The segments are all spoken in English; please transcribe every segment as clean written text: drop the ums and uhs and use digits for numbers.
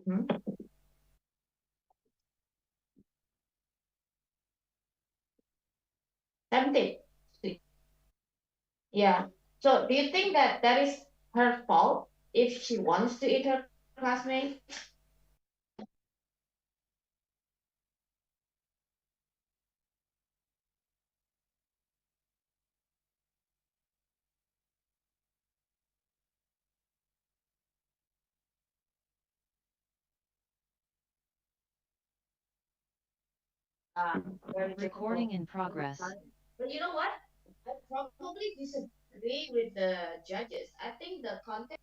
Mhm. Tempted. Yeah. So do you think that that is her fault if she wants to eat her classmate? Very Recording difficult in to progress. understand. But you know what? I probably disagree with the judges. I think the content.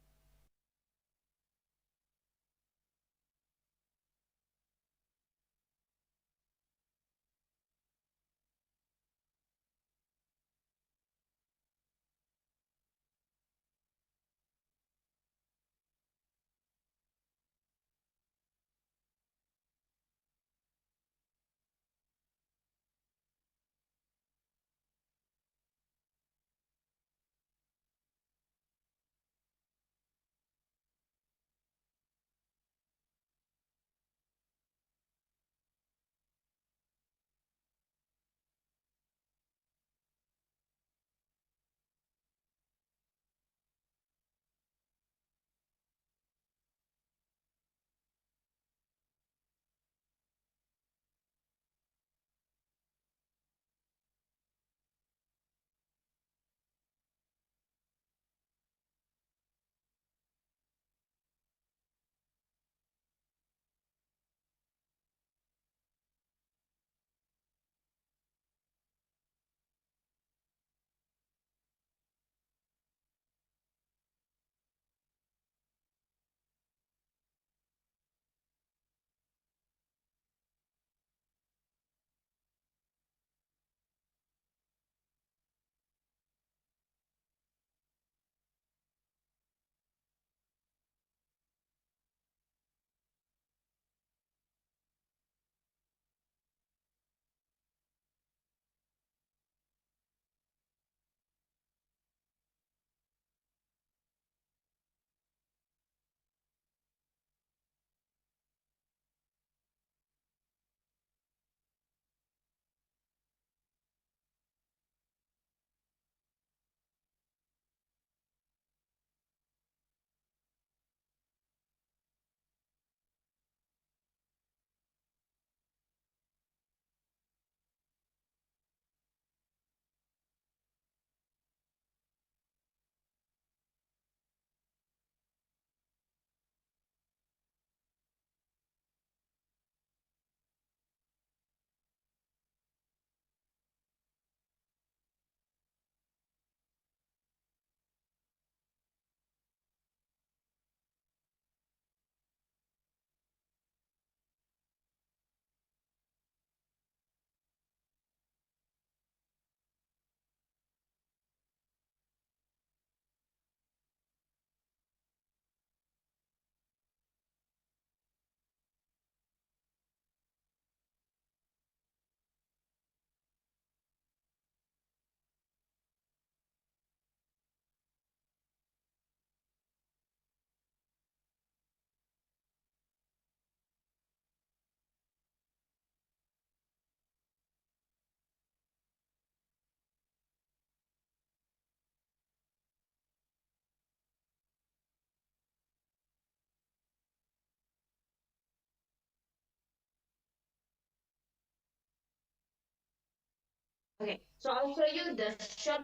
Okay, so I'll show you the short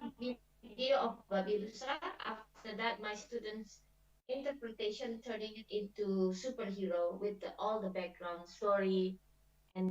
video of Babirusa. After that, my students' interpretation turning it into superhero with all the background story and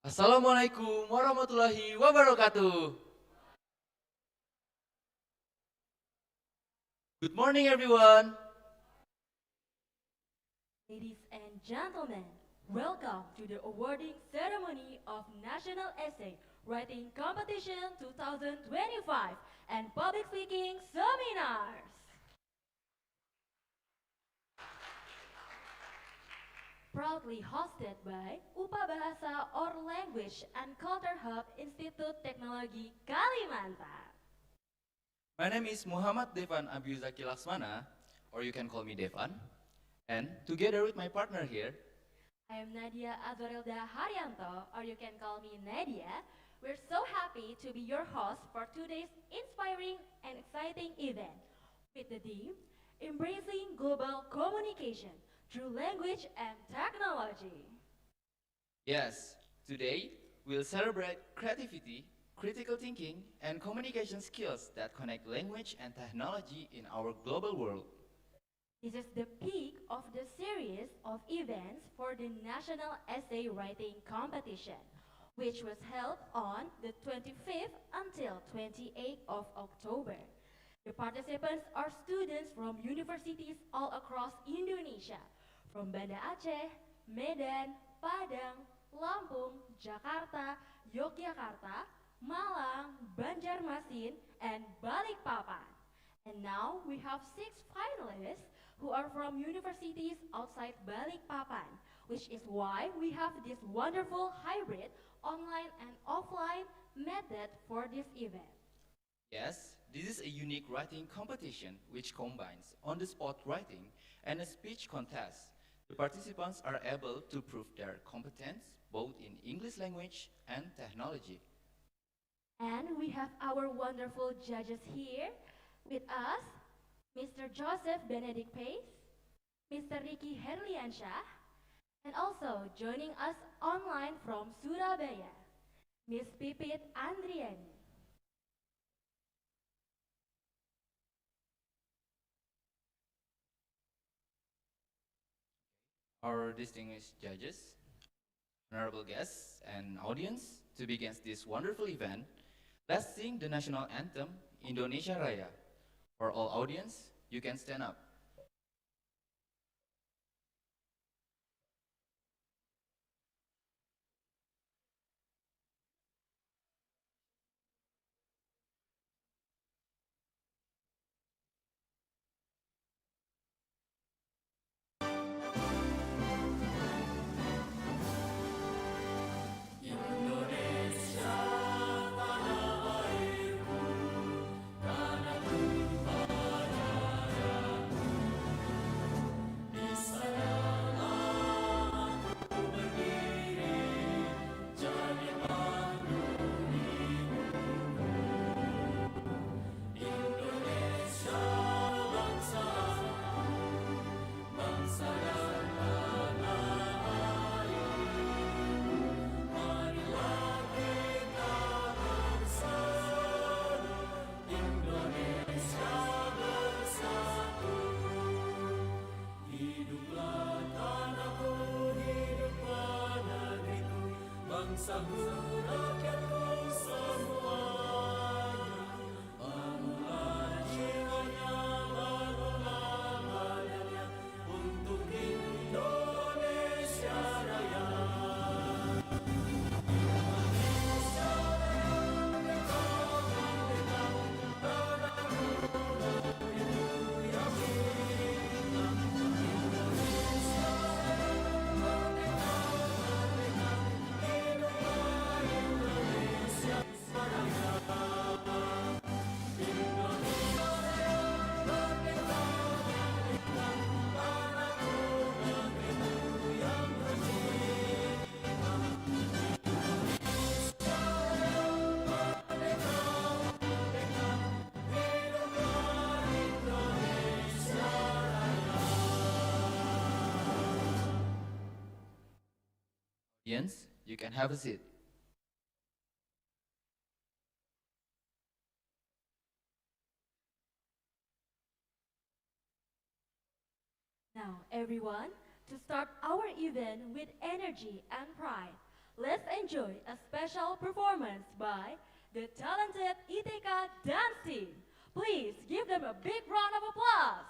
Assalamualaikum warahmatullahi wabarakatuh. Good morning, everyone. Ladies and gentlemen, welcome to the awarding ceremony of National Essay Writing Competition 2025 and Public Speaking Seminars. Proudly hosted by UPA Bahasa or Language and Culture Hub Institute Teknologi Kalimantan. My name is Muhammad Devan Abiuzaki Laksmana, or you can call me Devan. And together with my partner here, I am Nadia Azwarelda Haryanto, or you can call me Nadia. We're so happy to be your host for today's inspiring and exciting event with the theme Embracing Global Communication Through Language and Technology. yes, today we'll celebrate creativity, critical thinking, and communication skills that connect language and technology in our global world. This is the peak of the series of events for the National Essay Writing Competition, which was held on the 25th until 28th of October. The participants are students from universities all across Indonesia, from Banda Aceh, Medan, Padang, Lampung, Jakarta, Yogyakarta, Malang, Banjarmasin, and Balikpapan. And now we have six finalists who are from universities outside Balikpapan, which is why we have this wonderful hybrid online and offline method for this event. Yes, this is a unique writing competition which combines on-the-spot writing and a speech contest. The participants are able to prove their competence both in English language and technology. And we have our wonderful judges here with us, Mr. Joseph Benedict Pace, Mr. Ricky Herliansyah, and also joining us online from Surabaya, Miss Pipit Andriani. Our distinguished judges, honorable guests, and audience, to begin this wonderful event, let's sing the national anthem, Indonesia Raya. For all audience, you can stand up. Audience, you can have a seat. Now, everyone, to start our event with energy and pride, let's enjoy a special performance by the talented ITK dance team. Please give them a big round of applause.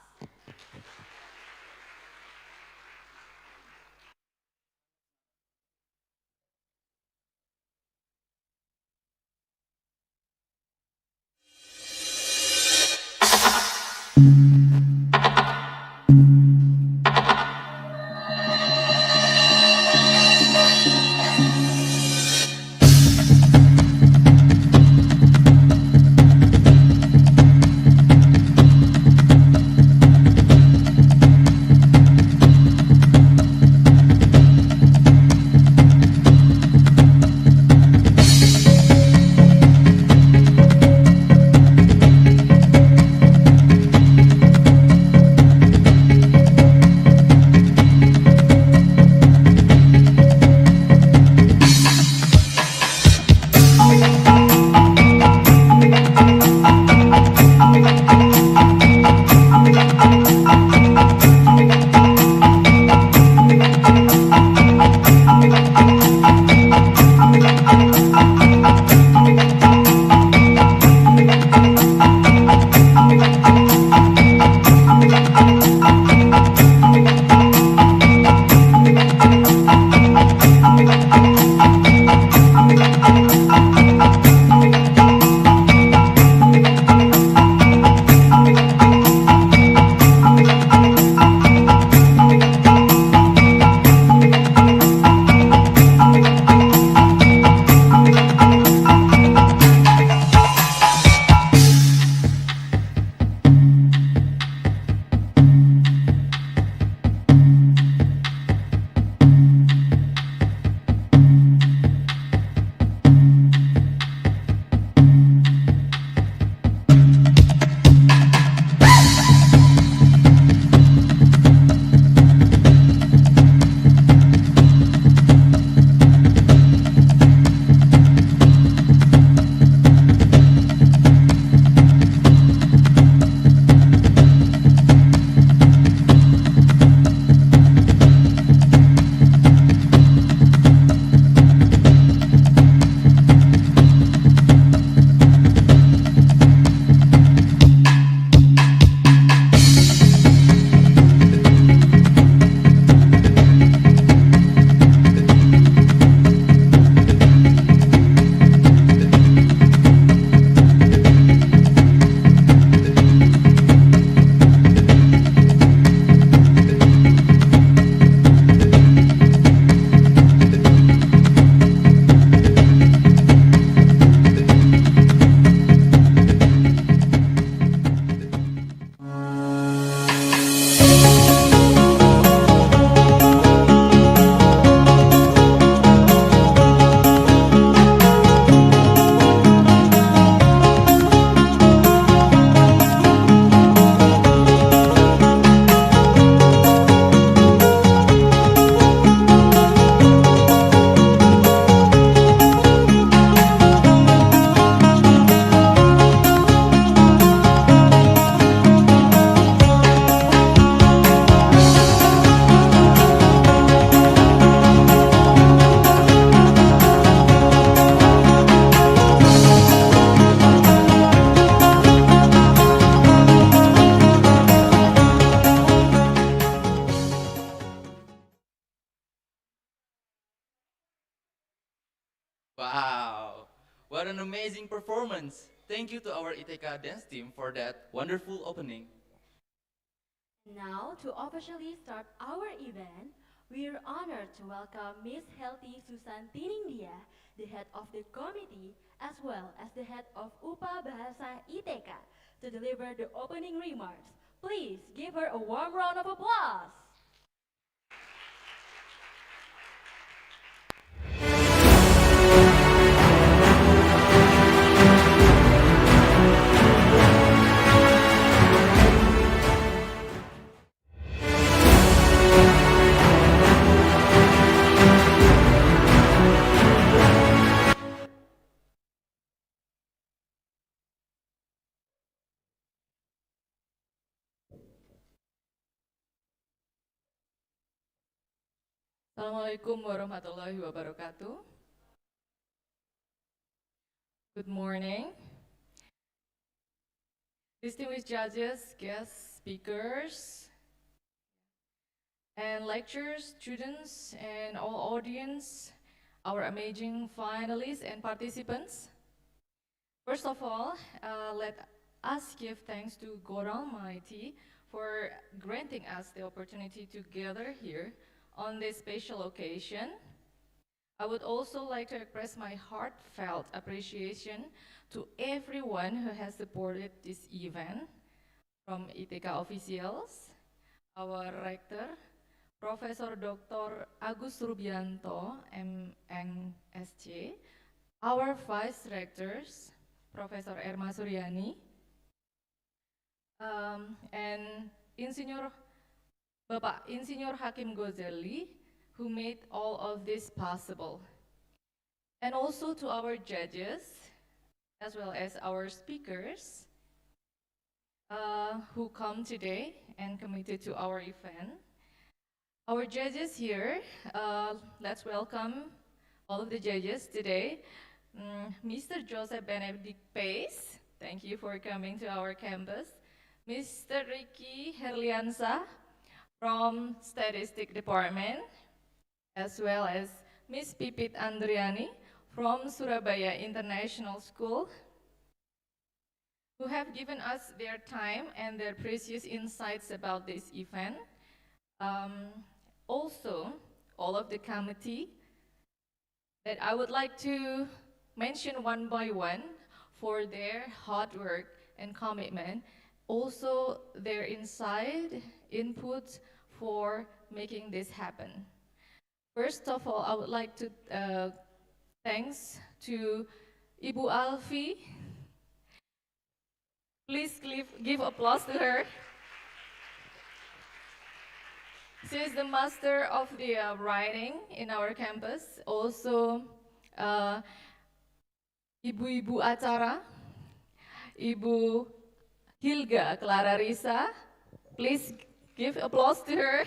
Wow, what an amazing performance. Thank you to our ITK dance team for that wonderful opening. Now, to officially start our event, we are honored to welcome Miss Healthy Susan Tiningdia, the head of the committee, as well as the head of UPA Bahasa ITK, to deliver the opening remarks. Please give her a warm round of applause. Assalamualaikum warahmatullahi wabarakatuh. Good morning. Distinguished judges, guest speakers, and lecturers, students, and all audience, our amazing finalists and participants. First of all, let us give thanks to God Almighty for granting us the opportunity to gather here on this special occasion. I would also like to express my heartfelt appreciation to everyone who has supported this event, from ITK officials, our rector, Profesor Dr. Agus Rubianto, MNSC, our vice rectors, Profesor Erma Suryani, and Bapak Insinyur Hakim Gozeli, who made all of this possible. And also to our judges, as well as our speakers, who come today and committed to our event. Our judges here, let's welcome all of the judges today. Mr. Joseph Benedict Pace, thank you for coming to our campus. Mr. Ricky Herliansa from Statistic Department, as well as Ms. Pipit Andriani from Surabaya International School, who have given us their time and their precious insights about this event. Also, all of the committee that I would like to mention one by one for their hard work and commitment, also their input for making this happen. First of all, I would like to thanks to Ibu Alfi. Please give applause to her. She is the master of the writing in our campus. Also, ibu-ibu acara, Ibu Hilga Clara Risa. Please give applause to her.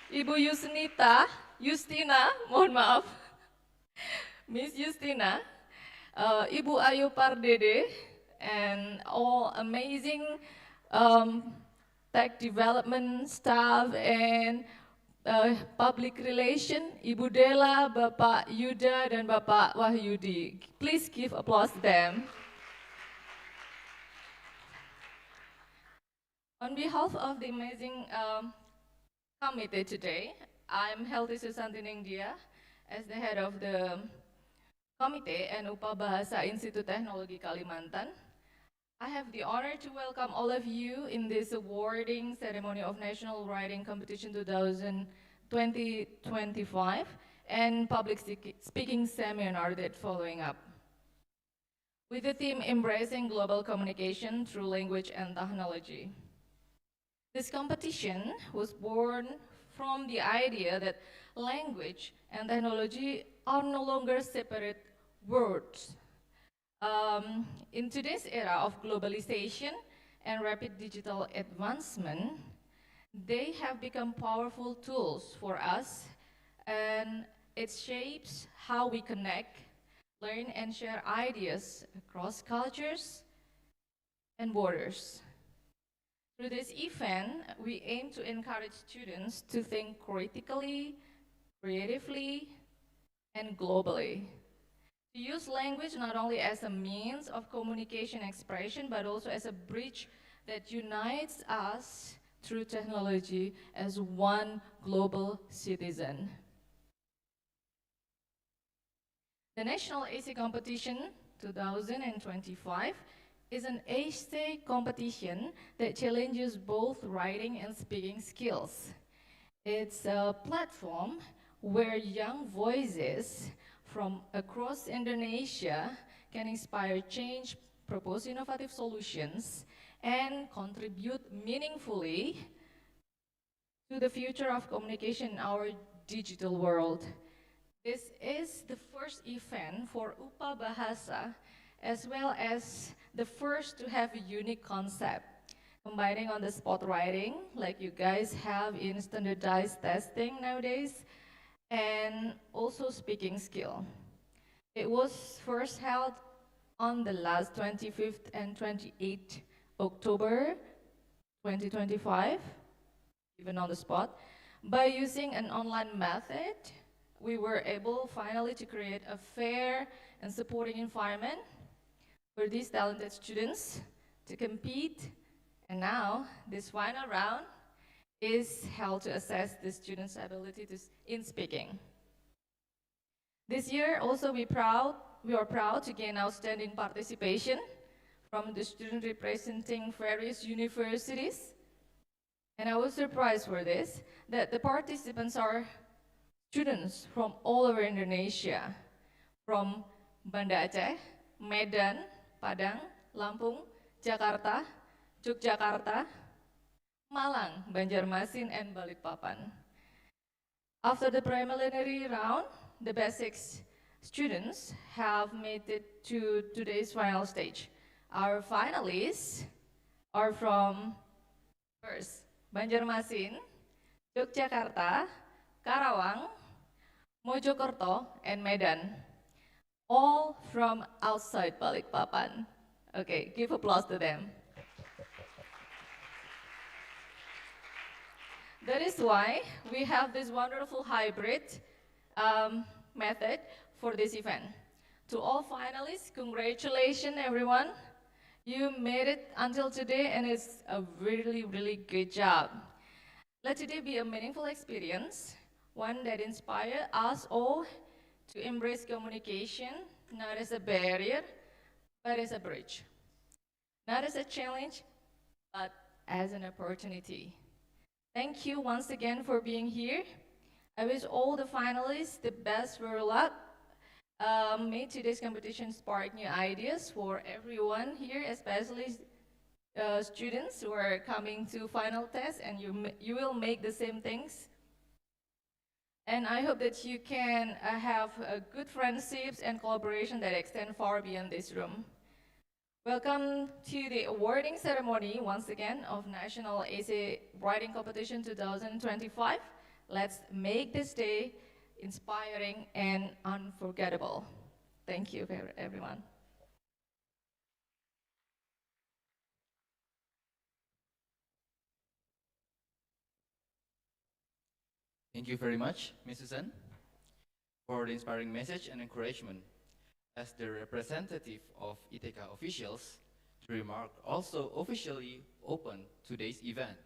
Ibu Justina, mohon maaf. Miss Justina, Ibu Ayu Pardede, and all amazing tech development staff and public relation, Ibu Dela, Bapak Yuda, dan Bapak Wahyudi. Please give applause to them. On behalf of the amazing committee today, I'm Helty Susanti Dia as the head of the committee and Upa Bahasa Institut Teknologi Kalimantan. I have the honor to welcome all of you in this awarding ceremony of National Writing Competition 2025 and public speaking seminar that following up. With the theme Embracing Global Communication Through Language and Technology. This competition was born from the idea that language and technology are no longer separate words. In today's era of globalization and rapid digital advancement, they have become powerful tools for us, and it shapes how we connect, learn, and share ideas across cultures and borders. Through this event, we aim to encourage students to think critically, creatively, and globally. To use language not only as a means of communication expression, but also as a bridge that unites us through technology as one global citizen. The National AC Competition 2025 is an essay competition that challenges both writing and speaking skills. It's a platform where young voices from across Indonesia can inspire change, propose innovative solutions, and contribute meaningfully to the future of communication in our digital world. This is the first event for UPA Bahasa, as well as the first to have a unique concept, combining on-the-spot writing, like you guys have in standardized testing nowadays, and also speaking skill. It was first held on the last 25th and 28th October 2025, even on the spot. By using an online method, we were able finally to create a fair and supporting environment for these talented students to compete. And now, this final round is held to assess the students' ability in speaking. This year, also, we are proud to gain outstanding participation from the students representing various universities. And I was surprised for this, that the participants are students from all over Indonesia, from Banda Aceh, Medan, Padang, Lampung, Jakarta, Yogyakarta, Malang, Banjarmasin, and Balikpapan. After the preliminary round, the best 6 students have made it to today's final stage. Our finalists are from first, Banjarmasin, Yogyakarta, Karawang, Mojokerto, and Medan. All from outside Balikpapan. Okay, give applause to them. That is why we have this wonderful hybrid method for this event. To all finalists, congratulations everyone. You made it until today and it's a really, really good job. Let today be a meaningful experience, one that inspires us all to embrace communication, not as a barrier, but as a bridge. Not as a challenge, but as an opportunity. Thank you once again for being here. I wish all the finalists the best for luck. May today's competition spark new ideas for everyone here, especially students who are coming to final test, and you will make the same things. And I hope that you can have good friendships and collaboration that extend far beyond this room. Welcome to the awarding ceremony once again of National Essay Writing Competition 2025. Let's make this day inspiring and unforgettable. Thank you, everyone. Thank you very much, Ms. Susan, for the inspiring message and encouragement. As the representative of ITK officials, the remark also officially opened today's event.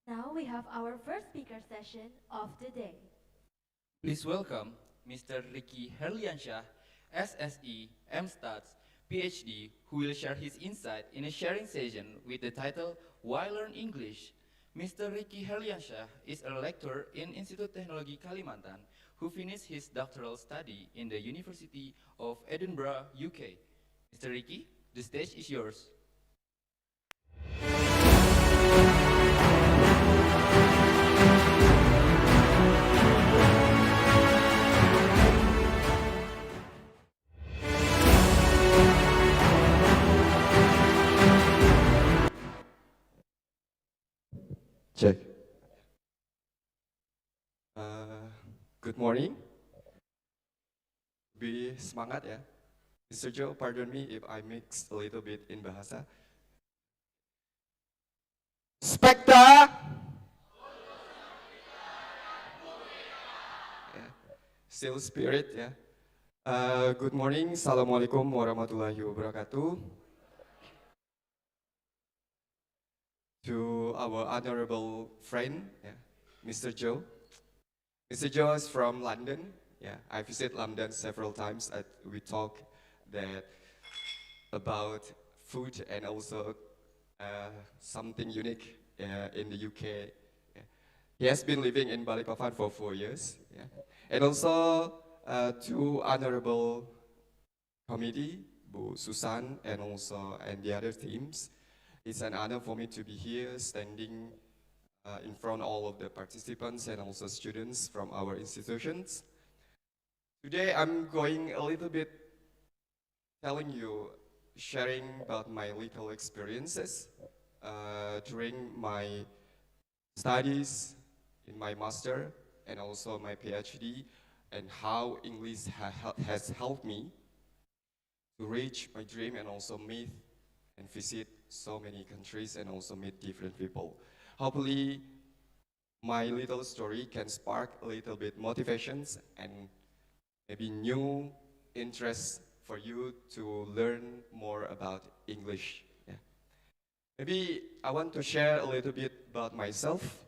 Now we have our first speaker session of the day. Please welcome Mr. Ricky Herliansyah, SSE, MStats, PhD, who will share his insight in a sharing session with the title Why Learn English? Mr. Ricky Herliansyah is a lecturer in Institut Teknologi Kalimantan who finished his doctoral study in the University of Edinburgh, UK. Mr. Ricky, the stage is yours. Check. Good morning. Be semangat ya. Mr. Joe, pardon me if I mix a little bit in bahasa. Spekta. Yeah. Still spirit ya. Good morning. Assalamualaikum warahmatullahi wabarakatuh. To our honorable friend, yeah, Mr. Joe. Mr. Joe is from London. Yeah, I visit London several times. We talk that about food and also something unique in the UK. Yeah. He has been living in Balikpapan for 4 years. Yeah. And also two honorable committee, Bu Susan and the other teams. It's an honor for me to be here, standing in front of all of the participants and also students from our institutions. Today, I'm going a little bit sharing about my little experiences during my studies in my master and also my PhD, and how English has helped me to reach my dream and also meet and visit so many countries and also meet different people. Hopefully, my little story can spark a little bit motivations and maybe new interests for you to learn more about English. Yeah. Maybe I want to share a little bit about myself.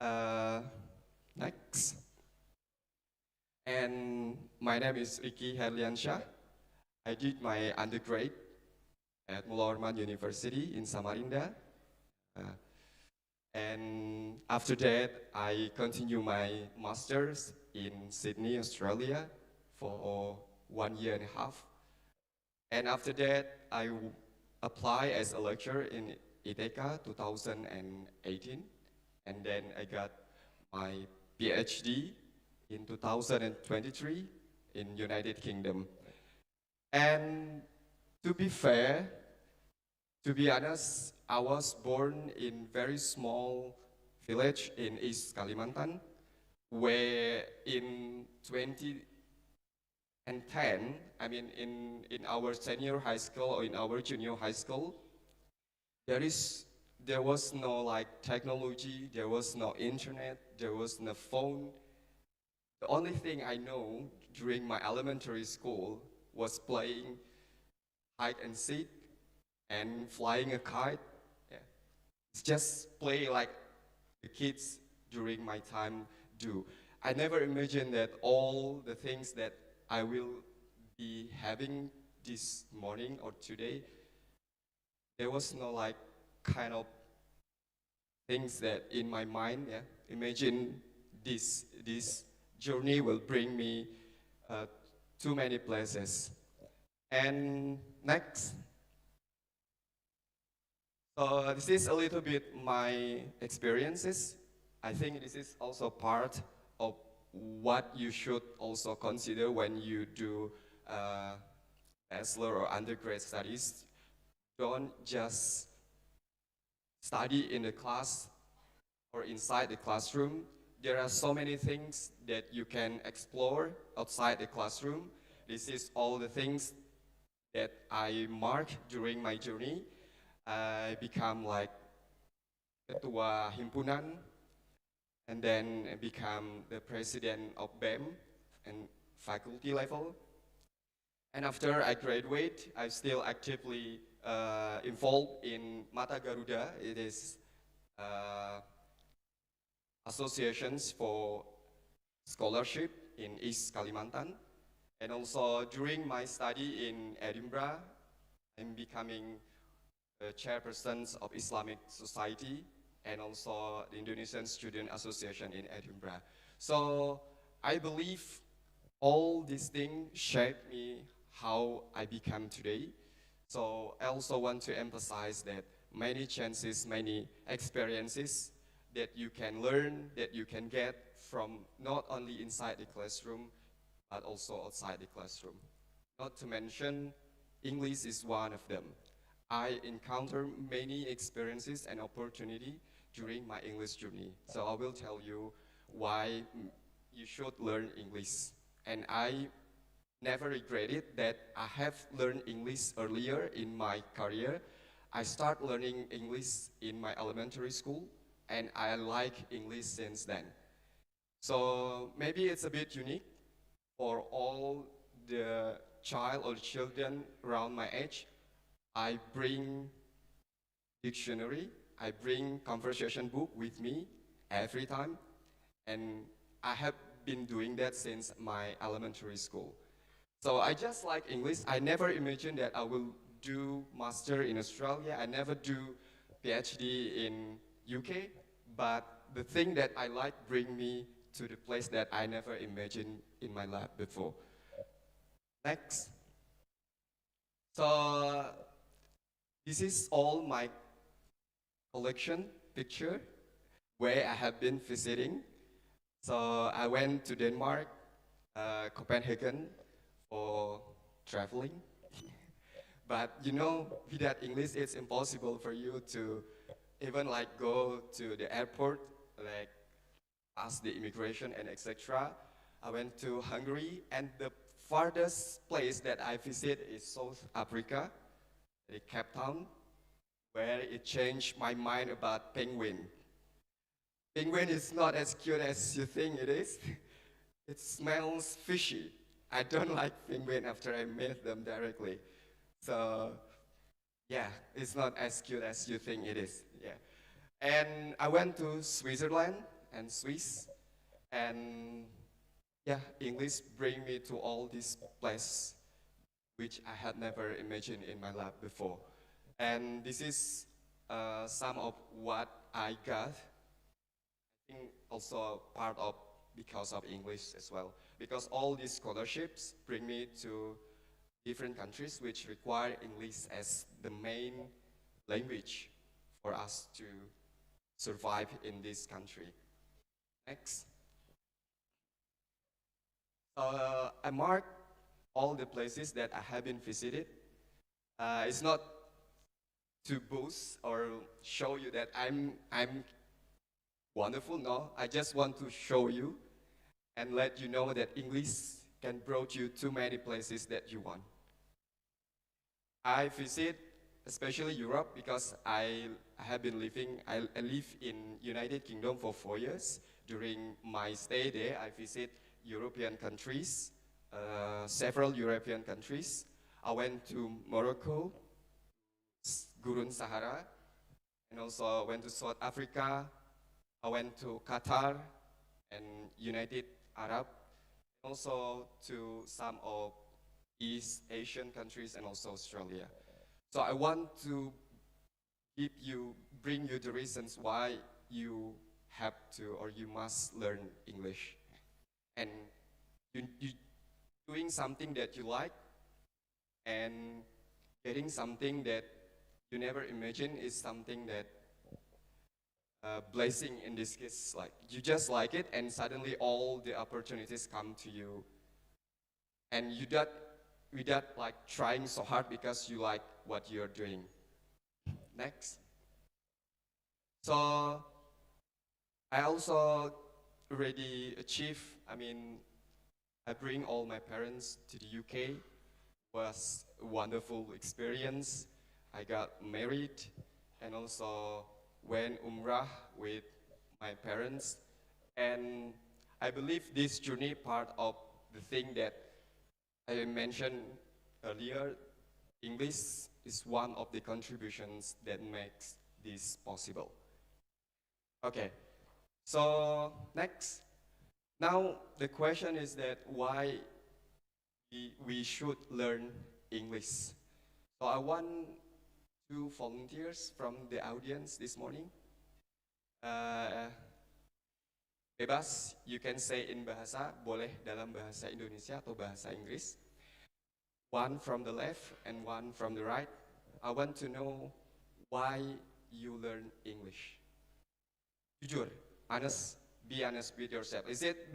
Uh, Next. And my name is Ricky Herliansyah. I did my undergrad at Mulorman University in Samarinda. Uh, and after that, I continue my master's in Sydney, Australia for 1 year and a half. And after that, I apply as a lecturer in ITECA 2018. And then I got my PhD in 2023 in United Kingdom. And to be fair, to be honest, I was born in very small village in East Kalimantan, where in 2010, I mean in our senior high school or in our junior high school, there was no like technology, there was no internet, there was no phone. The only thing I know during my elementary school was playing hide and seek and flying a kite. Yeah. It's just play like the kids during my time do. I never imagined that all the things that I will be having this morning or today, there was no like kind of things that in my mind, yeah, imagine this journey will bring me to many places. And next, so this is a little bit my experiences. I think this is also part of what you should also consider when you do bachelor or undergrad studies. Don't just study in the class or inside the classroom. There are so many things that you can explore outside the classroom. This is all the things that I mark during my journey. I become like ketua himpunan, and then I become the president of BEM and faculty level. And after I graduate, I'm still actively involved in Mata Garuda. It is associations for scholarship in East Kalimantan. And also during my study in Edinburgh, I'm becoming the chairperson of Islamic Society and also the Indonesian Student Association in Edinburgh. So I believe all these things shaped me how I become today. So I also want to emphasize that many chances, many experiences that you can learn, that you can get from not only inside the classroom, but also outside the classroom. Not to mention, English is one of them. I encountered many experiences and opportunity during my English journey. So I will tell you why you should learn English. And I never regretted that I have learned English earlier in my career. I started learning English in my elementary school, and I like English since then. So maybe it's a bit unique for all the child or children around my age. I bring dictionary, I bring conversation book with me every time, and I have been doing that since my elementary school. So I just like English. I never imagined that I will do master in Australia. I never do PhD in UK, but the thing that I like bring me to the place that I never imagined in my life before. Next. So this is all my collection picture where I have been visiting. So I went to Denmark, Copenhagen for traveling. But you know, without English, it's impossible for you to even like go to the airport, like ask the immigration and etc. I went to Hungary, and the farthest place that I visit is South Africa, the Cape Town, where it changed my mind about penguin. Penguin is not as cute as you think it is. It smells fishy. I don't like penguin after I met them directly. So yeah, it's not as cute as you think it is. Yeah. And I went to Switzerland and Swiss, and yeah, English bring me to all these places which I had never imagined in my life before. And this is some of what I got. I think also part of because of English as well. Because all these scholarships bring me to different countries which require English as the main language for us to survive in this country. Next. I marked all the places that I have been visited. It's not to boast or show you that I'm wonderful. No, I just want to show you and let you know that English can bring you to many places that you want. I visit especially Europe because I have been living, I live in United Kingdom for 4 years. During my stay there, I visit European countries, several European countries. I went to Morocco, Gurun Sahara, and also went to South Africa. I went to Qatar and United Arab, also to some of East Asian countries and also Australia. So I want to bring you the reasons why you have to or you must learn English. And you doing something that you like and getting something that you never imagined is something that blessing in this case. Like you just like it and suddenly all the opportunities come to you, and you don't without like trying so hard because you like what you're doing. Next. So I also already achieved, I bring all my parents to the UK. Was a wonderful experience. I got married and also went Umrah with my parents. And I believe this journey part of the thing that I mentioned earlier, English is one of the contributions that makes this possible. Okay, so next. Now the question is that why we should learn English. So I want 2 volunteers from the audience this morning. Bebas, you can say in bahasa, boleh dalam bahasa Indonesia atau bahasa Inggris. One from the left and one from the right. I want to know why you learn English. Jujur, honest, be honest with yourself. Is it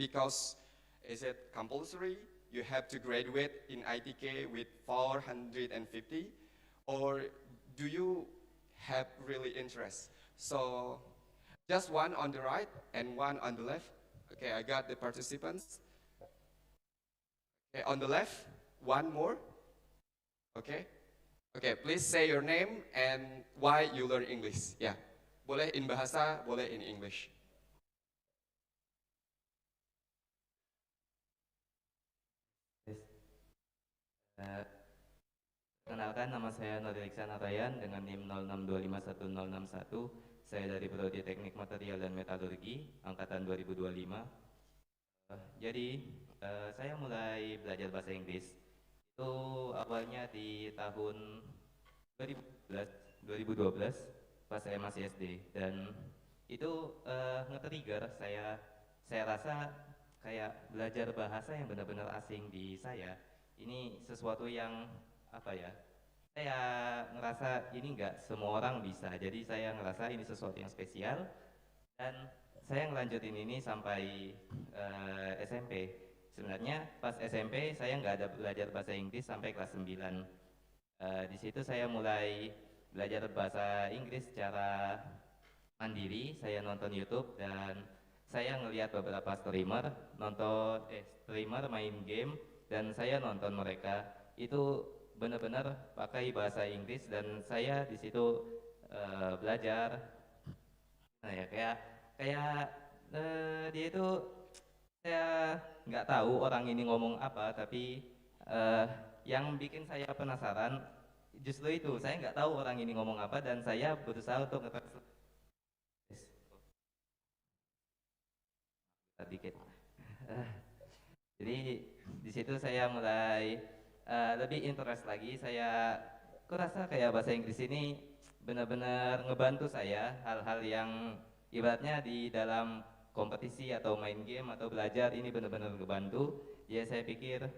compulsory? You have to graduate in ITK with 450, or do you have really interest? So just one on the right and one on the left. Okay, I got the participants. Okay, on the left, one more. Okay, okay, please say your name and why you learn English. Yeah, boleh in bahasa, boleh in English. Perkenalkan, nama saya Nodiliksan Atayan dengan NIM 06251061. Saya dari Prodi Teknik Material dan Metalurgi, angkatan 2025. Saya mulai belajar bahasa Inggris itu awalnya di tahun 2012 pas saya masih SD, dan itu nge-trigger saya rasa kayak belajar bahasa yang benar-benar asing di saya. Ini sesuatu yang saya ngerasa ini nggak semua orang bisa, jadi saya ngerasa ini sesuatu yang spesial, dan saya ngelanjutin ini sampai SMP. Sebenarnya pas SMP saya nggak ada belajar bahasa Inggris sampai kelas 9. Di situ saya mulai belajar bahasa Inggris secara mandiri, saya nonton YouTube dan saya ngelihat beberapa streamer main game dan saya nonton mereka itu benar-benar pakai bahasa Inggris dan saya di situ belajar. Nah ya kayak dia itu saya nggak tahu orang ini ngomong apa tapi eh, yang bikin saya penasaran justru itu saya nggak tahu orang ini ngomong apa dan saya berusaha untuk dikit. Eh, Jadi di situ saya mulai lebih interest lagi. Saya kurasa kayak bahasa Inggris ini benar-benar ngebantu saya hal-hal yang ibaratnya di dalam kompetisi atau main game atau belajar ini benar-benar ngebantu. Ya saya pikir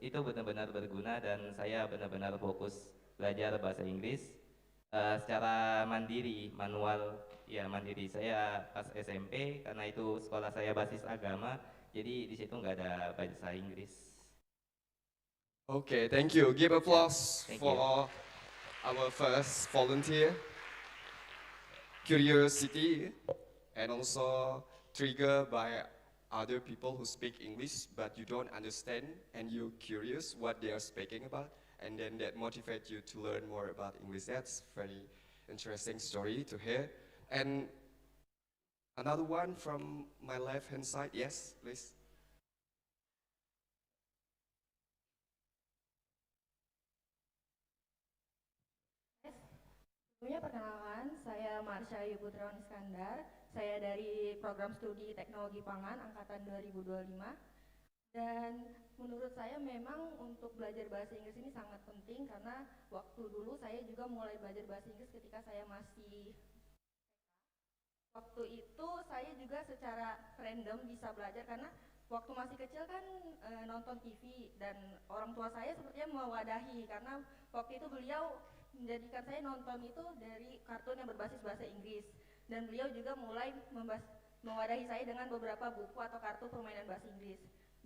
itu benar-benar berguna dan saya benar-benar fokus belajar bahasa Inggris secara mandiri, manual ya mandiri saya pas SMP karena itu sekolah saya basis agama. Jadi di situ nggak ada bahasa Inggris. Okay, thank you. Give applause Thank you. for our first volunteer. Curiosity and also triggered by other people who speak English but you don't understand and you're curious what they are speaking about and then that motivates you to learn more about English. That's very interesting story to hear. And another one from my left hand side, yes, please. Sebelumnya perkenalkan, saya Marsha Yuputrawan Iskandar. Saya dari program studi Teknologi Pangan angkatan 2025. Dan menurut saya memang untuk belajar bahasa Inggris ini sangat penting karena waktu dulu saya juga mulai belajar bahasa Inggris ketika saya masih waktu itu saya juga secara random bisa belajar karena waktu masih kecil kan nonton TV dan orang tua saya sepertinya mewadahi karena waktu itu beliau menjadikan saya nonton itu dari kartun yang berbasis bahasa Inggris dan beliau juga mulai mewadahi saya dengan beberapa buku atau kartu permainan bahasa Inggris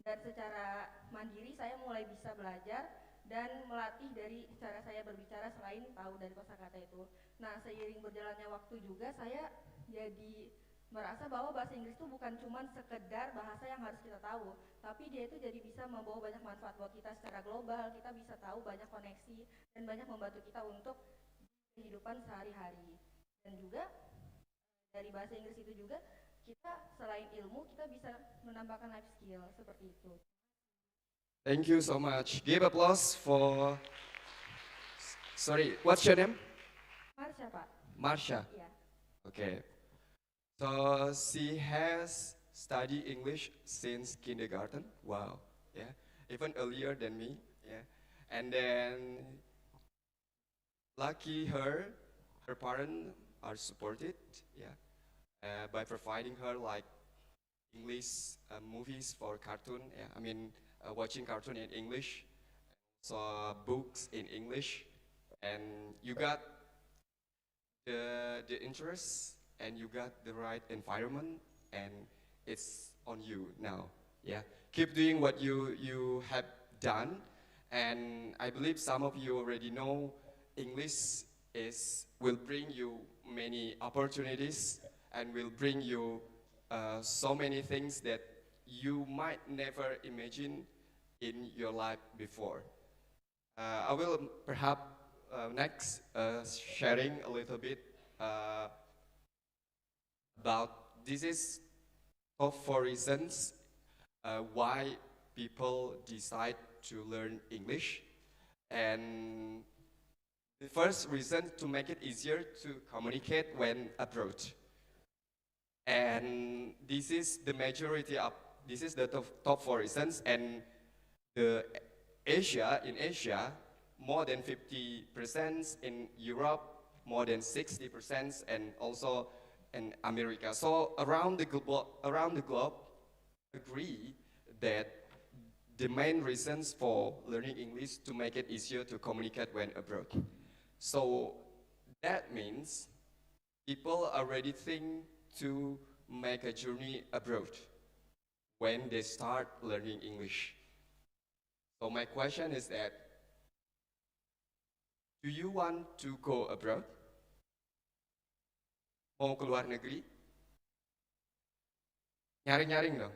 dan secara mandiri saya mulai bisa belajar dan melatih dari cara saya berbicara selain tahu dari kosakata itu. Nah, seiring berjalannya waktu juga saya jadi merasa bahwa bahasa Inggris itu bukan cuma sekedar bahasa yang harus kita tahu, tapi dia itu jadi bisa membawa banyak manfaat buat kita secara global. Kita bisa tahu banyak koneksi dan banyak membantu kita untuk kehidupan sehari-hari. Dan juga dari bahasa Inggris itu juga kita selain ilmu kita bisa menambahkan life skill seperti itu. Thank you so much. Give applause for, sorry, what's your name? Marsha, Pak. Marsha. Iya. Okay. So she has studied English since kindergarten. Wow. Yeah. Even earlier than me. Yeah. And then, lucky her parents are supported. Yeah. By providing her like English movies for cartoon. Yeah. I mean, watching cartoon in English, so books in English, and you got the interest and you got the right environment and it's on you now. Yeah, keep doing what you have done, and I believe some of you already know English will bring you many opportunities and will bring you so many things that you might never imagine in your life before. I will perhaps next sharing a little bit about this is top 4 reasons why people decide to learn English. And the first reason to make it easier to communicate when abroad. And this is the top 4 reasons, and in Asia, more than 50%, in Europe, more than 60%, and also in America. So around the globe agree that the main reasons for learning English to make it easier to communicate when abroad. So that means people already think to make a journey abroad when they start learning English. So my question is that, do you want to go abroad? Mau keluar negeri? Nyaring-nyaring dong.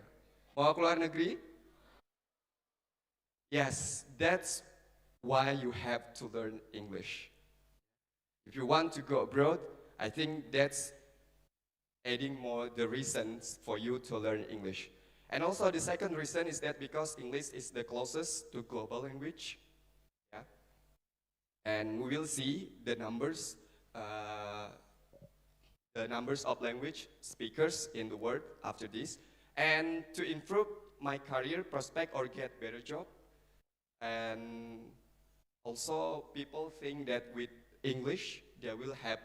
Mau keluar negeri? Yes, that's why you have to learn English. If you want to go abroad, I think that's adding more the reasons for you to learn English. And also the second reason is that because English is the closest to global language, yeah? And we will see uh, the numbers of language speakers in the world after this. And to improve my career prospect or get better job, and also people think that with English they will have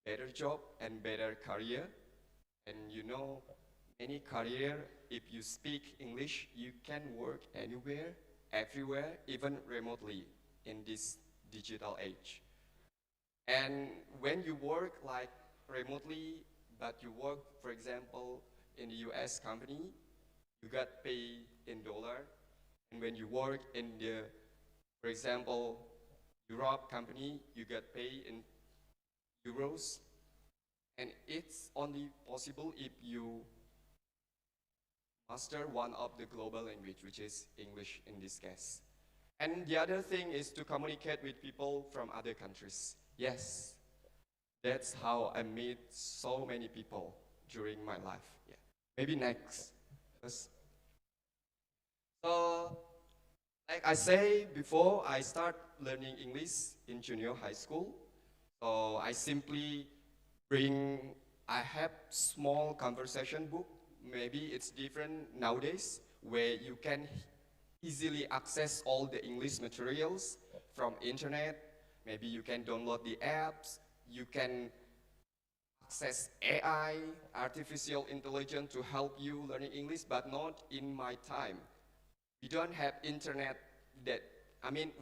better job and better career. And you know, any career, if you speak English, you can work anywhere, everywhere, even remotely in this digital age. And when you work like remotely, but you work, for example, in the US company, you got paid in dollar. And when you work in the, for example, Europe company, you get paid in euros. And it's only possible if you master one of the global language, which is English in this case. And the other thing is to communicate with people from other countries. Yes, that's how I meet so many people during my life. Yeah. Maybe next. Yes. So, like I say before, I start learning English in junior high school. So I simply I have small conversation book. Maybe it's different nowadays, where you can easily access all the English materials from internet. Maybe you can download the apps. You can access AI, artificial intelligence, to help you learning English, but not in my time. We don't have internet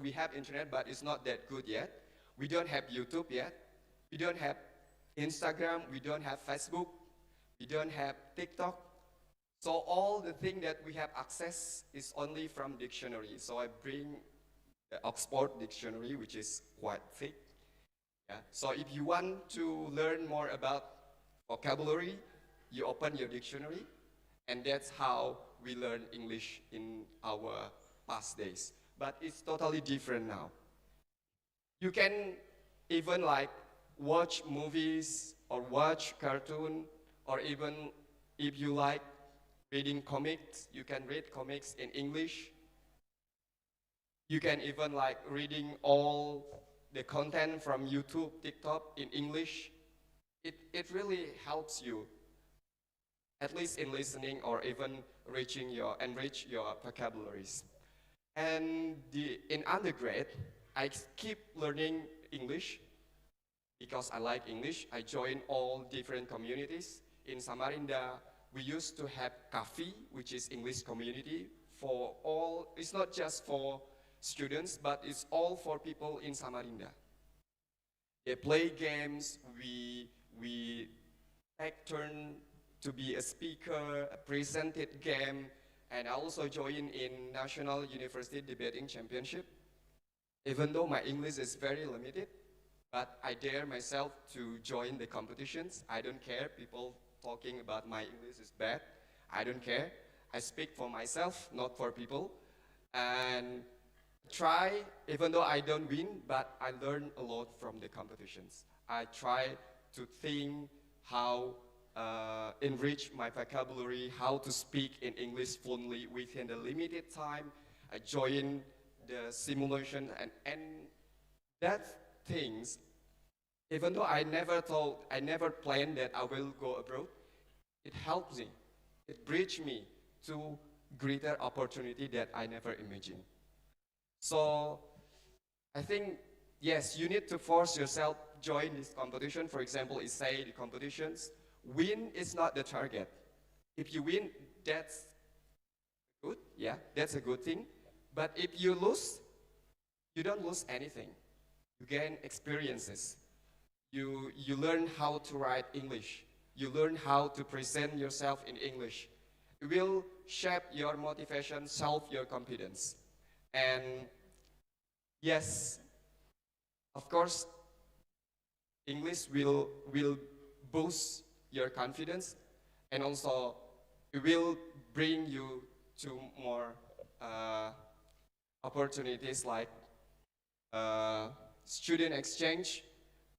we have internet, but it's not that good yet. We don't have YouTube yet. We don't have Instagram. We don't have Facebook. We don't have TikTok. So all the thing that we have access is only from dictionary. So I bring the Oxford dictionary, which is quite thick. Yeah. So if you want to learn more about vocabulary, you open your dictionary, and that's how we learn English in our past days. But it's totally different now. You can even like watch movies or watch cartoon, or even if you like reading comics, you can read comics in English. You can even like reading all the content from YouTube, TikTok in English. It really helps you, at least in listening or even enrich your vocabularies. And in undergrad, I keep learning English because I like English. I joined all different communities. In Samarinda, we used to have CAFE, which is English community for all. It's not just for students, but it's all for people in Samarinda. They play games, we take turn to be a speaker, a presented game, and I also joined in National University Debating Championship. Even though my English is very limited, but I dare myself to join the competitions. I don't care, people talking about my English is bad. I don't care. I speak for myself, not for people. And try, even though I don't win, but I learn a lot from the competitions. I try to think how enrich my vocabulary, how to speak in English fluently within the limited time. I join the simulation, and that things, even though I never planned that I will go abroad, it helps me. It bridged me to greater opportunity that I never imagined. So I think, yes, you need to force yourself join this competition. For example, essay the competitions. Win is not the target. If you win, that's good. Yeah, that's a good thing. But if you lose, you don't lose anything. You gain experiences. You learn how to write English. You learn how to present yourself in English. It will shape your motivation, solve your confidence. And yes, of course, English will boost your confidence, and also it will bring you to more opportunities like student exchange,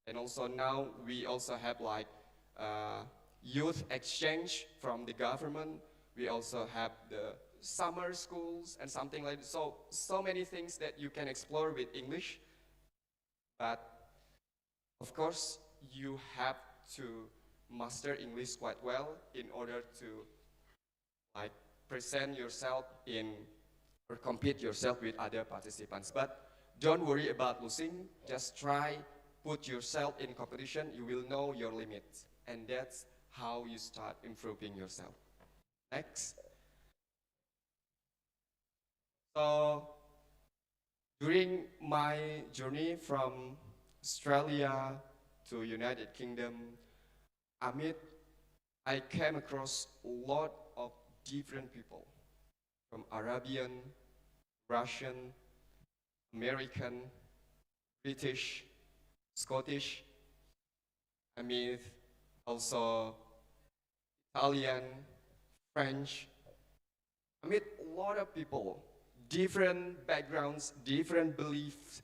and also now we also have like uh, youth exchange from the government. We also have the summer schools and something like that. So many things that you can explore with English, but of course you have to master English quite well in order to like present yourself in or compete yourself with other participants. But don't worry about losing. Just try, put yourself in competition. You will know your limits, and that's how you start improving yourself. Next. So during my journey from Australia to United Kingdom, I came across a lot of different people from Arabian, Russian, American, British, Scottish. I meet also Italian, French. I meet a lot of people, different backgrounds, different beliefs,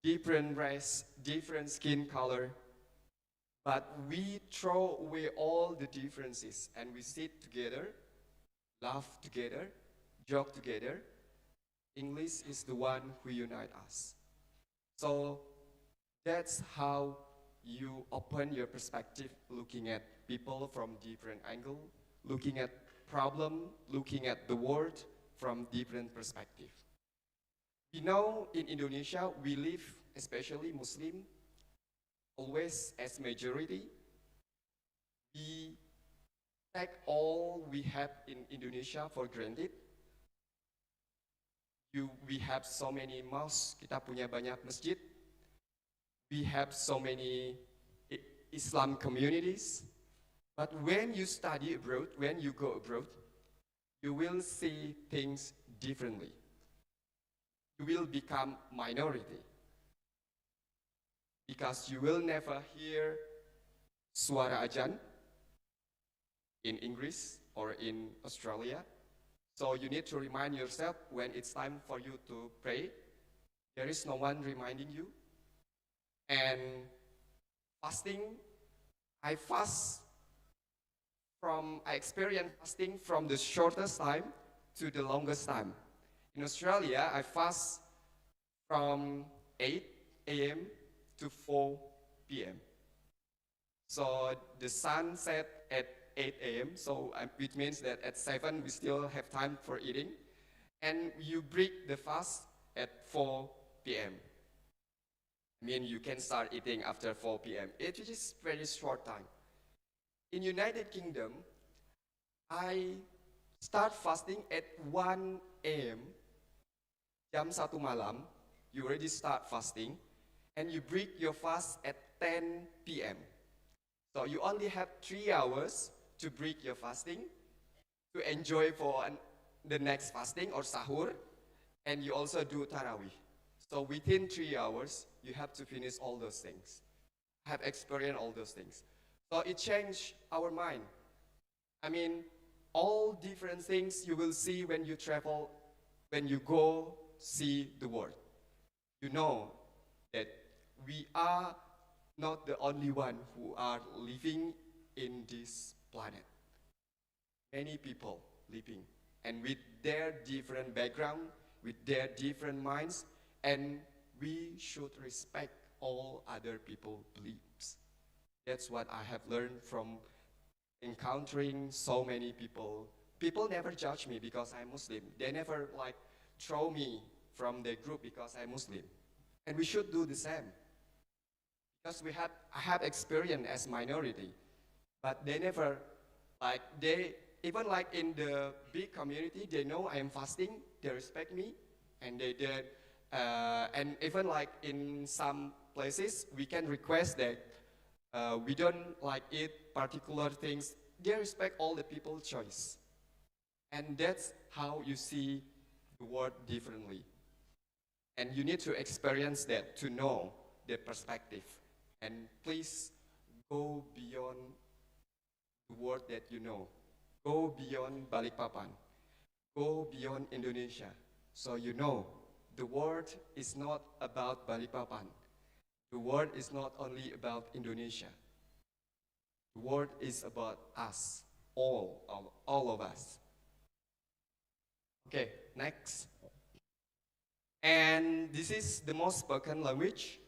different race, different skin color. But we throw away all the differences and we sit together, laugh together, joke together. English is the one who unites us. So that's how you open your perspective, looking at people from different angle, looking at problem, looking at the world from different perspective. We know in Indonesia we live, especially Muslim, always as majority. We take all we have in Indonesia for granted. We have so many mosques, kita punya banyak masjid. We have so many Islam communities. But when you study abroad, when you go abroad, you will see things differently. You will become minority. Because you will never hear suara ajan in English or in Australia. So you need to remind yourself when it's time for you to pray. There is no one reminding you. And fasting, I experience fasting from the shortest time to the longest time. In Australia, I fast from 8 a.m. to 4 p.m. So the sun set at 8 a.m. So it means that at 7 we still have time for eating. And you break the fast at 4 p.m. I mean, you can start eating after 4 p.m. It is very short time. In United Kingdom, I start fasting at 1 a.m. Jam 1 malam, you already start fasting. And you break your fast at 10 p.m. So you only have 3 hours to break your fasting, to enjoy for the next fasting or sahur, and you also do tarawih. So within 3 hours, you have to finish all those things. I have experienced all those things. So it changed our mind. I mean, all different things you will see when you travel, when you go see the world. You know that we are not the only one who are living in this planet. Many people living, and with their different background, with their different minds, and we should respect all other people's beliefs. That's what I have learned from encountering so many people. People never judge me because I'm Muslim. They never like throw me from their group because I'm Muslim. And we should do the same. Because I have experience as minority, but they never, like, even like in the big community, they know I am fasting, they respect me, and and even like in some places, we can request that we don't like eat particular things. They respect all the people's choice. And that's how you see the world differently. And you need to experience that to know the perspective. And please go beyond the word that you know. Go beyond Balikpapan. Go beyond Indonesia. So you know, the world is not about Balikpapan. The world is not only about Indonesia. The world is about us, all of us. Okay, next. And this is the most spoken language.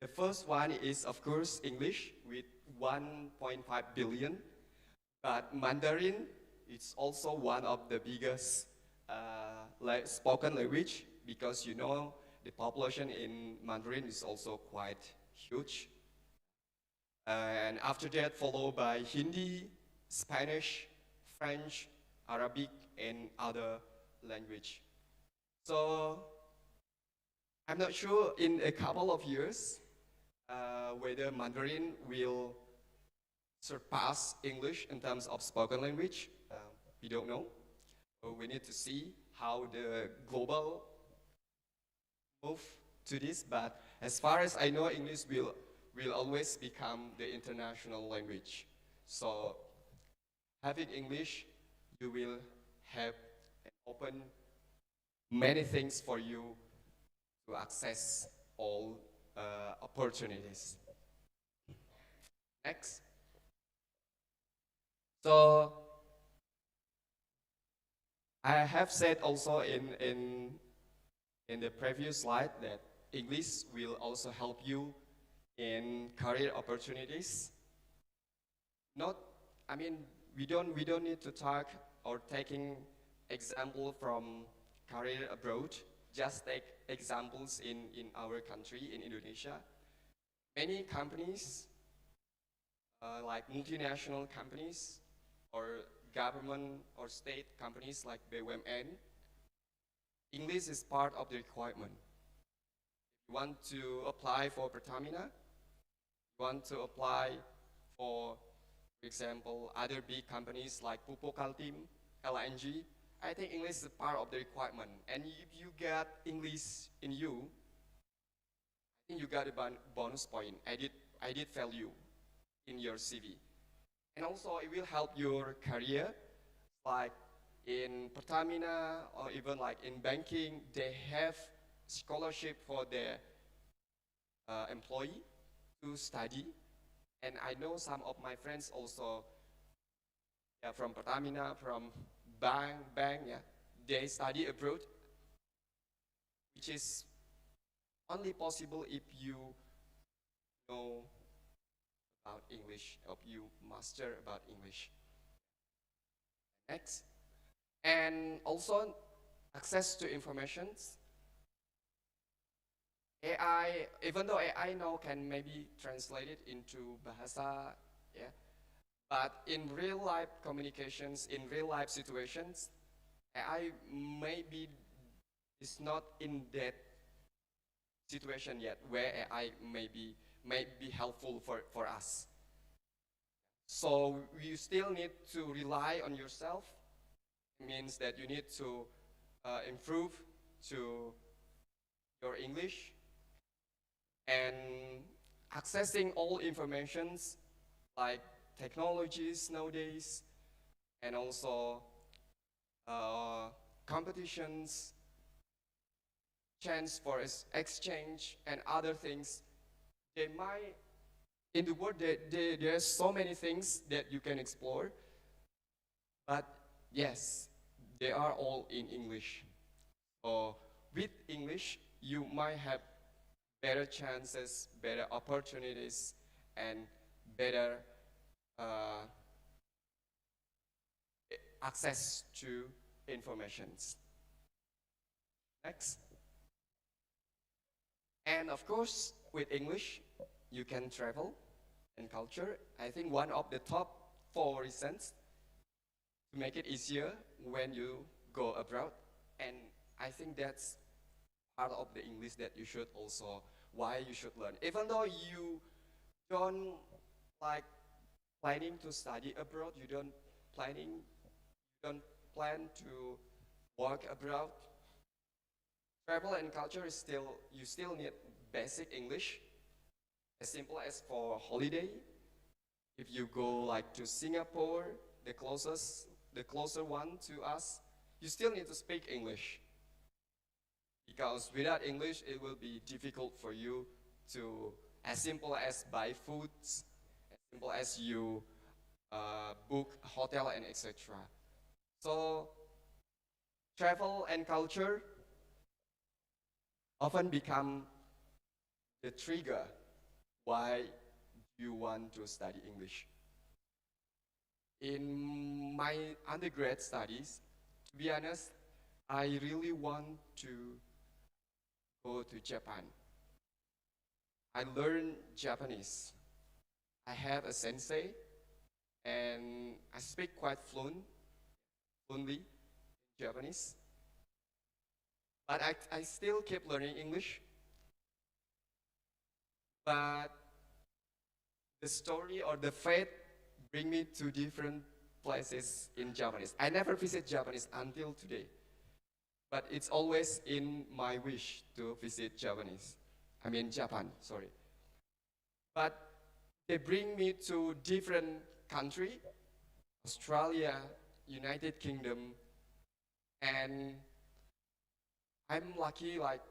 The first one is, of course, English with 1.5 billion. But Mandarin is also one of the biggest spoken language because you know the population in Mandarin is also quite huge. And after that, followed by Hindi, Spanish, French, Arabic, and other language. So I'm not sure in a couple of years whether Mandarin will surpass English in terms of spoken language. We don't know. We need to see how the global move to this. But as far as I know, English will always become the international language. So having English, you will have and open many things for you to access all opportunities. Next. So I have said also in the previous slide that English will also help you in career opportunities. Not, I mean, we don't need to talk or taking example from career abroad. Just take examples in our country, in Indonesia. Many companies, like multinational companies or government or state companies like BUMN, English is part of the requirement. If you want to apply for Pertamina, you want to apply for example, other big companies like Pupuk Kaltim, LNG, I think English is part of the requirement. And if you get English in you, I think you got a bonus point, added value in your CV. And also it will help your career, like in Pertamina or even like in banking, they have scholarship for their employee to study. And I know some of my friends also from Pertamina, from bank, yeah, they study abroad, which is only possible if you know about English, if you master about English. Next. And also access to information. AI, even though AI now can maybe translate it into bahasa, yeah, but in real life communications, in real life situations, AI maybe is not in that situation yet where AI may be helpful for us. So you still need to rely on yourself. It means that you need to improve to your English and accessing all informations like technologies nowadays and also competitions, chance for exchange and other things. They might, in the world, there's so many things that you can explore, but yes, they are all in English. So with English, you might have better chances, better opportunities, and better access to informations. Next. And of course, with English, you can travel and culture. I think one of the top 4 reasons to make it easier when you go abroad. And I think that's part of the English that you should also, why you should learn. Even though you don't like planning to study abroad, you don't plan to work abroad, travel and culture is still, you still need basic English. As simple as for holiday, if you go like to Singapore, the closer one to us, you still need to speak English. Because without English, it will be difficult for you to, as simple as buy foods, as simple as you book hotel and etc. So travel and culture often become the trigger why you want to study English. In my undergrad studies, to be honest, I really want to go to Japan. I learned Japanese. I have a sensei, and I speak quite fluently in Japanese. But I still keep learning English. But the story or the fate bring me to different places in Japanese. I never visit Japanese until today. But it's always in my wish to visit Japanese. I mean Japan, sorry. But they bring me to different country, Australia, United Kingdom, and I'm lucky like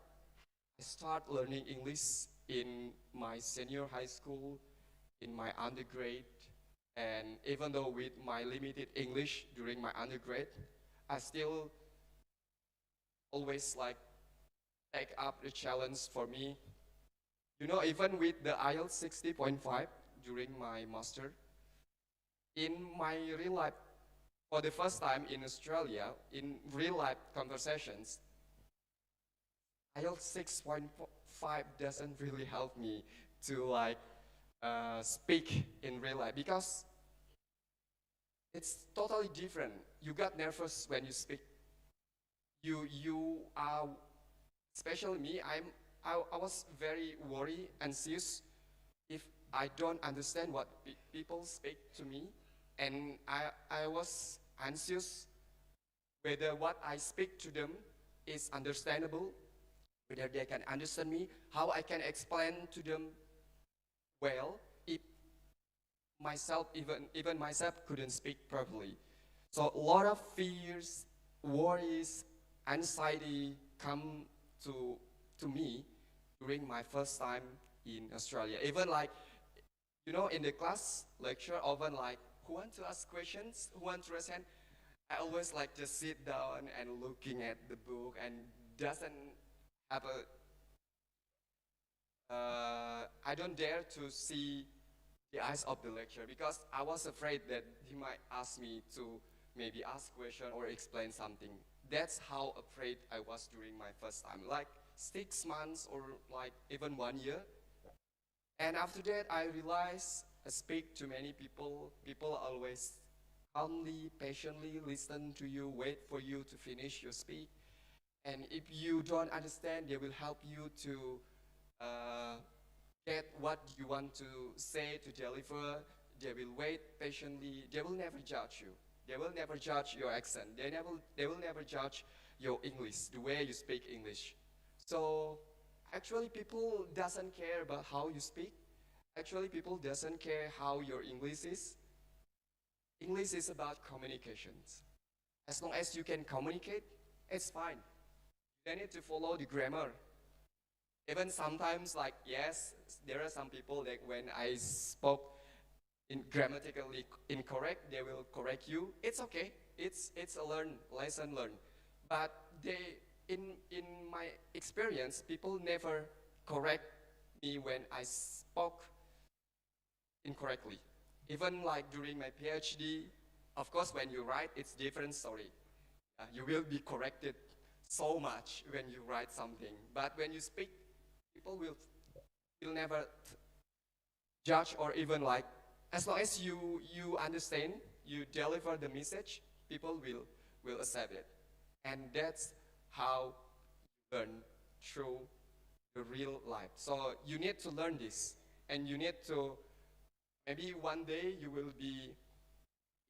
I start learning English in my senior high school, in my undergrad, and even though with my limited English during my undergrad, I still always like take up the challenge for me. You know, even with the IELTS 60.5 during my master, in my real life, for the first time in Australia, in real life conversations, IELTS 6.5 doesn't really help me to like speak in real life because it's totally different. You got nervous when you speak. You are, especially me, I was very worried, anxious if I don't understand what people speak to me, and I was anxious whether what I speak to them is understandable, whether they can understand me, how I can explain to them well if myself, even myself couldn't speak properly. So a lot of fears, worries, anxiety come to me during my first time in Australia. Even like, you know, in the class lecture, often like, who want to ask questions? Who want to raise hand? I always like just sit down and looking at the book and doesn't have I don't dare to see the eyes of the lecturer because I was afraid that he might ask me to maybe ask question or explain something. That's how afraid I was during my first time, like 6 months or like even 1 year. And after that, I realized I speak to many people. People always calmly, patiently listen to you, wait for you to finish your speech. And if you don't understand, they will help you to get what you want to say, to deliver. They will wait patiently. They will never judge you. They will never judge your accent. They will never judge your English, the way you speak English. So actually people doesn't care about how you speak. Actually people doesn't care how your English is. English is about communications. As long as you can communicate, it's fine. You don't need to follow the grammar. Even sometimes, like, yes, there are some people that when I spoke grammatically incorrect, they will correct you. It's okay. It's a lesson learned. But in my experience, people never correct me when I spoke incorrectly. Even like during my PhD, of course, when you write, it's different story. You will be corrected so much when you write something. But when you speak, people will never judge or even like, as long as you understand, you deliver the message, people will accept it. And that's how you learn through the real life. So you need to learn this, and you need to, maybe one day you will be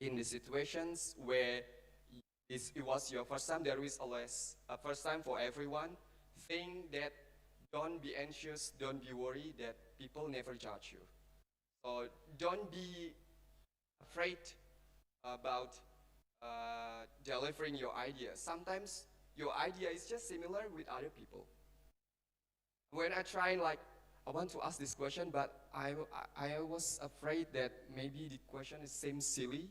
in the situations where it was your first time. There is always a first time for everyone. Think that don't be anxious, don't be worried that people never judge you. So don't be afraid about delivering your idea. Sometimes your idea is just similar with other people. When I try, like, I want to ask this question, but I was afraid that maybe the question seems silly.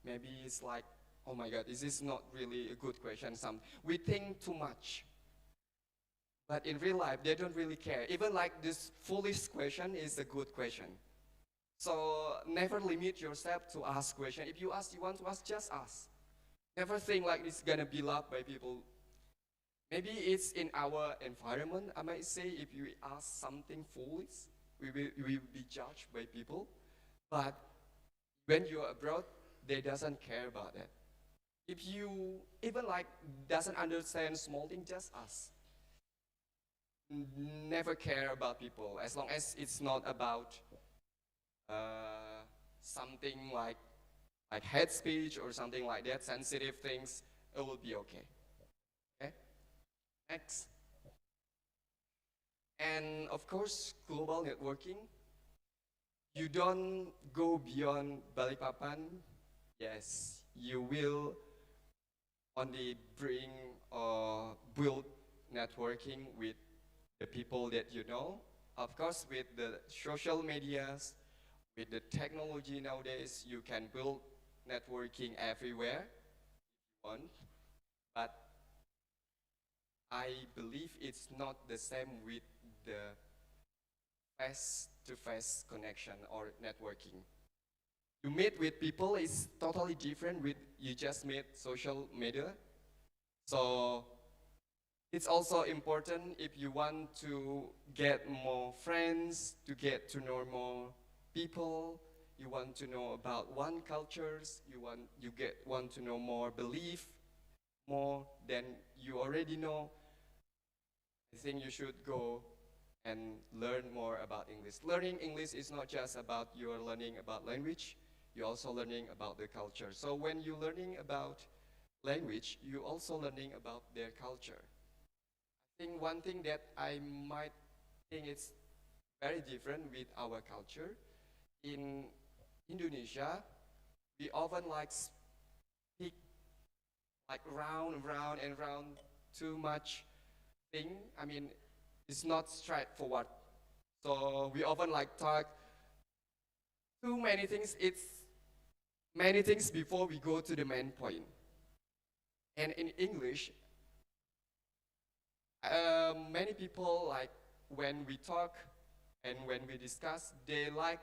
Maybe it's like, oh my God, this is not really a good question. We think too much. But in real life, they don't really care. Even like this foolish question is a good question. So never limit yourself to ask question. If you want to ask, just ask. Never think like it's gonna be loved by people. Maybe it's in our environment, I might say, if you ask something foolish, we will be judged by people. But when you're abroad, they doesn't care about that. If you even like doesn't understand small thing, just ask. Never care about people as long as it's not about something like hate speech or something like that, sensitive things. It will be okay. Okay. Next. And of course, global networking. You don't go beyond Balikpapan. Yes, you will only bring or build networking with the people that you know. Of course, with the social medias, with the technology nowadays, you can build networking everywhere if you want. But I believe it's not the same with the face-to-face connection or networking. You meet with people is totally different with you just meet social media. So it's also important if you want to get more friends, to get to know more people, you want to know about one cultures, want to know more belief, more than you already know. I think you should go and learn more about English. Learning English is not just about you're learning about language, you're also learning about the culture. So when you're learning about language, you're also learning about their culture. I think one thing that I might think is very different with our culture, in Indonesia, we often like speak like round, round, and round too much thing. I mean, it's not straightforward. So we often like talk too many things. It's many things before we go to the main point. And in English, many people like when we talk and when we discuss, they like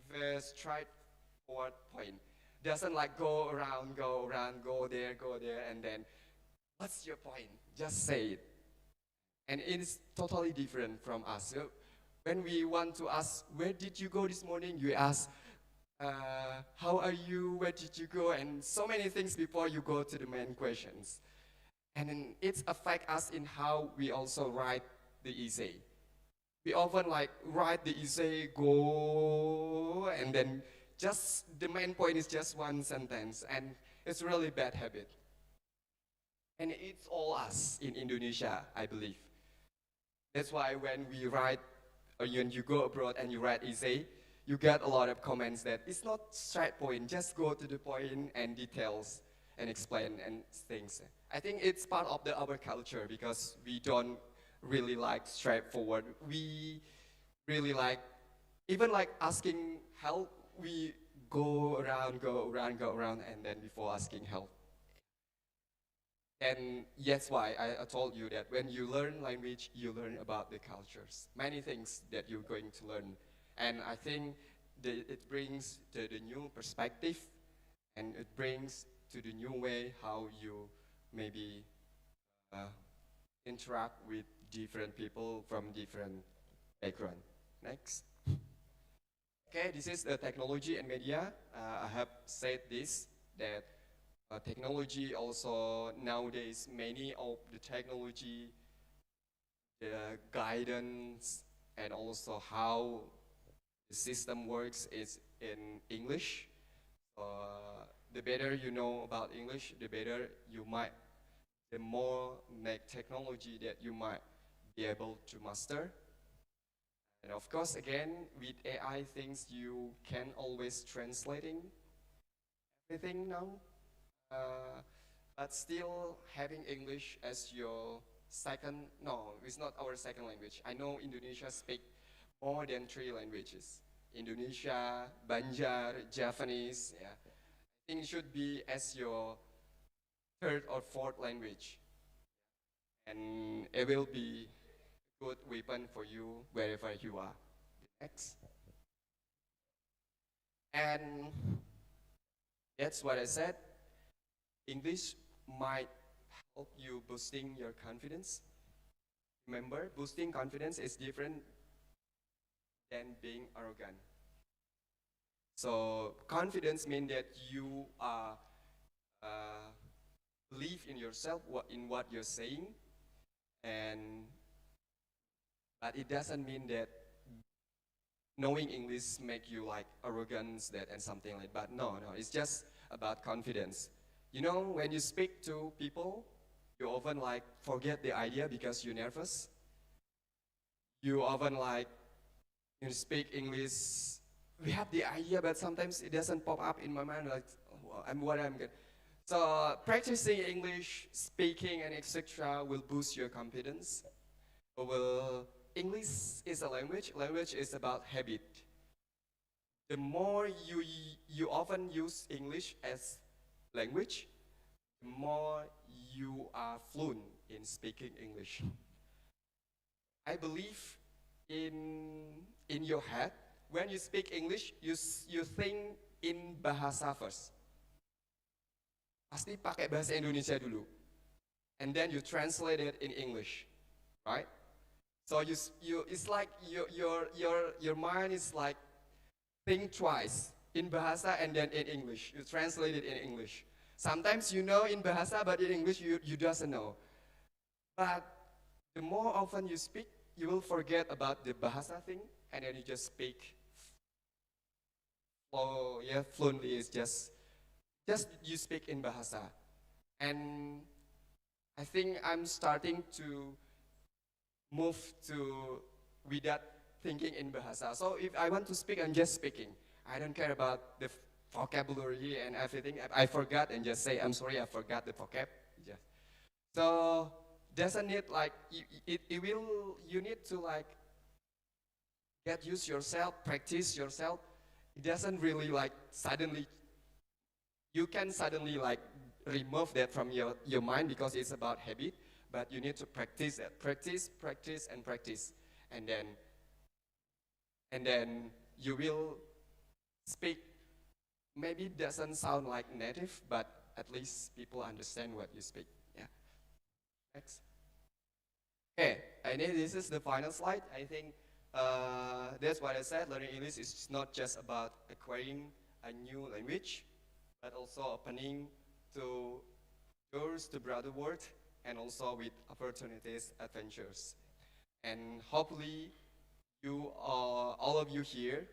the straightforward point. Doesn't like go around, go there, and then what's your point? Just say it. And it is totally different from us. So when we want to ask, where did you go this morning? You ask, how are you? Where did you go? And so many things before you go to the main questions. And then it affects us in how we also write the essay. We often like write the essay, go, and then just the main point is just one sentence, and it's a really bad habit. And it's all us in Indonesia, I believe. That's why when we write, or when you go abroad and you write essay, you get a lot of comments that it's not straight point, just go to the point and details and explain and things. I think it's part of our culture because we don't really like straightforward. We really like, even like asking help, we go around, and then before asking help. And that's why I told you that when you learn language, you learn about the cultures. Many things that you're going to learn. And I think it brings to the new perspective, and it brings to the new way how you maybe interact with different people from different background. Next. Okay, this is the technology and media. I have said this, that technology also nowadays, many of the technology, the guidance, and also how the system works is in English. The better you know about English, the more technology that you might be able to master. And of course, again, with AI things, you can always translating everything now. Uh, but still having English as your second, no, it's not our second language. I know Indonesia speak more than 3 languages. Indonesia, Banjar, Japanese, yeah. I think it should be as your third or fourth language. And it will be a good weapon for you wherever you are. Next. And that's what I said. English might help you boosting your confidence. Remember, boosting confidence is different than being arrogant. So confidence means that you are believe in yourself, in what you're saying, and but it doesn't mean that knowing English make you like arrogance that and something like that. No, no, it's just about confidence. You know, when you speak to people, you often like forget the idea because you're nervous. You often like you speak English. We have the idea, but sometimes it doesn't pop up in my mind. Like, oh, I'm what I'm good. So practicing English, speaking, and etc. will boost your confidence. Will English is a language. Language is about habit. The more you often use English as language, the more you are fluent in speaking English. I believe in your head when you speak English, you think in bahasa first. Pasti pakai bahasa Indonesia dulu, and then you translate it in English, right? So it's like your mind is like think twice in bahasa and then in English. You translate it in English. Sometimes you know in bahasa, but in English you doesn't know. But the more often you speak, you will forget about the bahasa thing, and then you just speak. Fluently is just you speak in bahasa, and I think I'm starting to move to without thinking in bahasa. So if I want to speak, I'm just speaking. I don't care about the vocabulary and everything. I forgot and just say, I'm sorry, I forgot the vocab. Just. So doesn't need like, you need to like get used yourself, practice yourself. It doesn't really like suddenly, you can suddenly like remove that from your mind because it's about habit, but you need to practice that. Practice, practice, and practice. And then you will speak. Maybe it doesn't sound like native, but at least people understand what you speak. Yeah. Next. Okay, I think this is the final slide. I think that's what I said. Learning English is not just about acquiring a new language, but also opening to doors to broader world and also with opportunities, adventures. And hopefully you all of you here,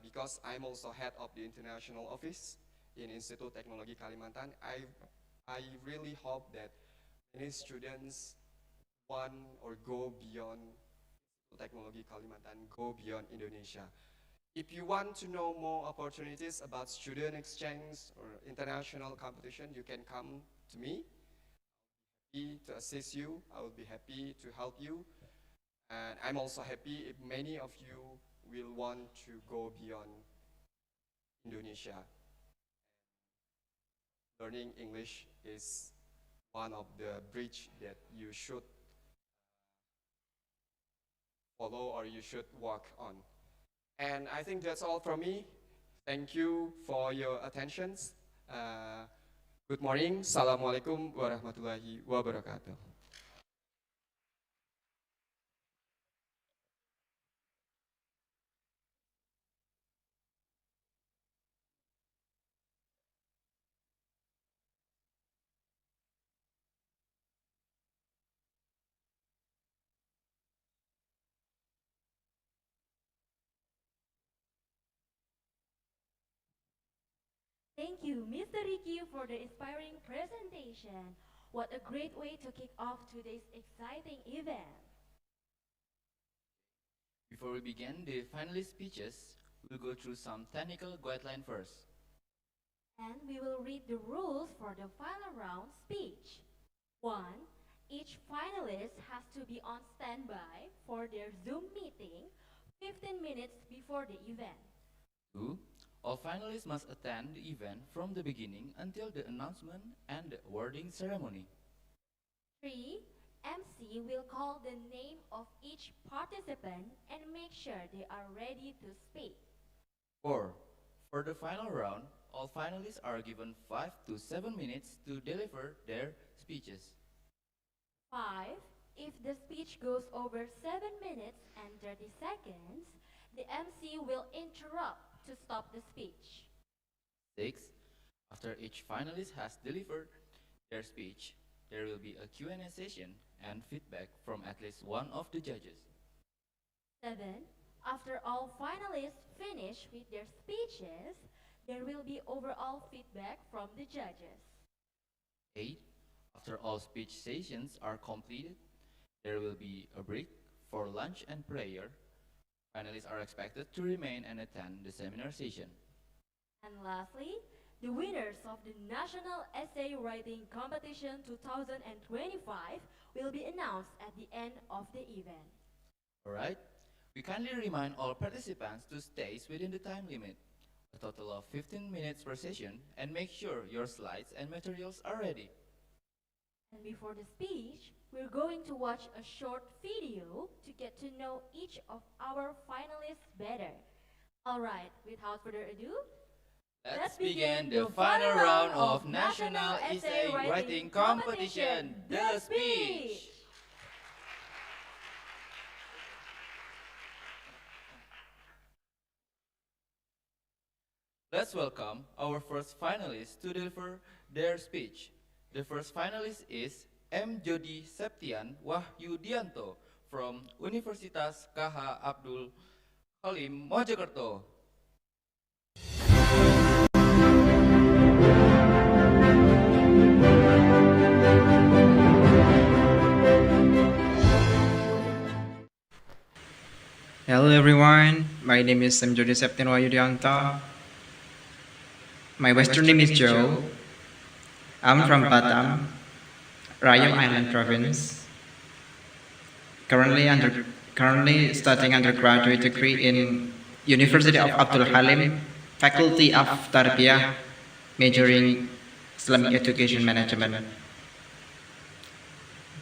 because I'm also head of the international office in Institut Teknologi Kalimantan, I really hope that many students want or go beyond Teknologi Kalimantan, go beyond Indonesia. If you want to know more opportunities about student exchange or international competition, you can come to me. I'll be happy to assist you. I will be happy to help you. And I'm also happy if many of you will want to go beyond Indonesia. Learning English is one of the bridge that you should follow or you should walk on. And I think that's all from me. Thank you for your attention. Good morning. Assalamualaikum warahmatullahi wabarakatuh. Thank you, Mr. Ricky, for the inspiring presentation. What a great way to kick off today's exciting event. Before we begin the finalist speeches, we'll go through some technical guidelines first. And we will read the rules for the final round speech. 1. Each finalist has to be on standby for their Zoom meeting 15 minutes before the event. 2. All finalists must attend the event from the beginning until the announcement and the awarding ceremony. 3. MC will call the name of each participant and make sure they are ready to speak. 4. For the final round, all finalists are given 5 to 7 minutes to deliver their speeches. 5. If the speech goes over 7 minutes and 30 seconds, the MC will interrupt to stop the speech. 6. After each finalist has delivered their speech, there will be a Q&A session and feedback from at least one of the judges. 7. After all finalists finish with their speeches, there will be overall feedback from the judges. 8. After all speech sessions are completed, there will be a break for lunch and prayer. Finalists are expected to remain and attend the seminar session. And lastly, the winners of the National Essay Writing Competition 2025 will be announced at the end of the event. Alright, we kindly remind all participants to stay within the time limit, a total of 15 minutes per session, and make sure your slides and materials are ready. And before the speech, we're going to watch a short video to get to know each of our finalists better. Alright, without further ado, Let's begin the final round of National Essay Writing Competition, the speech! Let's welcome our first finalist to deliver their speech. The first finalist is M. Jody Septian Wahyudianto from Universitas KH Abdul Halim Mojokerto. Hello everyone, my name is Jody Septian Wahyudianto. My Western name is Joe. I'm from Batam, Rayong Island Province. Currently studying undergraduate degree in University of Abdul Halim, Faculty of Tarbiyah, majoring Islamic Education Management.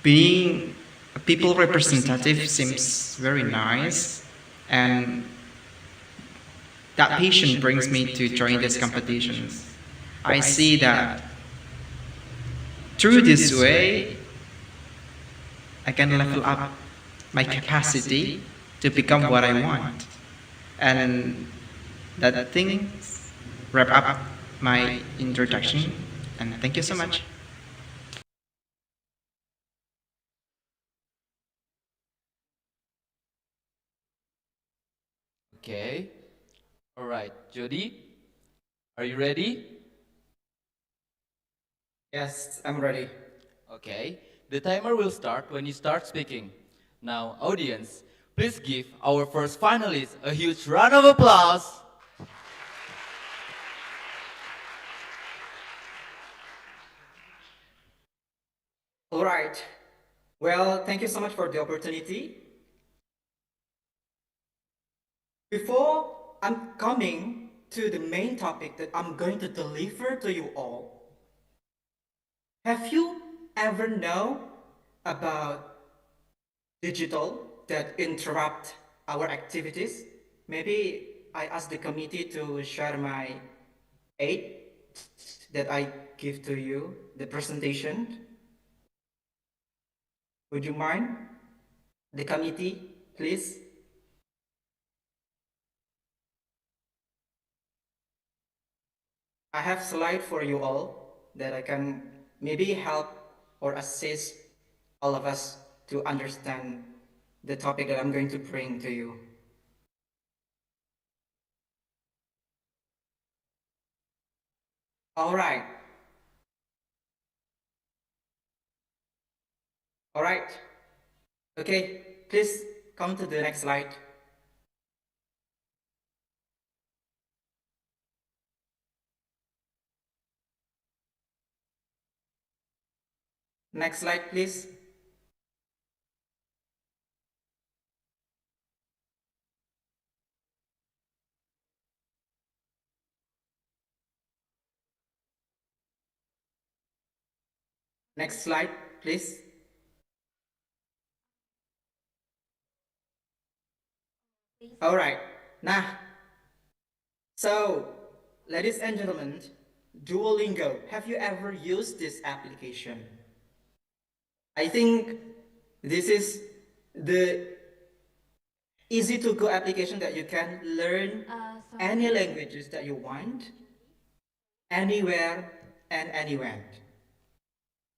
Being a people representative seems very nice, and that passion brings me to join these competitions. I see that through this way, I can level up my capacity to become what I want. And that things wrap up my introduction, and thank you so much. Okay. Alright, Jody, are you ready? Yes, I'm ready. Okay, the timer will start when you start speaking. Now, audience, please give our first finalist a huge round of applause. All right. Well, thank you so much for the opportunity. Before I'm coming to the main topic that I'm going to deliver to you all, have you ever known about digital that interrupt our activities? Maybe I ask the committee to share my aid that I give to you, the presentation. Would you mind? The committee, please. I have slide for you all that I can maybe help or assist all of us to understand the topic that I'm going to bring to you. All right. All right. Okay, please come to the next slide. Next slide, please. Next slide, please. All right. Nah. So, ladies and gentlemen, Duolingo, have you ever used this application? I think this is the easy to go application that you can learn any languages that you want, anywhere and anywhere.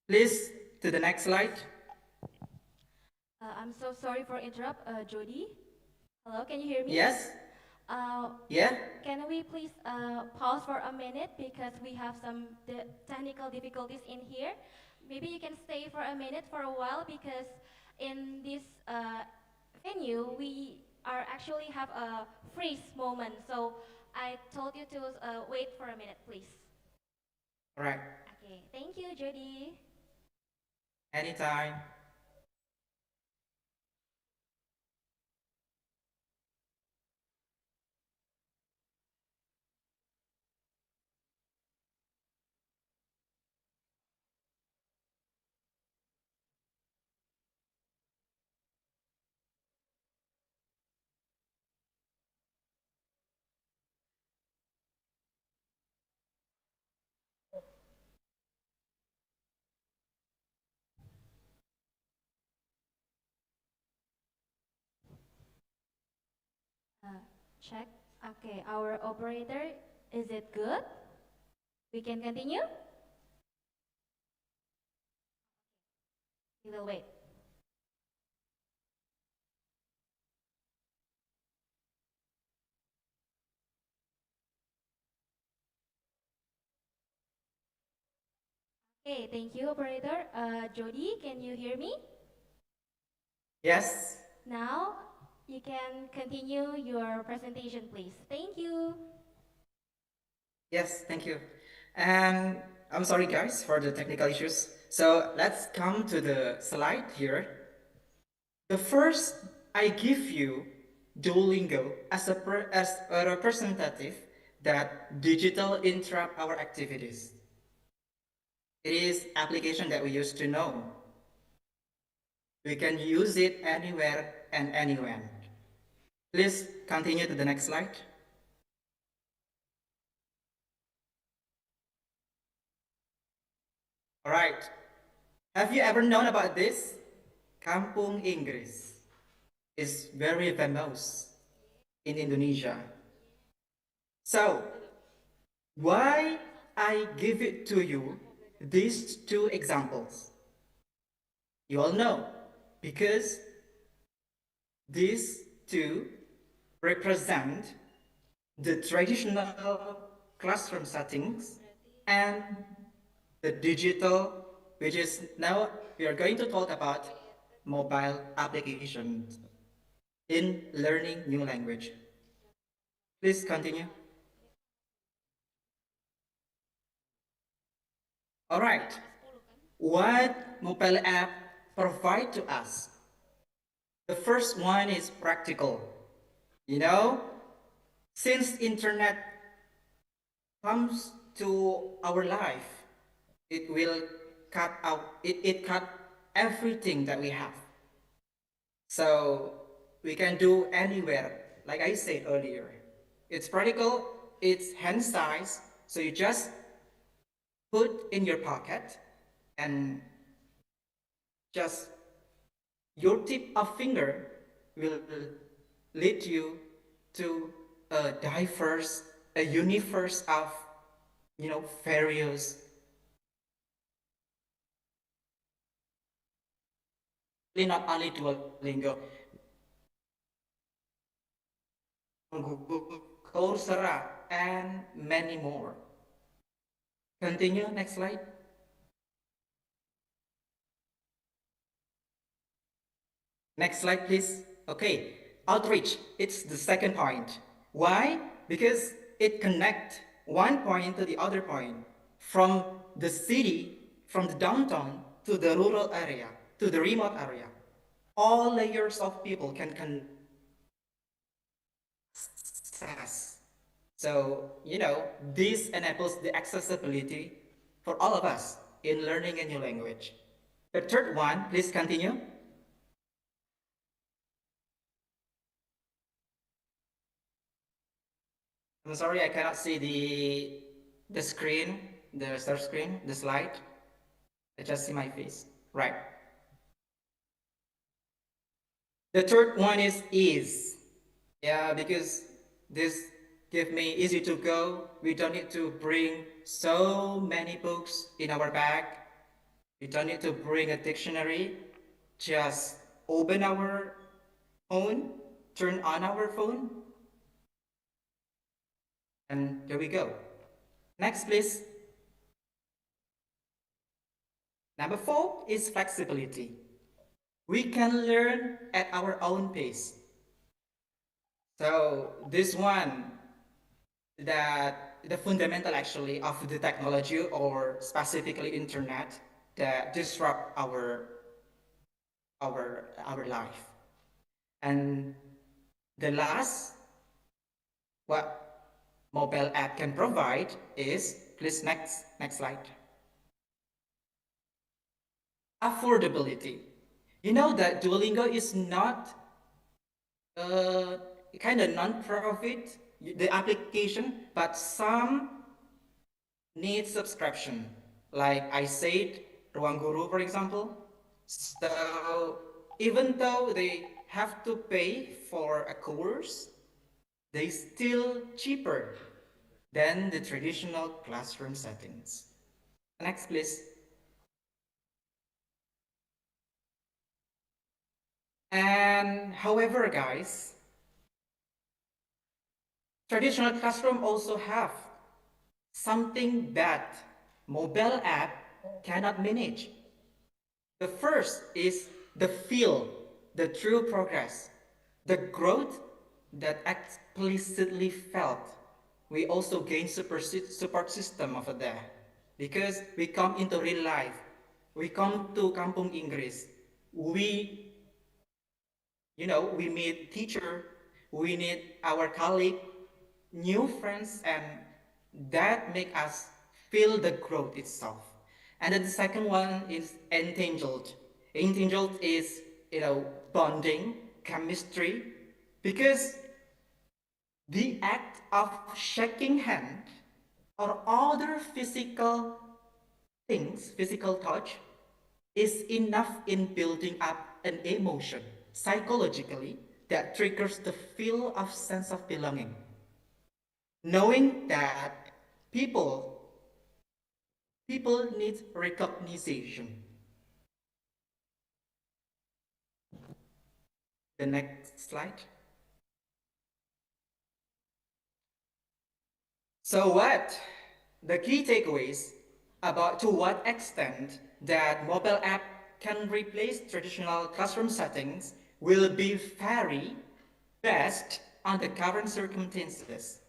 Please, to the next slide. I'm so sorry for interrupt, Jody. Hello, can you hear me? Yes? Uh, Yeah? can we please pause for a minute because we have some technical difficulties in here. Maybe you can stay for a minute for a while because in this venue we are actually have a freeze moment. So I told you to wait for a minute, please. All right. Okay, thank you, Jody. Anytime. Check. Okay, our operator, is it good? We can continue? We will wait. Okay, thank you, operator. Jody, can you hear me? Yes? Now, you can continue your presentation, please. Thank you. Yes, thank you. And I'm sorry, guys, for the technical issues. So let's come to the slide here. The first, I give you Duolingo as a representative that digital interrupt our activities. It is application that we used to know. We can use it anywhere and anywhere. Please continue to the next slide. All right. Have you ever known about this? Kampung Inggris is very famous in Indonesia. So, why I give it to you these two examples? You all know, because these two represent the traditional classroom settings and the digital, which is now we are going to talk about mobile applications in learning new language. Please continue. All right. What mobile app provide to us? The first one is practical. You know, since internet comes to our life, it will cut out, it cut everything that we have. So we can do anywhere, like I said earlier. It's practical, it's hand size, so you just put in your pocket and just your tip of finger will lead you to a diverse, a universe of, various, not only Duolingo, Google, Coursera, and many more. Continue, next slide. Next slide, please. Okay, outreach, it's the second point. Why? Because it connects one point to the other point. From the city, from the downtown to the rural area, to the remote area. All layers of people can access. So, this enables the accessibility for all of us in learning a new language. The third one, please continue. I'm sorry, I cannot see the screen, the start screen, the slide. I just see my face. Right. The third one is ease. Yeah, because this give me easy to go. We don't need to bring so many books in our bag. We don't need to bring a dictionary. Just open our phone, turn on our phone, and there we go. Next, please. Number 4 is flexibility. We can learn at our own pace. So this one, that the fundamental actually of the technology or specifically internet that disrupt our life. And the last, what mobile app can provide is, please next slide. Affordability. You know that Duolingo is not kind of non-profit, the application, but some need subscription. Like I said, Ruang Guru, for example. So even though they have to pay for a course, they still cheaper than the traditional classroom settings. Next, please. And however, guys, traditional classroom also have something that mobile app cannot manage. The first is the feel, the true progress, the growth that explicitly felt. We also gain support system over there because we come into real life. We come to Kampung Inggris. We meet teacher, we meet our colleague, new friends, and that make us feel the growth itself. And then the second one is entangled. Entangled is, bonding, chemistry, because the act of shaking hand or other physical things, physical touch, is enough in building up an emotion psychologically that triggers the feel of sense of belonging. Knowing that people need recognition. The next slide. So what? The key takeaways about to what extent that mobile app can replace traditional classroom settings will be vary based on the current circumstances.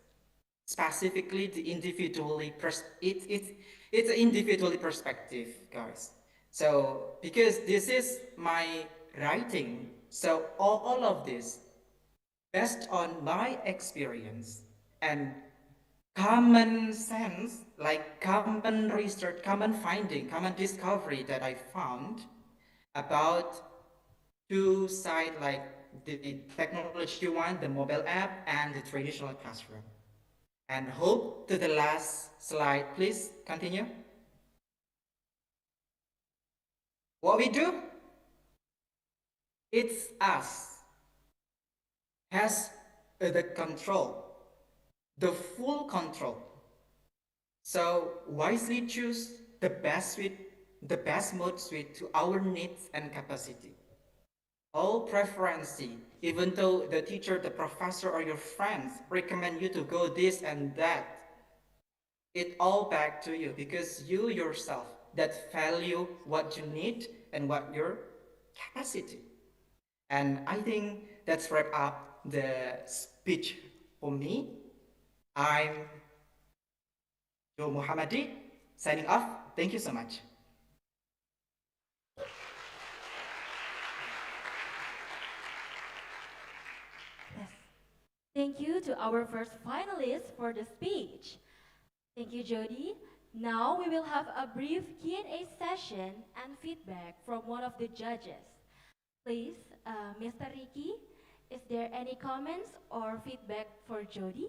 Specifically, the it's individually perspective, guys. So because this is my writing, so all of this based on my experience and common sense, like common research, common finding, common discovery that I found about two sides, like the technology one, the mobile app, and the traditional classroom. And hope to the last slide, please continue. What we do, it's us, has the control, the full control. So wisely choose the best mode suite to our needs and capacity. All preference, even though the teacher, the professor, or your friends recommend you to go this and that, it all back to you because you yourself that value what you need and what your capacity. And I think that's wrap up the speech for me. I'm Joe Muhammadi signing off. Thank you so much. Thank you to our first finalist for the speech. Thank you, Jody. Now we will have a brief Q&A session and feedback from one of the judges. Please, Mr. Ricky, is there any comments or feedback for Jody?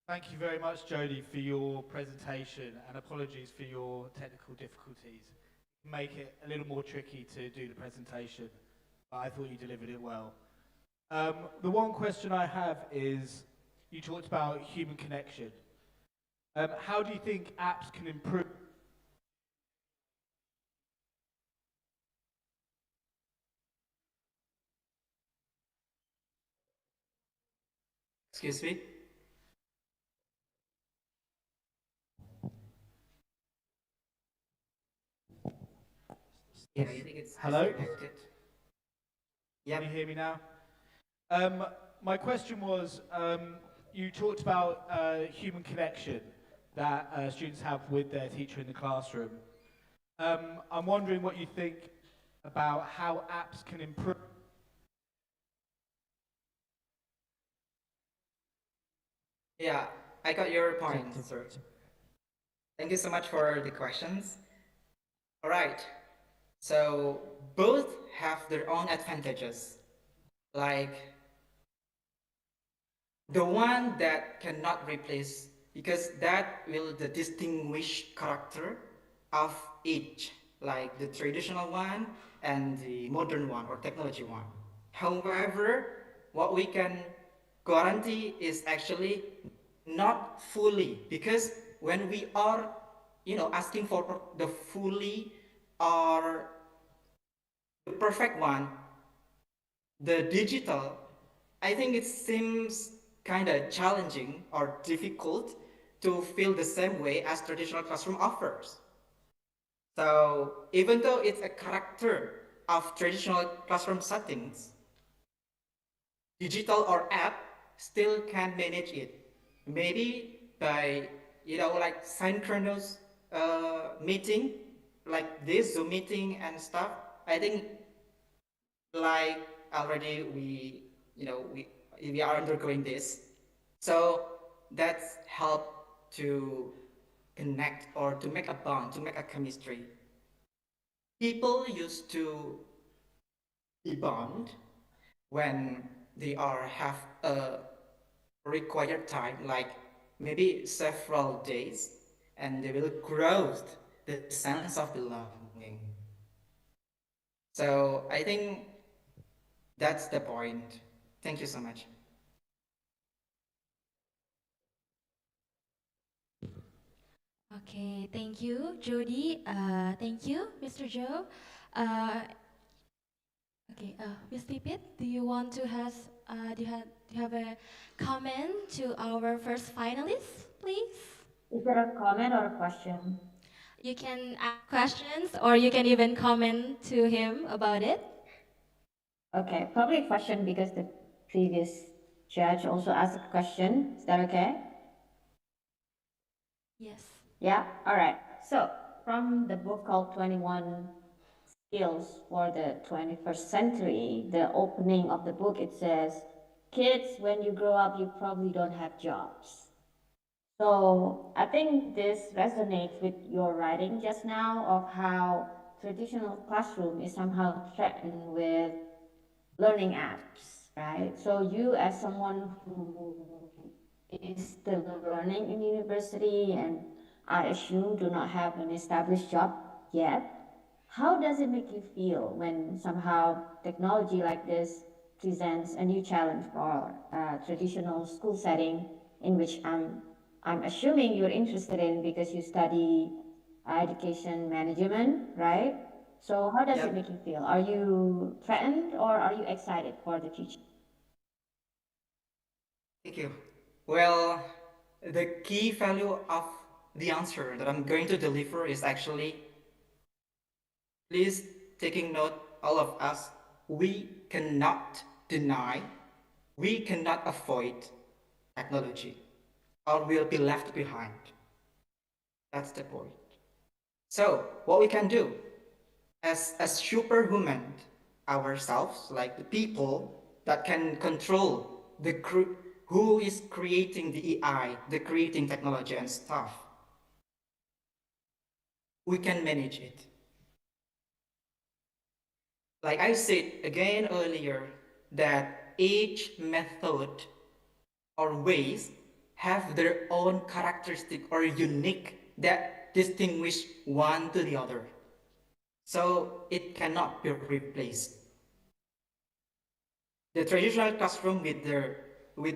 Thank you very much, Jodie, for your presentation, and apologies for your technical difficulties. Make it a little more tricky to do the presentation, but I thought you delivered it well. The one question I have is, you talked about human connection. How do you think apps can improve? Excuse me? Yeah, I think it's Hello? disconnected. Yeah. Can you hear me now? My question was, you talked about human connection that students have with their teacher in the classroom. I'm wondering what you think about how apps can improve. Yeah, I got your point, sir. Thank you so much for the questions. All right. So both have their own advantages. Like the one that cannot replace, because that will the distinguish character of each, like the traditional one and the modern one or technology one. However, what we can guarantee is actually not fully, because when we are asking for the fully or the perfect one, the digital, I think it seems kind of challenging or difficult to feel the same way as traditional classroom offers. So even though it's a character of traditional classroom settings, digital or app still can manage it. Maybe by, like synchronous meeting, like this Zoom meeting and stuff. I think like already we are undergoing this. So that's help to connect or to make a bond, to make a chemistry. People used to bond when they have a required time, like maybe several days, and they will grow the sense of belonging. So I think that's the point. Thank you so much. Okay, thank you, Jody. Thank you, Mr. Joe. Uh, okay, Ms. Pipit, do you want to do you have a comment to our first finalist, please? Is there a comment or a question? You can ask questions or you can even comment to him about it. Okay, probably a question because the previous judge also asked a question. Is that okay? Yes. Yeah, all right. So, from the book called 21 Skills for the 21st Century, the opening of the book, it says, kids, when you grow up, you probably don't have jobs. So I think this resonates with your writing just now of how traditional classroom is somehow threatened with learning apps, right? So you as someone who is still learning in university and I assume do not have an established job yet, how does it make you feel when somehow technology like this presents a new challenge for a traditional school setting in which I'm assuming you're interested in because you study education management, right? So how does it make you feel? Are you threatened or are you excited for the future? Thank you. Well, the key value of the answer that I'm going to deliver is actually, please taking note, all of us, we cannot deny, we cannot avoid technology or will be left behind. That's the point. So what we can do as superhuman ourselves, like the people that can control who is creating the AI, the creating technology and stuff, we can manage it. Like I said again earlier, that each method or ways have their own characteristic or unique that distinguish one to the other. So it cannot be replaced. The traditional classroom with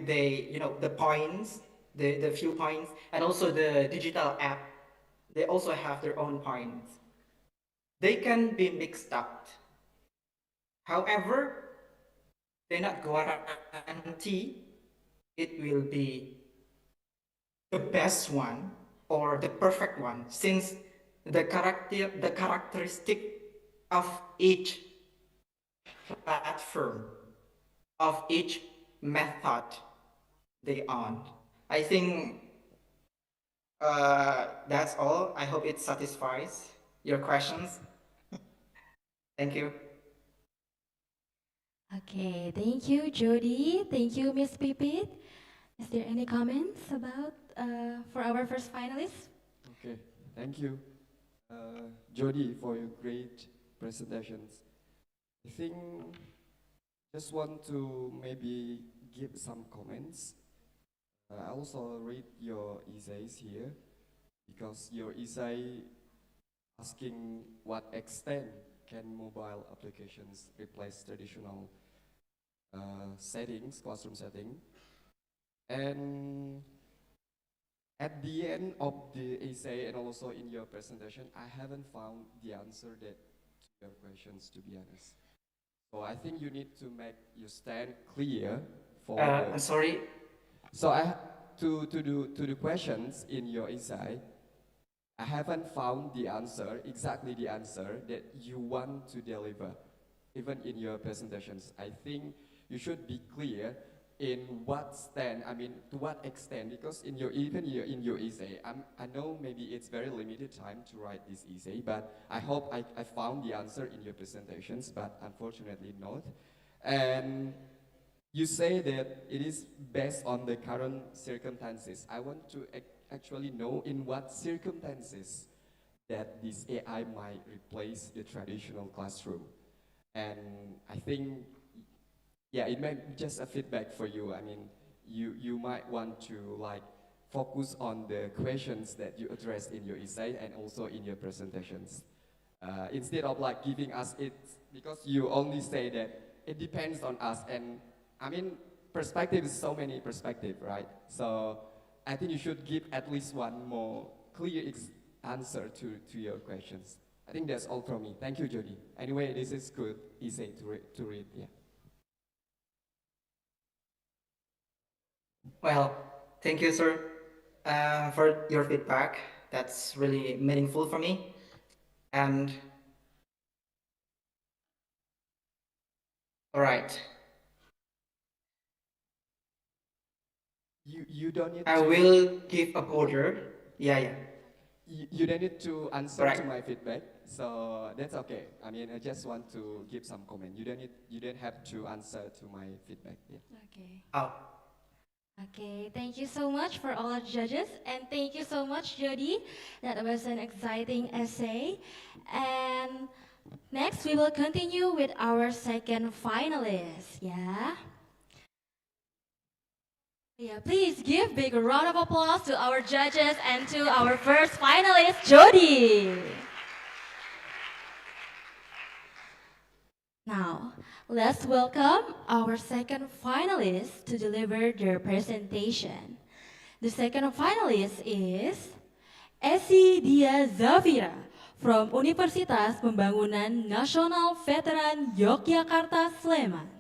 the points, the few points, and also the digital app, they also have their own points. They can be mixed up. However, they not guarantee it will be the best one or the perfect one, since the characteristic of each platform, of each method they own. I think that's all. I hope it satisfies your questions. Thank you. Okay, thank you, Jody. Thank you, Miss Pipit. Is there any comments about for our first finalist? Okay, thank you, Jody, for your great presentations. I think just want to maybe give some comments. I also read your essays here because your essay asking what extent can mobile applications replace traditional classroom setting. And at the end of the essay and also in your presentation, I haven't found the answer to your questions, to be honest. So I think you need to make your stand clear for I'm sorry. So to the questions in your essay, I haven't found the answer, exactly the answer that you want to deliver, even in your presentations. I think you should be clear in to what extent, because in your essay, I know maybe it's very limited time to write this essay, but I hope I found the answer in your presentations, but unfortunately not. And you say that it is based on the current circumstances. I want to actually know in what circumstances that this AI might replace the traditional classroom. And I think, yeah, it may be just a feedback for you. I mean, you might want to focus on the questions that you addressed in your essay and also in your presentations. Instead of giving us it, because you only say that it depends on us, and I mean, perspective is so many perspectives, right? So I think you should give at least one more clear answer to your questions. I think that's all from me. Thank you, Jody. Anyway, this is good essay to read, yeah. Well, thank you, sir, for your feedback. That's really meaningful for me. And all right, you don't need I to. will give a order. Yeah. You don't need to answer Right. to my feedback, so that's okay. I mean, I just want to give some comment. You don't have to answer to my feedback. Yeah. Okay. Oh, Okay, thank you so much for all our judges, and thank you so much, Jody. That was an exciting essay. And next, we will continue with our second finalist. Yeah, please give big round of applause to our judges and to our first finalist, Jody. Now, let's welcome our second finalist to deliver their presentation. The second finalist is Esi Dia Zafira from Universitas Pembangunan Nasional Veteran Yogyakarta Sleman.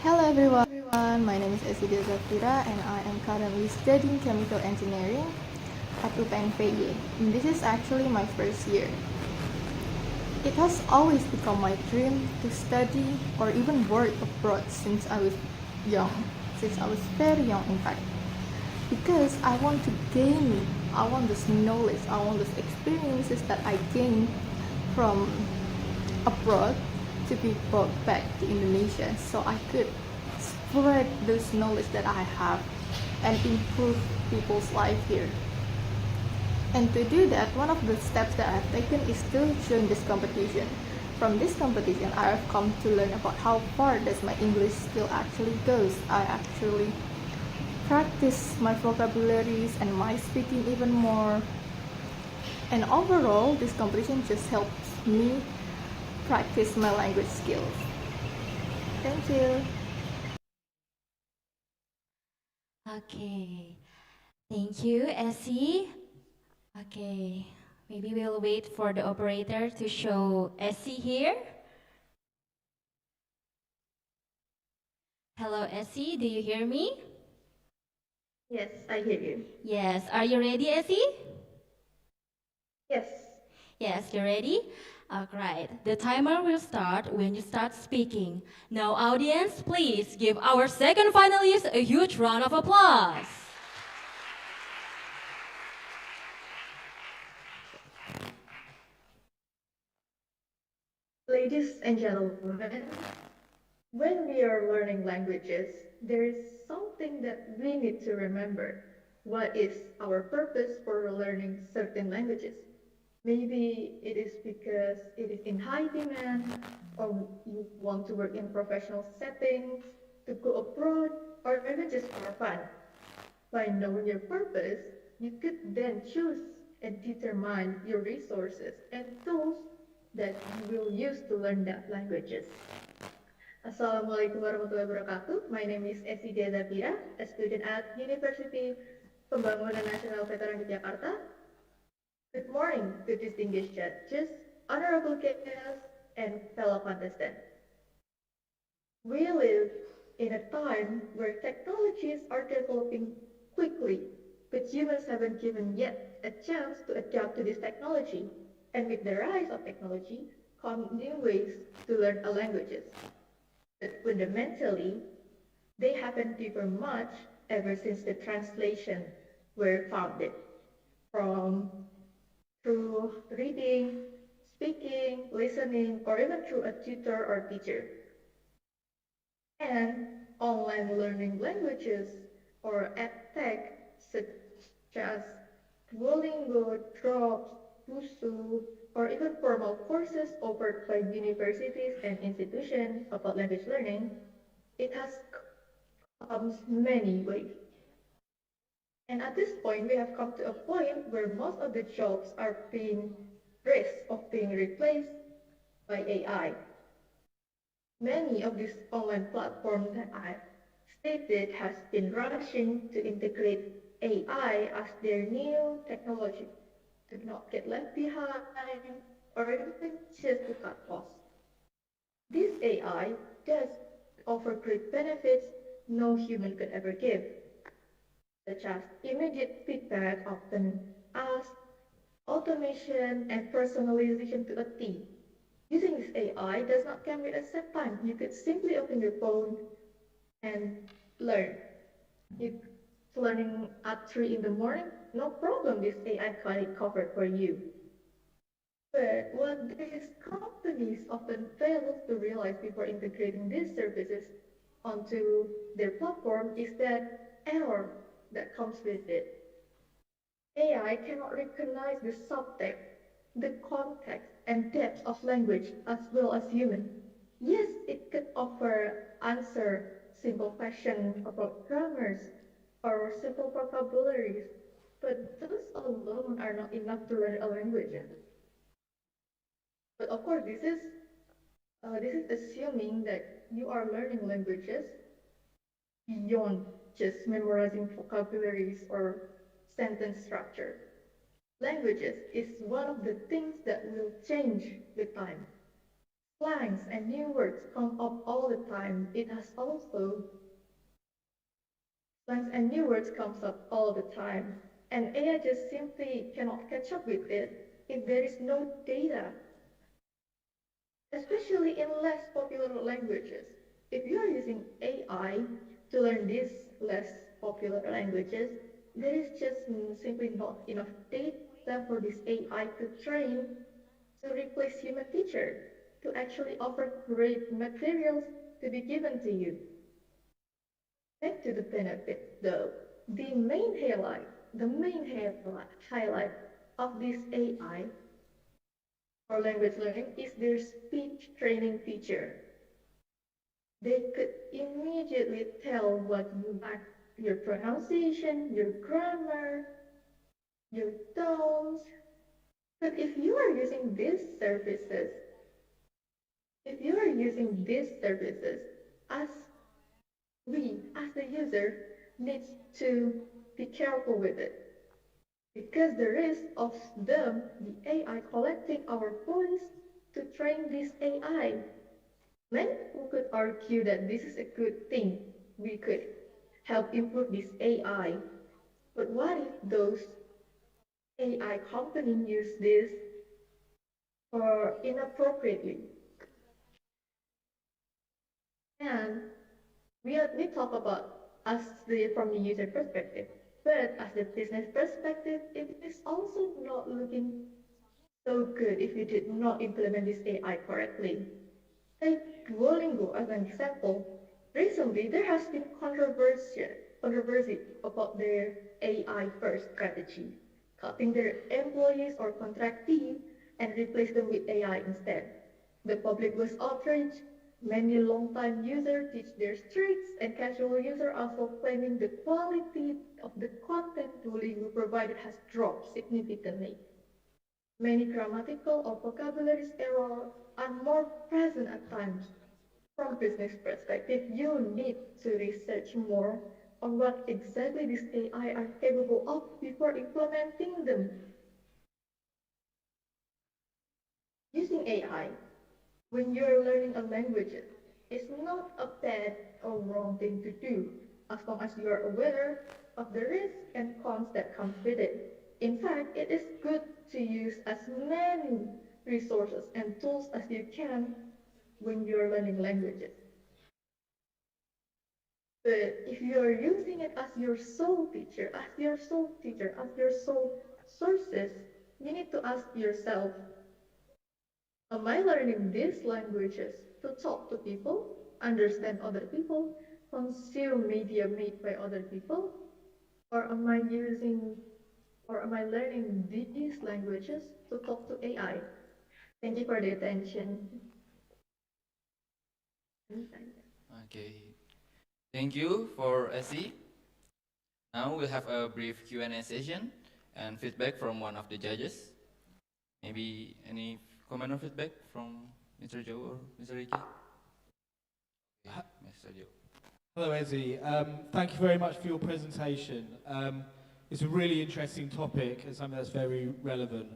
Hello everyone, my name is Esida Zafira and I am currently studying chemical engineering at UPNPY. And this is actually my first year. It has always become my dream to study or even work abroad since I was young, since I was very young in fact. Because I want to gain, I want this knowledge, I want these experiences that I gain from abroad to be brought back to Indonesia so I could spread this knowledge that I have and improve people's life here. And to do that, one of the steps that I've taken is to join this competition. From this competition, I have come to learn about how far does my English skill actually goes. I actually practice my vocabularies and my speaking even more. And overall, this competition just helps me practice my language skills. Thank you. Okay, thank you, Essie. Okay, maybe we'll wait for the operator to show Essie here. Hello, Essie, do you hear me? Yes, I hear you. Yes, are you ready, Essie? Yes. Yes, you ready? Alright, the timer will start when you start speaking. Now, audience, please give our second finalist a huge round of applause. Ladies and gentlemen, when we are learning languages, there is something that we need to remember. What is our purpose for learning certain languages? Maybe it is because it is in high demand, or you want to work in professional settings, to go abroad, or even just for fun. By knowing your purpose, you could then choose and determine your resources and tools that you will use to learn that languages. Assalamualaikum warahmatullahi wabarakatuh. My name is Esida Zafira, a student at University Pembangunan Nasional Veteran Yogyakarta. Good morning to distinguished judges, honorable guests, and fellow contestants. We live in a time where technologies are developing quickly, but humans haven't given yet a chance to adapt to this technology. And with the rise of technology come new ways to learn a languages. But fundamentally, they haven't differed much ever since the translation were founded. From through reading, speaking, listening, or even through a tutor or teacher. And online learning languages or edtech such as Duolingo, Drops, Busuu, or even formal courses offered by universities and institutions about language learning, it has come many ways. And at this point, we have come to a point where most of the jobs are being risk of being replaced by AI. Many of these online platforms that I've stated has been rushing to integrate AI as their new technology to not get left behind or even just to cut costs. This AI does offer great benefits no human could ever give, such as immediate feedback often asked, automation, and personalization to a T. Using this AI does not come with a set time. You could simply open your phone and learn. If learning at 3 in the morning, no problem, this AI got it covered for you. But what these companies often fail to realize before integrating these services onto their platform is that error that comes with it. AI cannot recognize the subtext, the context, and depth of language as well as human. Yes, it could offer answer simple questions about grammars or simple vocabularies, but those alone are not enough to learn a language. But of course, this is assuming that you are learning languages beyond just memorizing vocabularies or sentence structure. Languages is one of the things that will change with time. Slangs and new words come up all the time. It has also Slangs and new words comes up all the time, and AI just simply cannot catch up with it if there is no data, especially in less popular languages. If you are using AI to learn these less popular languages, there is just simply not enough data for this AI to train to replace human teacher, to actually offer great materials to be given to you. Back to the benefits though. The main highlight of this AI for language learning is their speech training feature. They could immediately tell what you lack, your pronunciation, your grammar, your tones. But if you are using these services, as as the user, needs to be careful with it. Because the risk of the AI collecting our voice to train this AI. Many people could argue that this is a good thing. We could help improve this AI. But what if those AI companies use this for inappropriately? And we talk about from the user perspective, but as the business perspective, it is also not looking so good if you did not implement this AI correctly. Take Duolingo as an example. Recently, there has been controversy about their AI first strategy, cutting their employees or contractees and replace them with AI instead. The public was outraged. Many long-time users teach their tricks, and casual users also claiming the quality of the content Duolingo provided has dropped significantly. Many grammatical or vocabulary errors are more present at times. From business perspective, you need to research more on what exactly these AI are capable of before implementing them. Using AI when you're learning a language is not a bad or wrong thing to do, as long as you are aware of the risks and cons that comes with it. In fact, it is good to use as many resources and tools as you can when you're learning languages. But if you're using it as your sole teacher, as your sole sources, you need to ask yourself, am I learning these languages to talk to people, understand other people, consume media made by other people? Or am I learning these languages to talk to AI? Thank you for the attention. Okay, thank you for SE. Now we'll have a brief Q&A session and feedback from one of the judges. Maybe any comment or feedback from Mr. Joe or Mr. Ricky? Okay, Mr. Joe. Hello, Ezzy. Thank you very much for your presentation. It's a really interesting topic and something that's very relevant.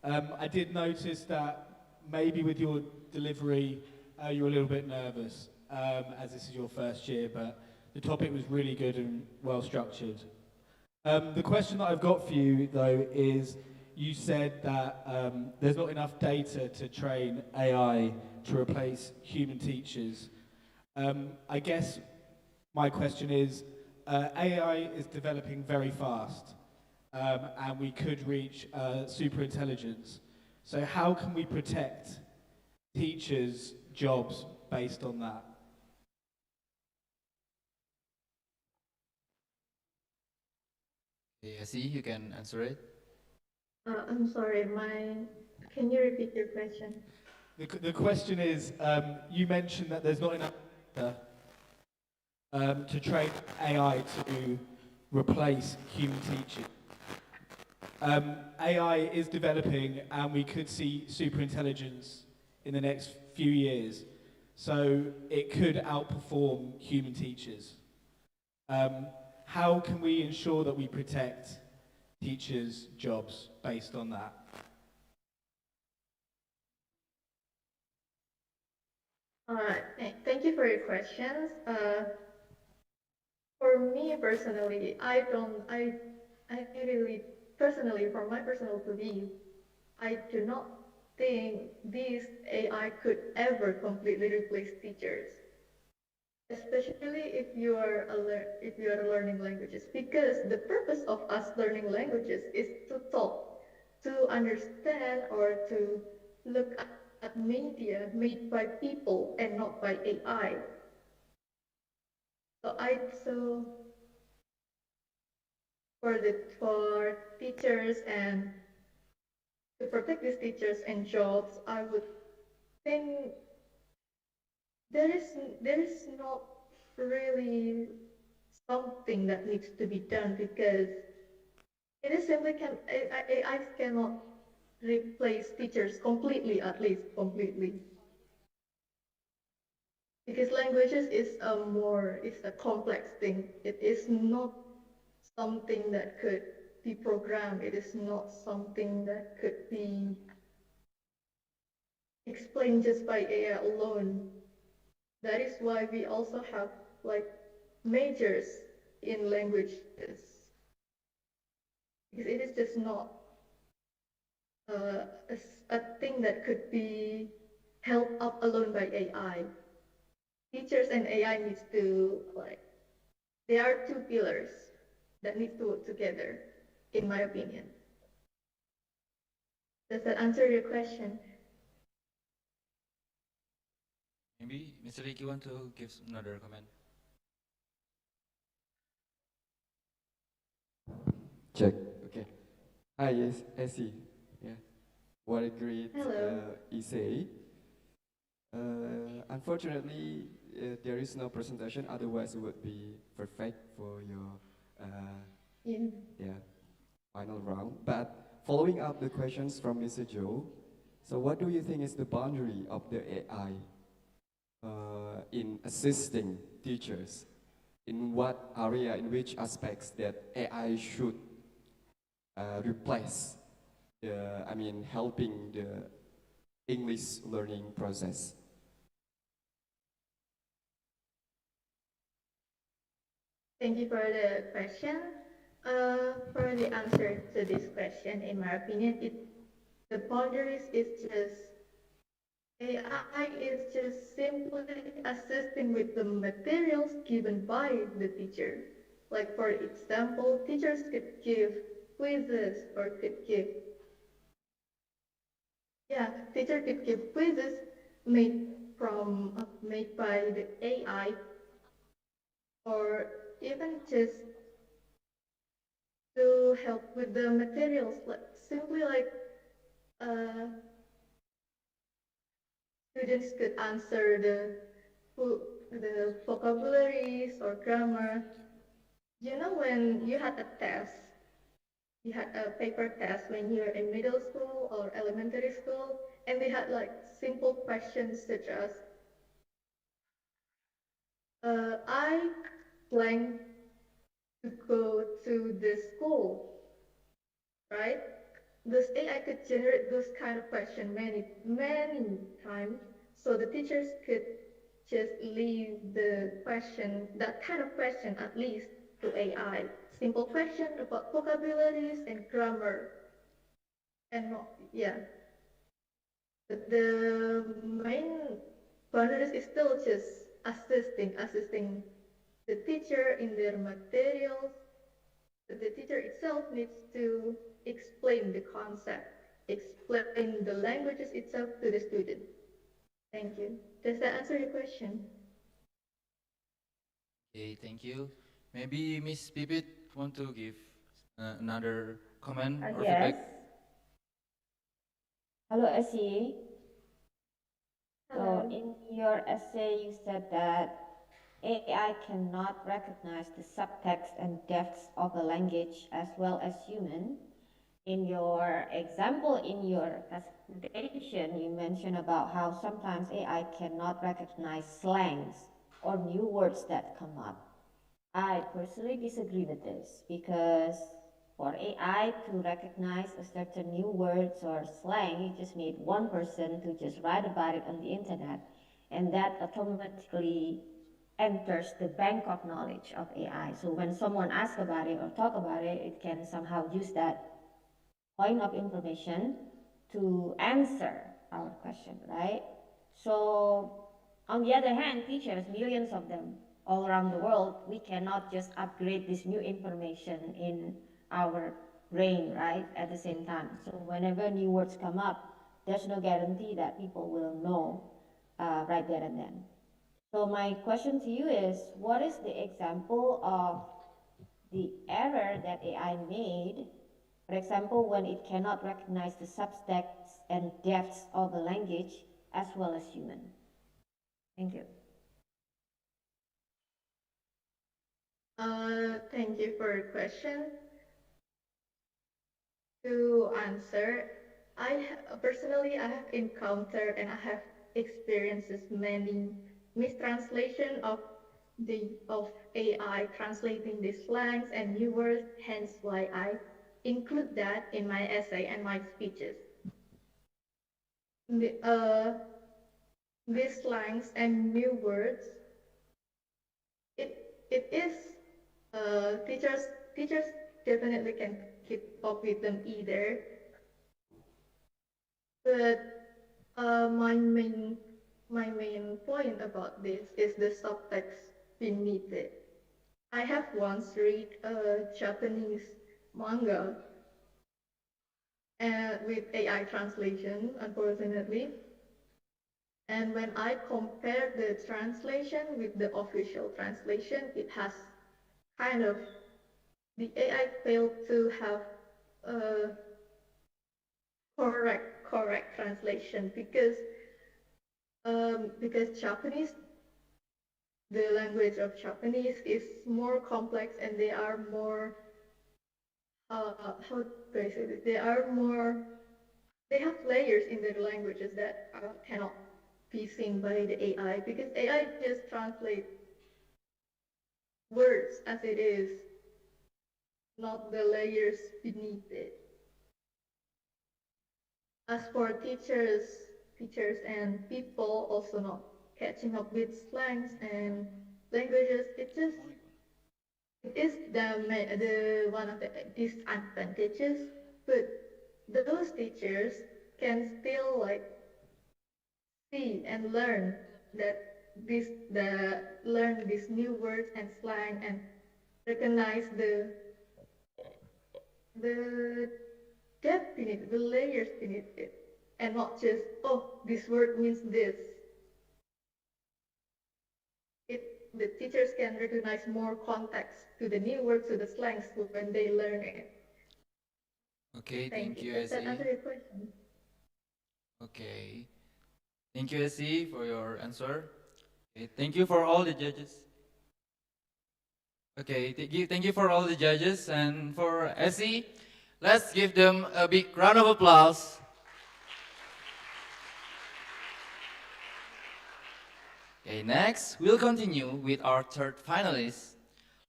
I did notice that maybe with your delivery, you're a little bit nervous, as this is your first year, but the topic was really good and well structured. The question that I've got for you, though, is you said that there's not enough data to train AI to replace human teachers. I guess my question is, AI is developing very fast, and we could reach super intelligence. So how can we protect teachers' jobs based on that? Okay, SE, you can answer it. I'm sorry, can you repeat your question? The question is, you mentioned that there's not enough data to train AI to replace human teaching. AI is developing and we could see superintelligence in the next few years. So it could outperform human teachers. How can we ensure that we protect teachers' jobs based on that? All right, thank you for your questions. For me personally, I don't, I really, personally, from my personal belief, I do not think this AI could ever completely replace teachers, especially if you are learning languages, because the purpose of us learning languages is to talk, to understand, or to look at media made by people and not by AI. So for teachers and to protect these teachers and jobs, I would think there is there is not really something that needs to be done, because it is simply AI cannot replace teachers completely, at least completely, because languages is a complex thing. It is not something that could be programmed. It is not something that could be explained just by AI alone. That is why we also have like majors in languages, because it is just not a thing that could be held up alone by AI. Teachers and AI needs to like, there are two pillars that need to work together, in my opinion. Does that answer your question? Maybe Mr. Ricky want to give another comment. Check. Okay. Hi, yes, Essie. Yeah. What a great Hello. essay. Unfortunately, there is no presentation. Otherwise, it would be perfect for your Yeah. yeah final round. But following up the questions from Mr. Joe, so what do you think is the boundary of the AI in assisting teachers? In what area, in which aspects that AI should replace helping the English learning process? Thank you for the question. For the answer to this question, in my opinion, the boundaries is just AI is just simply assisting with the materials given by the teacher. Like for example, teachers could give quizzes or could give, yeah, teacher could give quizzes made by the AI, or even just to help with the materials, like simply like uh, students could answer the vocabularies or grammar. You know, when you had a test, you had a paper test when you were in middle school or elementary school, and they had like simple questions such as, I plan to go to this school, right? This AI could generate those kind of questions many times, so the teachers could just leave that kind of question at least to AI. Simple question about vocabularies and grammar, and yeah. The main boundaries is still just assisting the teacher in their materials. The teacher itself needs to explain the concept, explain the languages itself to the student. Thank you. Does that answer your question? Okay, thank you. Maybe Miss Pipit want to give another comment or Yes. feedback? Hello, Asi. So Hello. in your essay, you said that AI cannot recognize the subtext and depths of a language as well as human. In your example, in your presentation, you mentioned about how sometimes AI cannot recognize slangs or new words that come up. I personally disagree with this because for AI to recognize a certain new words or slang, you just need one person to just write about it on the internet, and that automatically enters the bank of knowledge of AI. So when someone asks about it or talk about it, it can somehow use that point of information to answer our question, right? So on the other hand, teachers, millions of them all around the world, we cannot just upgrade this new information in our brain, right, at the same time. So whenever new words come up, there's no guarantee that people will know right there and then. So my question to you is, what is the example of the error that AI made? For example, when it cannot recognize the subtext and depths of a language as well as human. Thank you. Thank you for your question. To answer, personally I have encountered and I have experiences many mistranslation of AI translating the slangs and new words. Hence why I include that in my essay and my speeches. These slangs and new words, it is teachers definitely can keep up with them either, but my main point about this is the subtext beneath it. I have once read a Japanese manga with AI translation, unfortunately. And when I compare the translation with the official translation, it has kind of, the AI failed to have a correct translation because Japanese, the language of Japanese is more complex and they are more how do I say this? They have layers in their languages that cannot be seen by the AI, because AI just translates words as it is, not the layers beneath it. As for teachers and people also not catching up with slangs and languages, it is the one of the disadvantages, but those teachers can still like see and learn that learn these new words and slang and recognize the depth beneath it, the layers beneath it, and not just, oh, this word means this. The teachers can recognize more context to the new words, to the slangs when they learn it. Okay, Thank thank you. you, Does that answer Essie. your question? Okay, thank you, Essie, for your answer. Okay, thank you for all the judges. Okay, thank you for all the judges and for Essie. Let's give them a big round of applause. Okay, next, we'll continue with our third finalist.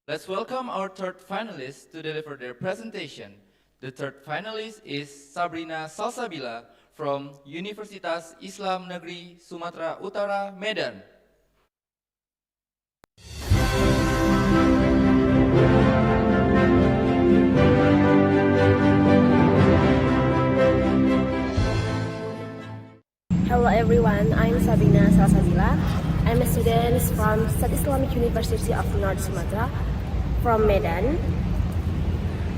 Let's welcome our third finalist to deliver their presentation. The third finalist is Sabrina Salsabila from Universitas Islam Negeri Sumatera Utara, Medan. Hello everyone, I'm Sabrina Salsabila. I'm a student from State Islamic University of North Sumatra from Medan.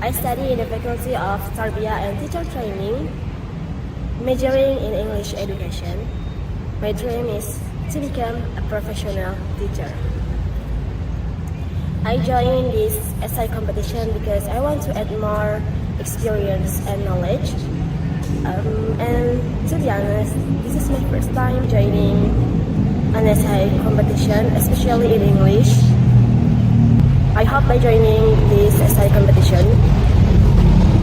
I study in the Faculty of Tarbiyah and Teacher Training, majoring in English education. My dream is to become a professional teacher. I joined this essay competition because I want to add more experience and knowledge. And to be honest, this is my first time joining an essay competition, especially in English. I hope by joining this essay competition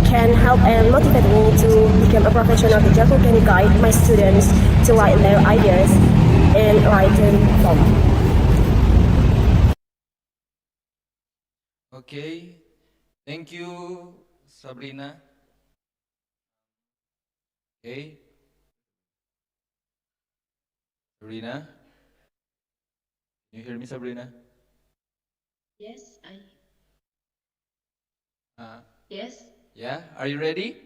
can help and motivate me to become a professional teacher who can guide my students to write their ideas in written form. Okay, thank you, Sabrina. Okay, Sabrina, can you hear me, Sabrina? Yes, Uh, yes, yeah, are you ready?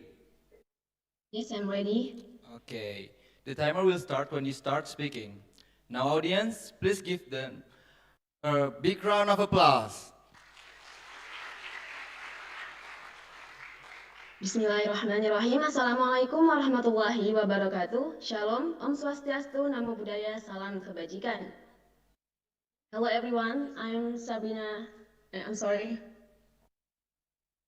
yes, I'm ready. Okay, the timer will start when you start speaking. Now, audience, please give them a big round of applause. Bismillahirrahmanirrahim. Assalamualaikum warahmatullahi wabarakatuh. Shalom, Om Swastiastu, Namo Buddhaya, Salam Kebajikan. Hello everyone, I'm Sabrina, I'm sorry.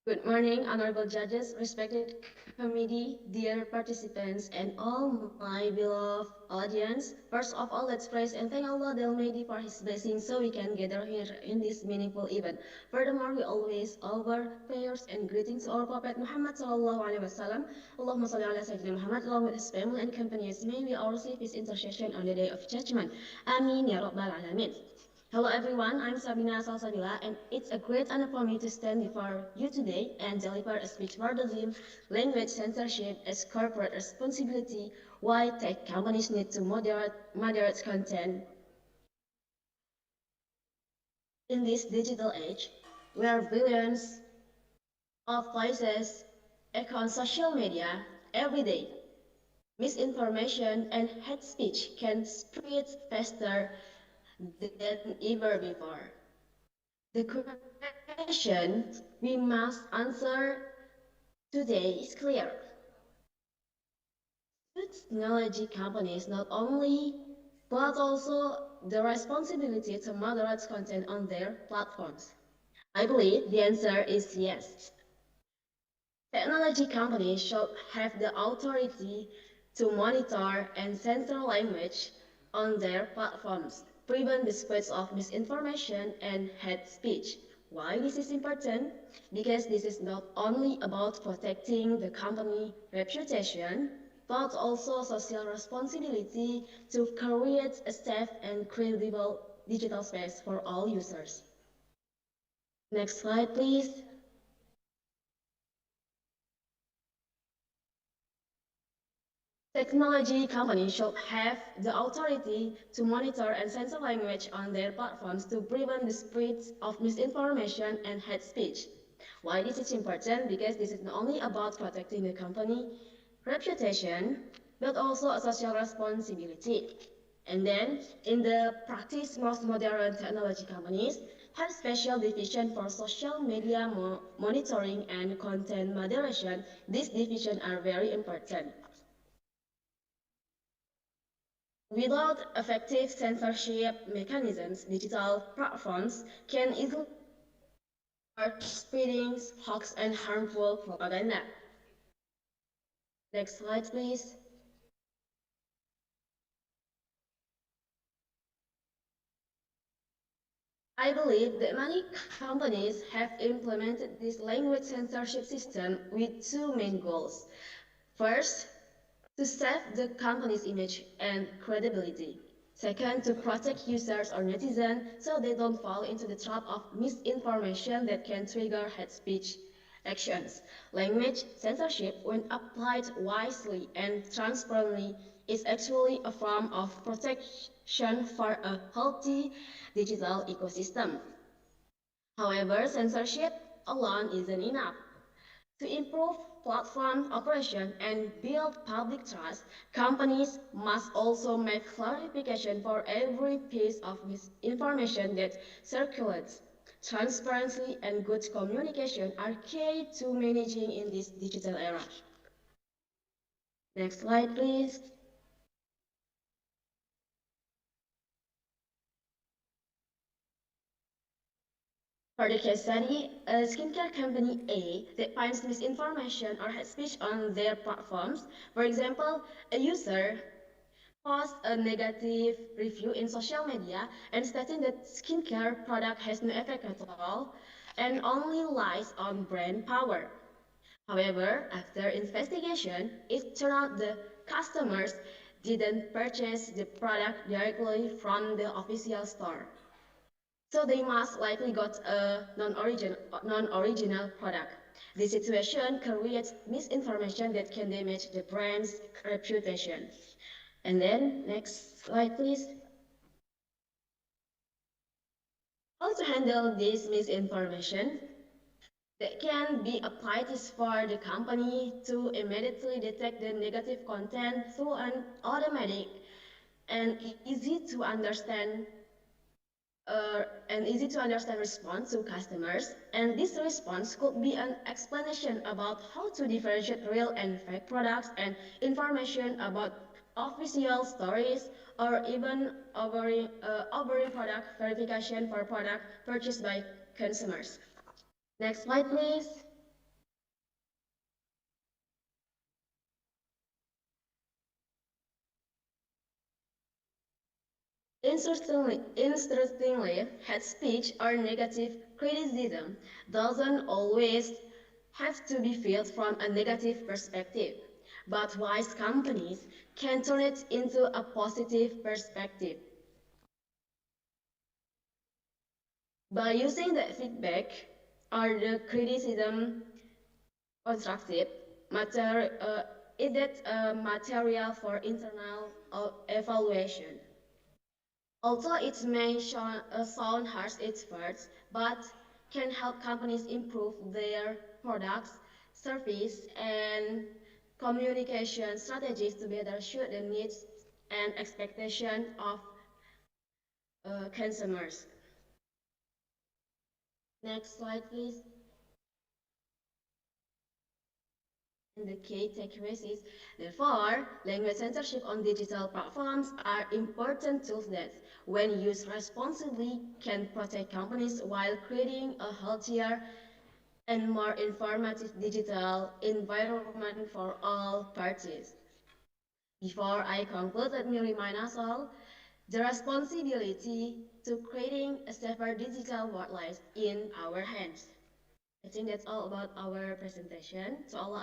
Good morning, honorable judges, respected committee, dear participants, and all my beloved audience. First of all, let's praise and thank Allah the Almighty for His blessing so we can gather here in this meaningful event. Furthermore, we always offer prayers and greetings to our Prophet Muhammad Sallallahu Alaihi Wasallam. Allahumma salli ala Sayyidina Muhammad along with his family and companions. May we all receive his intercession on the day of judgment. Amin ya Rabbal Alamin. Hello everyone, I'm Sabina Salsabila and it's a great honor for me to stand before you today and deliver a speech for the theme Language Censorship as Corporate Responsibility, Why Tech Companies Need to Moderate Content. In this digital age, where billions of voices echo on social media every day, misinformation and hate speech can spread faster than ever before. The question we must answer today is clear. Technology companies not only but also the responsibility to moderate content on their platforms? I believe the answer is yes. Technology companies should have the authority to monitor and censor language on their platforms, prevent the spread of misinformation and hate speech. Why this is important? Because this is not only about protecting the company reputation, but also social responsibility to create a safe and credible digital space for all users. Next slide, please. Technology companies should have the authority to monitor and censor language on their platforms to prevent the spread of misinformation and hate speech. Why this is important? Because this is not only about protecting the company reputation, but also a social responsibility. And then, in the practice, most modern technology companies have special division for social media monitoring and content moderation. These divisions are very important. Without effective censorship mechanisms, digital platforms can easily start spreading hoax and harmful propaganda. Next slide, please. I believe that many companies have implemented this language censorship system with two main goals. First, to save the company's image and credibility. Second, to protect users or netizens so they don't fall into the trap of misinformation that can trigger hate speech actions. Language censorship, when applied wisely and transparently, is actually a form of protection for a healthy digital ecosystem. However, censorship alone isn't enough. To improve platform operation and build public trust, companies must also make clarification for every piece of misinformation that circulates. Transparency and good communication are key to managing in this digital era. Next slide, please. For the case study, a skincare company A that finds misinformation or hate speech on their platforms. For example, a user posts a negative review in social media and stating that skincare product has no effect at all and only lies on brand power. However, after investigation, it turned out the customers didn't purchase the product directly from the official store. So they must likely got a non-original product. This situation creates misinformation that can damage the brand's reputation. And then, next slide, please. How to handle this misinformation? That can be a practice for the company to immediately detect the negative content through an automatic and easy to understand response to customers. And this response could be an explanation about how to differentiate real and fake products and information about official stories or even overing product verification for product purchased by consumers. Next slide, please. Interestingly, hate speech or negative criticism doesn't always have to be viewed from a negative perspective, but wise companies can turn it into a positive perspective. By using the feedback or the criticism constructive is that material for internal evaluation. Although it may sound harsh at first, but can help companies improve their products, service, and communication strategies to better suit the needs and expectations of consumers. Next slide, please. And the key takeaways is, therefore, language censorship on digital platforms are important tools that, when used responsibly, can protect companies while creating a healthier and more informative digital environment for all parties. Before I conclude, let me remind us all the responsibility to creating a safer digital world lies in our hands. I think that's all about our presentation. To Allah,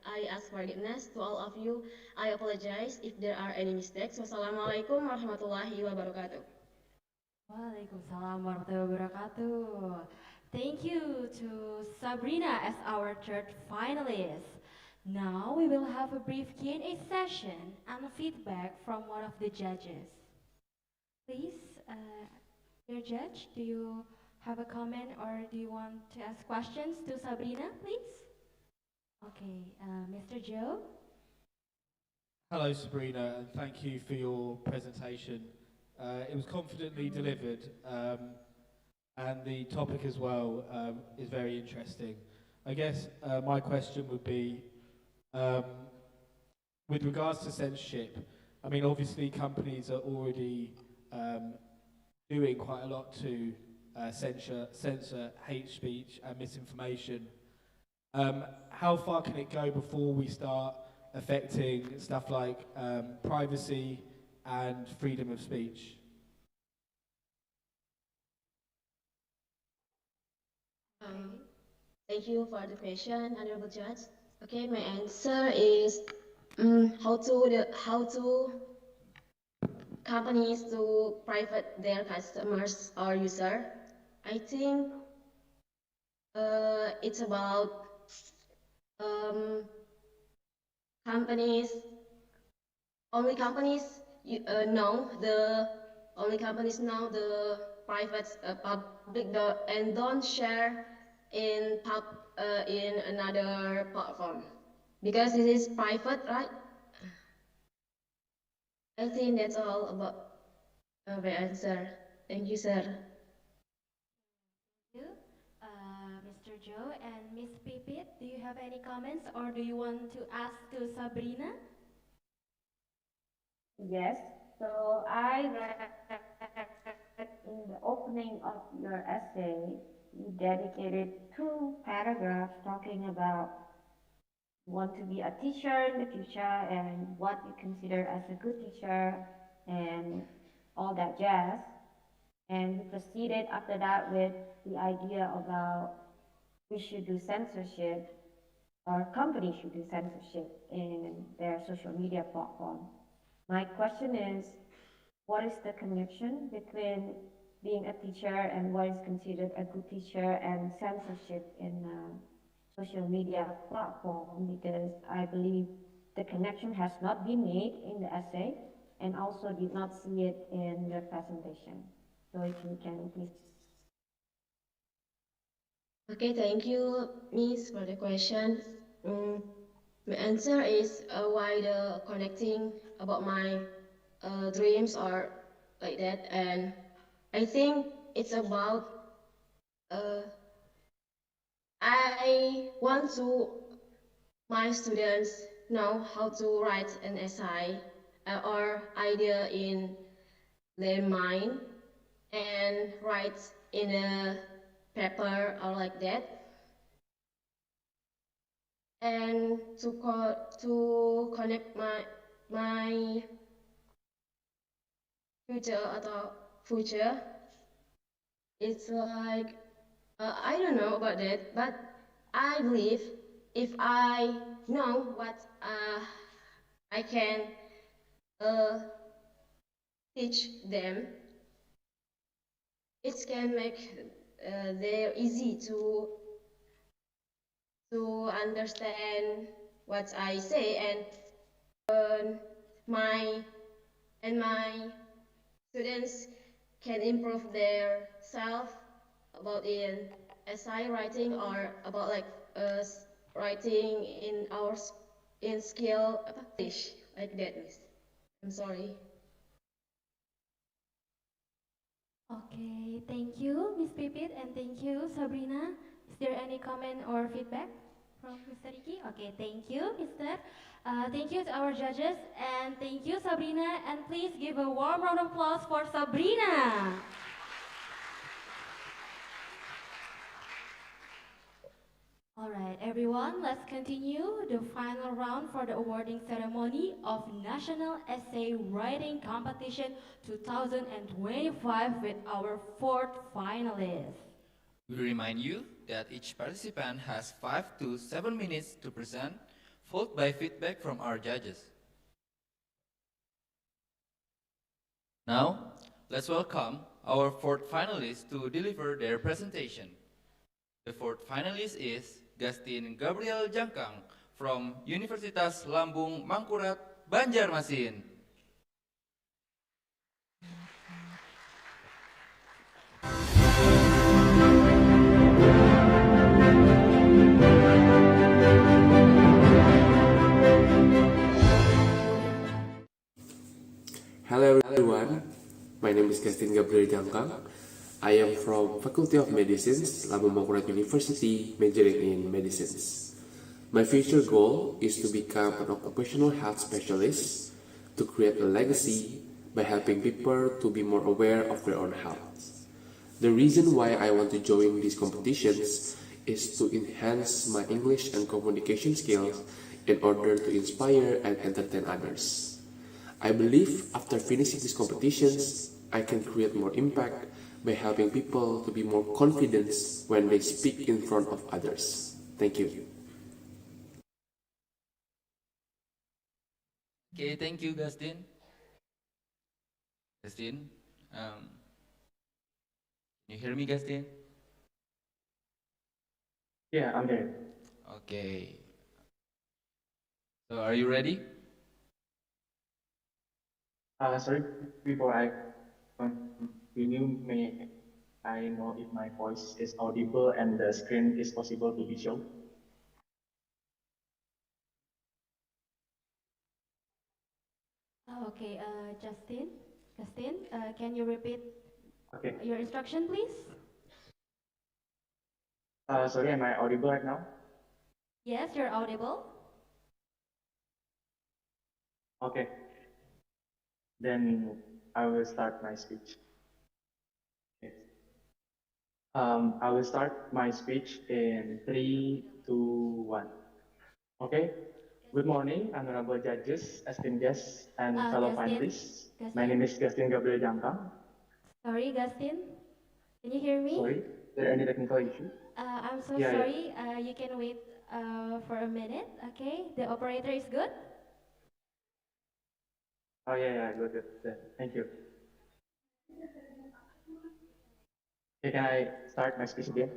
I ask forgiveness. To all of you, I apologize if there are any mistakes. Wassalamualaikum warahmatullahi wabarakatuh. Waalaikumsalam warahmatullahi wabarakatuh. Thank you to Sabrina as our third finalist. Now we will have a brief Q&A session and feedback from one of the judges. Please, dear judge, do you have a comment or do you want to ask questions to Sabrina, please? Okay, Mr. Joe? Hello, Sabrina, and thank you for your presentation. It was confidently delivered, and the topic as well is very interesting. I guess my question would be, with regards to censorship, I mean, obviously companies are already doing quite a lot to censor hate speech and misinformation. How far can it go before we start affecting stuff like privacy and freedom of speech? Thank you for the question, Honorable Judge. Okay, my answer is how to companies to private their customers or user. I think it's about companies. Only companies know the private public and don't share in another platform because this is private, right? I think that's all about my answer. Thank you, sir. Thank you, Mr. Joe and Miss Pipit. Do you have any comments or do you want to ask to Sabrina? Yes, so I read in the opening of your essay, you dedicated 2 paragraphs talking about want to be a teacher in the future and what you consider as a good teacher and all that jazz. And you proceeded after that with the idea about we should do censorship or companies should do censorship in their social media platform. My question is, what is the connection between being a teacher and what is considered a good teacher and censorship in a social media platform? Because I believe the connection has not been made in the essay and also did not see it in the presentation. So if you can please Okay, thank you, Miss, for the question. My answer is why the connecting about my dreams or like that, and I think it's about uh, I want to my students know how to write an essay or idea in their mind and write in a paper or like that, and to connect my future atau future. It's like I don't know about that, but I believe if I know what I can uh, teach them, it can make they easy to understand what I say, and my my students can improve their self about in essay writing or about like writing in our in skill English like that, Miss. I'm sorry. Okay, thank you, Miss Pipit, and thank you, Sabrina. Is there any comment or feedback from Mr. Ricky? Okay, thank you, Mr. Thank you to our judges, and thank you, Sabrina, and please give a warm round of applause for Sabrina. All right, everyone, let's continue the final round for the awarding ceremony of National Essay Writing Competition 2025 with our fourth finalist. We remind you that each participant has 5 to 7 minutes to present, followed by feedback from our judges. Now, let's welcome our fourth finalist to deliver their presentation. The fourth finalist is Justin Gabriel Jangkang from Universitas Lambung Mangkurat, Banjarmasin. Hello everyone, my name is Justin Gabriel Jangkang. I am from Faculty of Medicine, Lambung Mangkurat University, majoring in medicines. My future goal is to become an occupational health specialist to create a legacy by helping people to be more aware of their own health. The reason why I want to join these competitions is to enhance my English and communication skills in order to inspire and entertain others. I believe after finishing these competitions, I can create more impact by helping people to be more confident when they speak in front of others. Thank you. Okay, thank you, Justin. Justin, can you hear me, Justin? Yeah, I'm there. Okay. So, are you ready? Sorry, before I continue, may I know if my voice is audible and the screen is possible to be shown? Okay, Justin, can you repeat Okay. your instruction, please? Sorry, am I audible right now? Yes, you're audible. Okay. Then I will start my speech. Okay. I will start my speech in 3, 2, 1. Okay. Good morning, honorable judges, esteemed guests, and fellow finalists. My name is Justin Gabriel Jangkang. Sorry, Justin. Can you hear me? Sorry, is there any technical issue? I'm so Yeah, sorry. You can wait for a minute. Okay, the operator is good. Oh yeah, good. Thank you. Okay, can I start my speech again?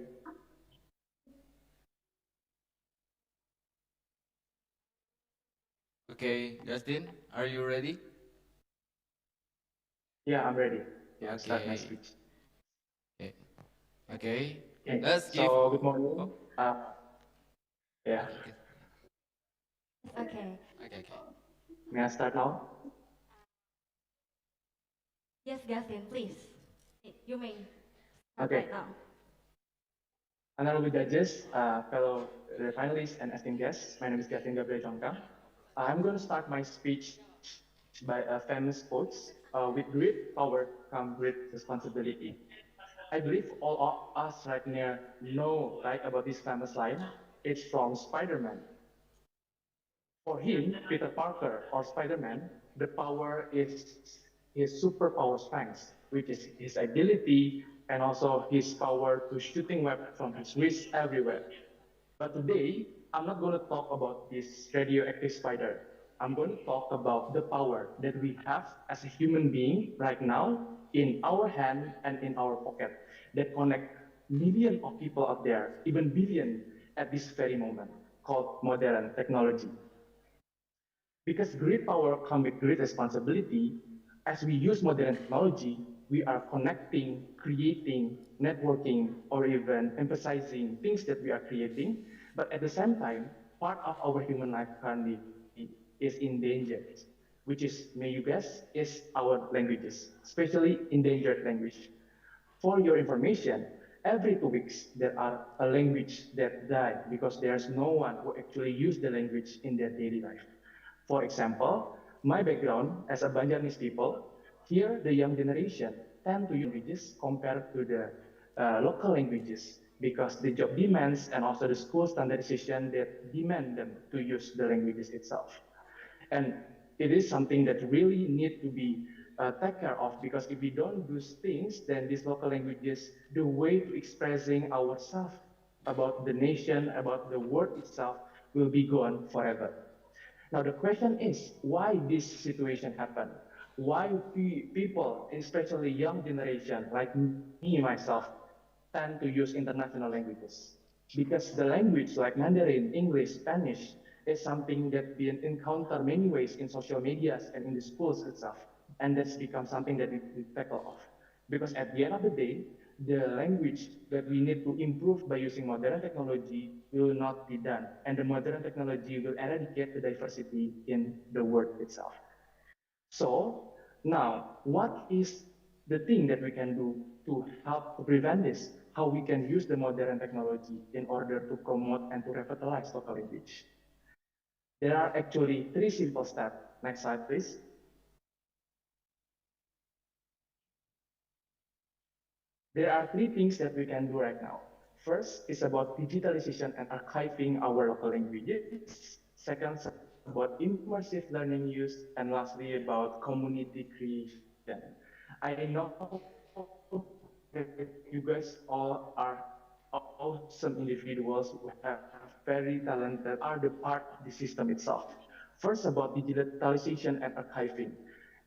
Okay, Justin, are you ready? Yeah, I'm ready. Yeah, I'll start my Okay. speech. Okay. Okay. Okay, Let's give. so good Oh, morning. Yeah, okay. Okay. Okay, okay. may I start now? Yes, Gaston, please. You may start Okay, right now. honorable judges, fellow the finalists and esteemed guests, my name is Gatin Gabriel Jongkang. I'm going to start my speech by a famous quote, with great power comes great responsibility. I believe all of us right now know right about this famous line. It's from Spider-Man. For him, Peter Parker or Spider-Man, the power is his superpower strength, which is his ability and also his power to shooting weapons from his wrist everywhere. But today, I'm not going to talk about this radioactive spider. I'm going to talk about the power that we have as a human being right now in our hand and in our pocket that connect millions of people out there, even billion at this very moment, called modern technology. Because great power comes with great responsibility, as we use modern technology, we are connecting, creating, networking, or even emphasizing things that we are creating. But at the same time, part of our human life currently is in danger, which is, may you guess, is our languages, especially endangered language. For your information, every 2 weeks there are a language that die because there's no one who actually use the language in their daily life. For example, my background as a Banjarnese people, here the young generation tend to use languages compared to the local languages because the job demands and also the school standardization that demand them to use the languages itself. And it is something that really need to be taken care of because if we don't do things, then these local languages, the way to expressing ourselves about the nation, about the world itself, will be gone forever. Now the question is, why this situation happened? Why people, especially young generation like me myself, tend to use international languages? Because the language like Mandarin, English, Spanish is something that we encounter many ways in social medias and in the schools itself. And that's become something that we tackle off. Because at the end of the day, the language that we need to improve by using modern technology will not be done. And the modern technology will eradicate the diversity in the world itself. So now, what is the thing that we can do to help to prevent this? How we can use the modern technology in order to promote and to revitalize local language? There are actually 3 simple steps. Next slide, please. There are 3 things that we can do right now. First is about digitalization and archiving our local languages. Second, about immersive learning use. And lastly, about community creation. I know that you guys all are awesome individuals who have very talented, are the part of the system itself. First, about digitalization and archiving.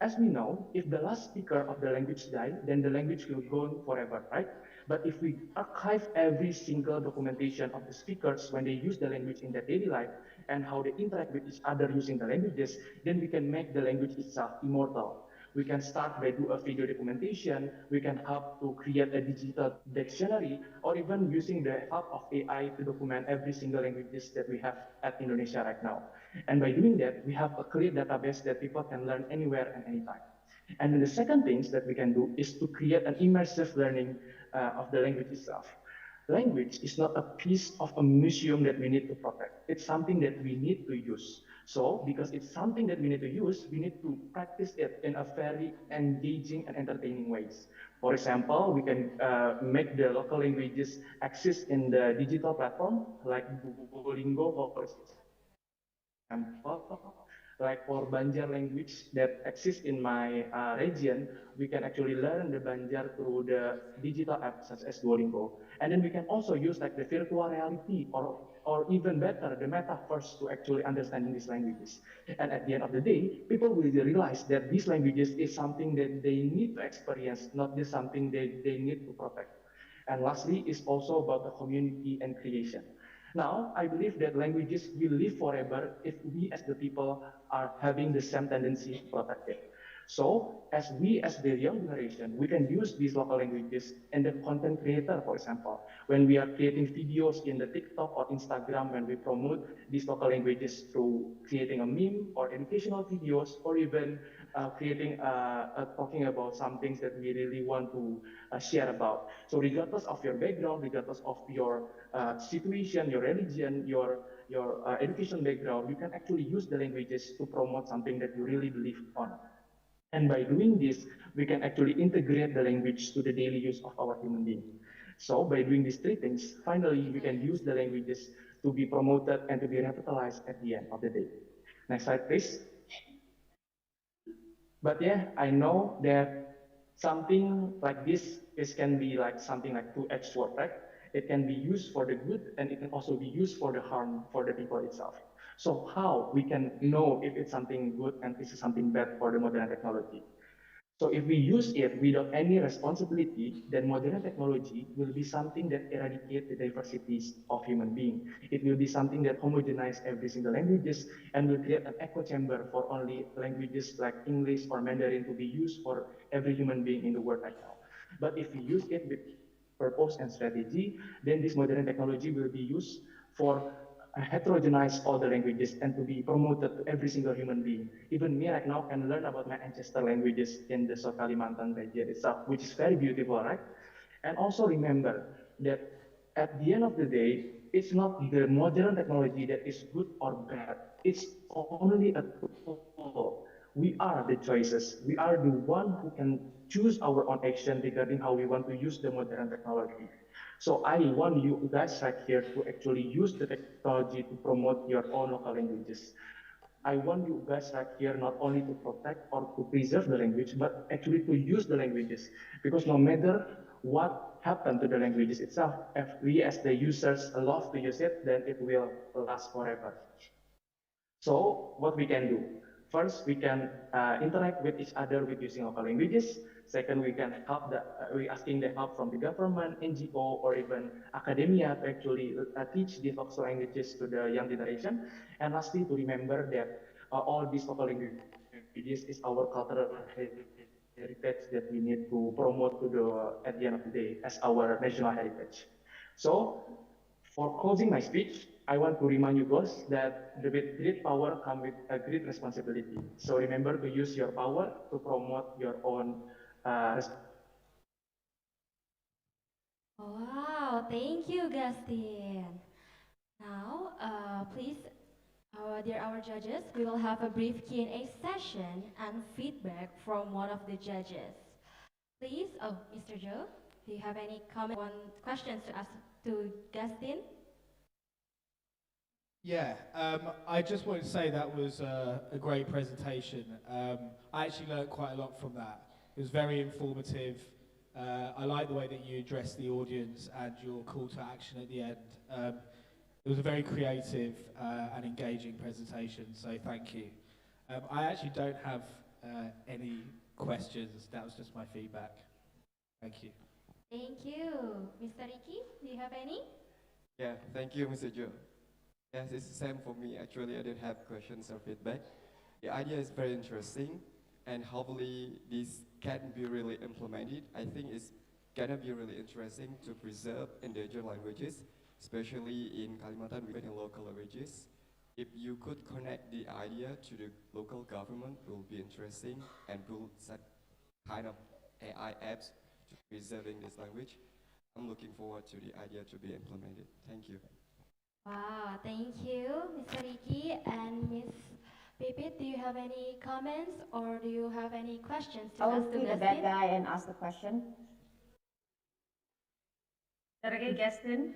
As we know, if the last speaker of the language die, then the language will go on forever, right? But if we archive every single documentation of the speakers when they use the language in their daily life and how they interact with each other using the languages, then we can make the language itself immortal. We can start by do a video documentation, we can help to create a digital dictionary, or even using the help of AI to document every single languages that we have at Indonesia right now. And by doing that, we have a clear database that people can learn anywhere and anytime. And then the second things that we can do is to create an immersive learning of the language itself. Language is not a piece of a museum that we need to protect. It's something that we need to use. So, because it's something that we need to use, we need to practice it in a very engaging and entertaining ways. For example, we can make the local languages exist in the digital platform, like Duolingo, for example, like for Banjar language that exists in my region, we can actually learn the Banjar through the digital apps such as Duolingo. And then we can also use like the virtual reality or even better, the metaverse to actually understanding these languages. And at the end of the day, people will realize that these languages is something that they need to experience, not just something they need to protect. And lastly, is also about the community and creation. Now, I believe that languages will live forever if we as the people are having the same tendency to protect it. So as the young generation, we can use these local languages and the content creator, for example, when we are creating videos in the TikTok or Instagram, when we promote these local languages through creating a meme or educational videos, or even creating talking about some things that we really want to share about. So regardless of your background, regardless of your situation, your religion, your education background, you can actually use the languages to promote something that you really believe on. And by doing this, we can actually integrate the language to the daily use of our human being. So by doing these three things, finally, we can use the languages to be promoted and to be revitalized at the end of the day. Next slide, please. But yeah, I know that something like this can be like something like two-edged sword, right? It can be used for the good and it can also be used for the harm for the people itself. So how we can know if it's something good and this is something bad for the modern technology? So if we use it without any responsibility, then modern technology will be something that eradicates the diversities of human beings. It will be something that homogenizes every single languages and will create an echo chamber for only languages like English or Mandarin to be used for every human being in the world right now. But if we use it with purpose and strategy, then this modern technology will be used for heterogenize all the languages and to be promoted to every single human being. Even me right now can learn about my ancestor languages in the South Kalimantan region itself, which is very beautiful, right? And also remember that at the end of the day, it's not the modern technology that is good or bad. It's only a tool. We are the choices. We are the one who can choose our own action regarding how we want to use the modern technology. So I want you guys right here to actually use the technology to promote your own local languages. I want you guys right here not only to protect or to preserve the language, but actually to use the languages. Because no matter what happened to the languages itself, if we as the users love to use it, then it will last forever. So what we can do? First, we can interact with each other with using local languages. Second, we can help we asking the help from the government, NGO, or even academia to actually teach these local languages to the young generation. And lastly, to remember that all these local languages is our cultural heritage that we need to promote to at the end of the day as our national heritage. So for closing my speech, I want to remind you guys that with great power comes with a great responsibility. So remember to use your power to promote your own Wow, thank you, Gustin. Now, please, dear our judges, we will have a brief Q&A session and feedback from one of the judges. Please, Mr. Joe, do you have any comment or questions to ask to Gustin? Yeah, I just wanted to say that was a great presentation. I actually learned quite a lot from that. It was very informative. I like the way that you addressed the audience and your call to action at the end. It was a very creative and engaging presentation, so thank you. I actually don't have any questions. That was just my feedback. Thank you. Thank you. Mr. Ricky, do you have any? Yeah, thank you, Mr. Joe. Yes, it's the same for me. Actually, I didn't have questions or feedback. The idea is very interesting, and hopefully this can be really implemented. I think it's gonna be really interesting to preserve endangered languages, especially in Kalimantan with the local languages. If you could connect the idea to the local government, it will be interesting and build that kind of AI apps to preserving this language. I'm looking forward to the idea to be implemented. Thank you. Wow, thank you, Mr. Ricky and Miss Pipit. Do you have any comments or do you have any questions to I'll ask to be the bad Gustin? guy and ask the question. Is that okay, Gaston?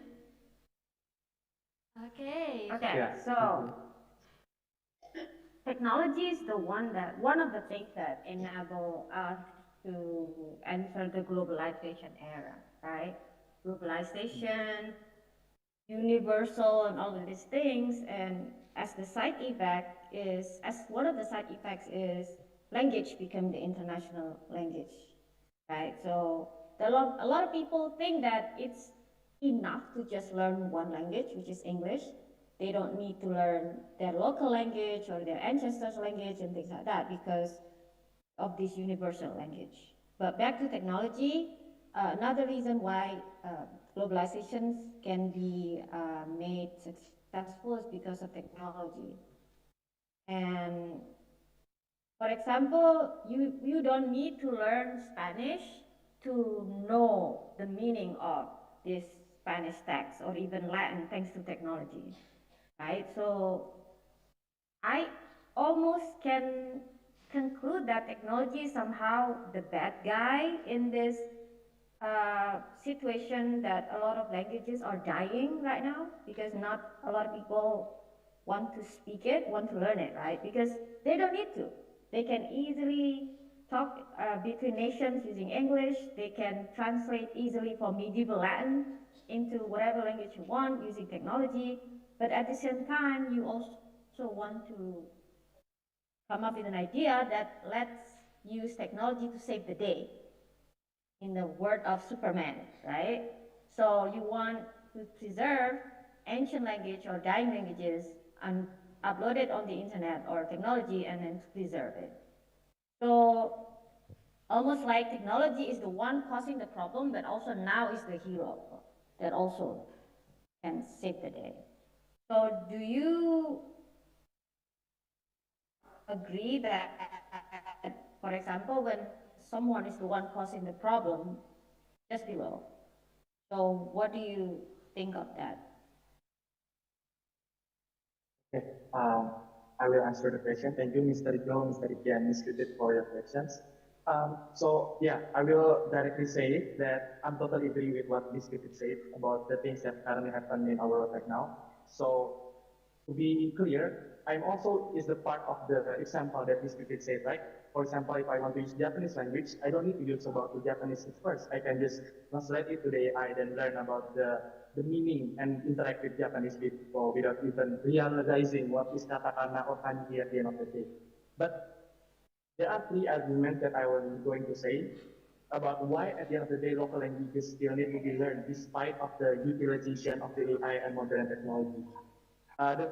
Okay. Okay, Yeah. so technology is one of the things that enable us to enter the globalization era, right? Globalization, universal, and all of these things, and as one of the side effects is language become the international language, right? So a lot of people think that it's enough to just learn one language, which is English. They don't need to learn their local language or their ancestors' language and things like that, because of this universal language. But back to technology, another reason why globalizations can be made successful is because of technology. And for example, you don't need to learn Spanish to know the meaning of this Spanish text or even Latin thanks to technology, right? So I almost can conclude that technology is somehow the bad guy in this situation that a lot of languages are dying right now because not a lot of people want to speak it, want to learn it, right? Because they don't need to. They can easily talk between nations using English. They can translate easily from medieval Latin into whatever language you want using technology. But at the same time, you also want to come up with an idea that let's use technology to save the day in the word of Superman, right? So you want to preserve ancient language or dying languages and upload it on the internet or technology and then to preserve it. So almost like technology is the one causing the problem, but also now is the hero that also can save the day. So do you agree that, for example, when someone is the one causing the problem, just below. So what do you think of that? Okay, I will answer the question. Thank you, Mr. Joe, Mr. Iki, and Ms. Judith for your questions. So yeah, I will directly say that I'm totally agree with what Ms. Judith said about the things that currently happen in our world right now. So to be clear, I'm also is the part of the example that Ms. Judith said, right? For example, if I want to use Japanese language, I don't need to use about the Japanese first. I can just translate it to the AI, then learn about the meaning and interact with Japanese people without even realizing what is katakana or kanji at the end of the day. But there are three arguments that I was going to say about why at the end of the day local languages still need to be learned despite of the utilization of the AI and modern technology. The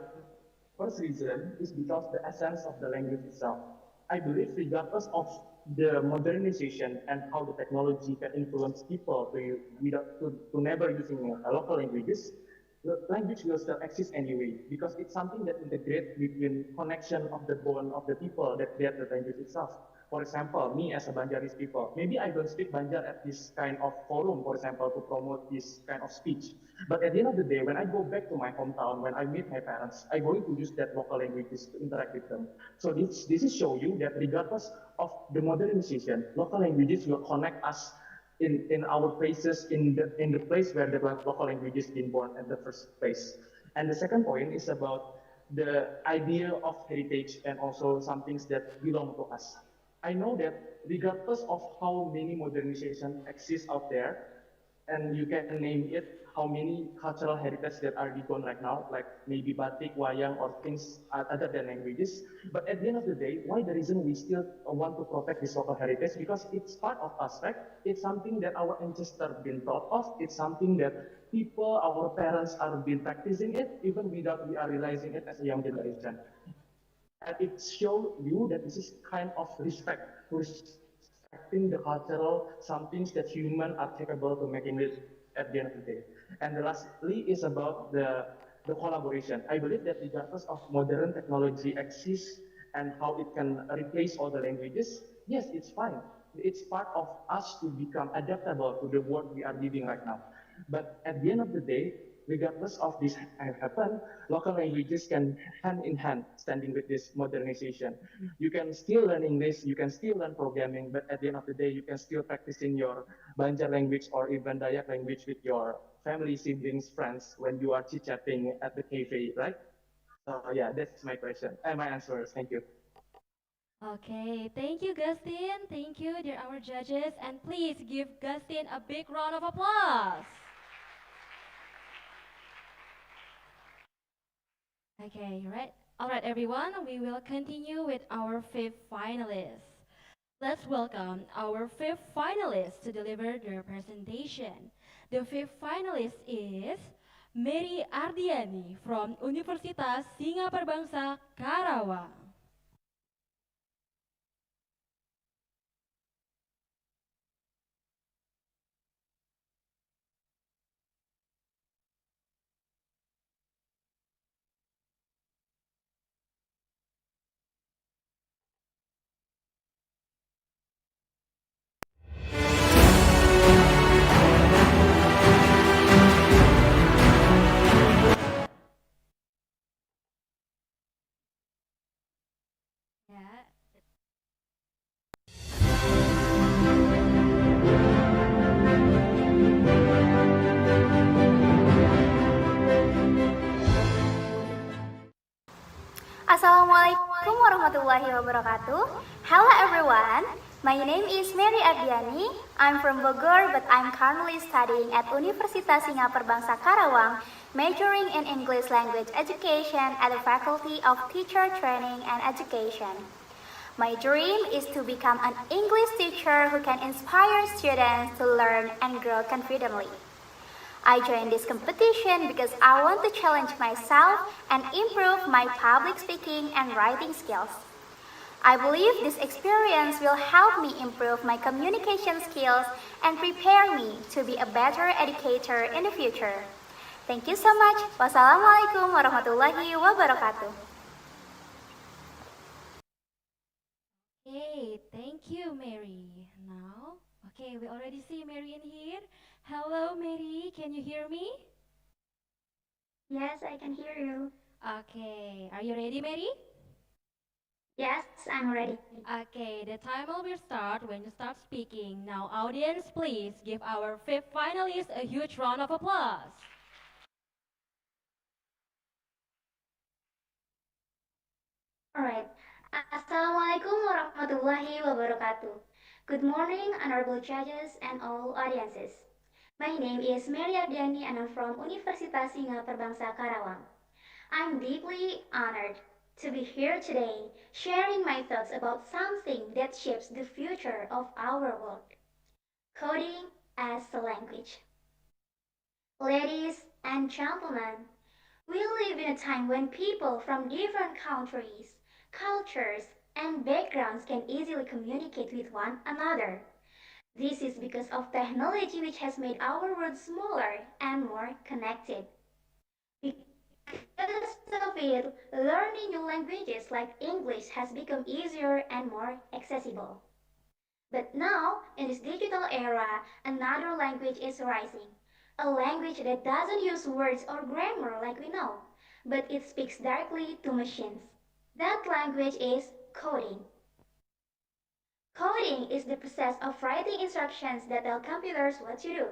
first reason is because the essence of the language itself. I believe regardless of the modernization and how the technology can influence people to never using local languages, the language will still exist anyway because it's something that integrates between connection of the bond of the people that bear the language itself. For example, me as a Banjaris people, maybe I don't speak Banjar at this kind of forum, for example, to promote this kind of speech. But at the end of the day, when I go back to my hometown, when I meet my parents, I'm going to use that local languages to interact with them. So this is show you that regardless of the modernization, local languages will connect us in our places, in the place where the local language is being born in the first place. And the second point is about the idea of heritage and also some things that belong to us. I know that regardless of how many modernization exists out there, and you can name it how many cultural heritage that are gone right now, like maybe batik, wayang, or things other than languages. But at the end of the day, why the reason we still want to protect this local heritage? Because it's part of us, right? It's something that our ancestors been taught of. It's something that people, our parents are been practicing it, even without we are realizing it as a young generation. And it shows you that this is kind of respecting the cultural, some things that humans are capable to making it at the end of the day. And the lastly is about the collaboration. I believe that regardless of modern technology exists and how it can replace all the languages, yes, it's fine. It's part of us to become adaptable to the world we are living right now. But at the end of the day, regardless of this happen, local languages can hand in hand standing with this modernization. You can still learn English, you can still learn programming, but at the end of the day, you can still practice in your Banjar language or even Dayak language with your family, siblings, friends when you are chit-chatting at the cafe, right? So yeah, that's my question and my answers. Thank you. Okay, thank you, Gustin. Thank you, dear our judges. And please give Gustin a big round of applause. Okay, right. All right, everyone, we will continue with our fifth finalist. Let's welcome our fifth finalist to deliver their presentation. The fifth finalist is Mary Ardiani from Universitas Singapura Bangsa, Karawang. Assalamualaikum warahmatullahi wabarakatuh. Hello everyone. My name is Mary Ardiani. I'm from Bogor, but I'm currently studying at Universitas Singapura Bangsa Karawang, majoring in English language education at the Faculty of Teacher Training and Education. My dream is to become an English teacher who can inspire students to learn and grow confidently. I joined this competition because I want to challenge myself and improve my public speaking and writing skills. I believe this experience will help me improve my communication skills and prepare me to be a better educator in the future. Thank you so much. Wassalamualaikum warahmatullahi wabarakatuh. Okay, thank you, Mary. Now, okay, we already see Mary in here. Hello, Mary, can you hear me? Yes, I can hear you. Okay, are you ready, Mary? Yes, I'm ready. Okay, the timer will start when you start speaking. Now, audience, please give our fifth finalist a huge round of applause. Alright. Assalamualaikum warahmatullahi wabarakatuh. Good morning, honorable judges and all audiences. My name is Mary Ardiani and I'm from Universitas Singapura Bangsa Karawang. I'm deeply honored to be here today sharing my thoughts about something that shapes the future of our world, coding as a language. Ladies and gentlemen, we live in a time when people from different countries, cultures, and backgrounds can easily communicate with one another. This is because of technology which has made our world smaller and more connected. Because of it, learning new languages like English has become easier and more accessible. But now, in this digital era, another language is rising. A language that doesn't use words or grammar like we know, but it speaks directly to machines. That language is coding. Coding is the process of writing instructions that tell computers what to do.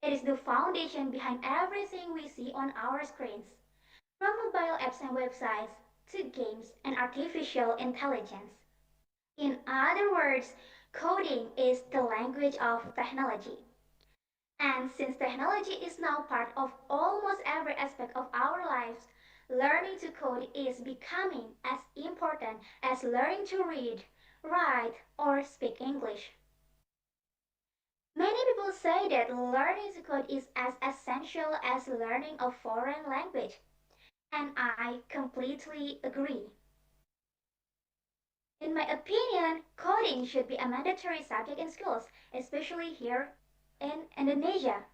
It is the foundation behind everything we see on our screens, from mobile apps and websites to games and artificial intelligence. In other words, coding is the language of technology. And since technology is now part of almost every aspect of our lives, learning to code is becoming as important as learning to read, write, or speak English. Many people say that learning to code is as essential as learning a foreign language, and I completely agree. In my opinion, coding should be a mandatory subject in schools, especially here in Indonesia.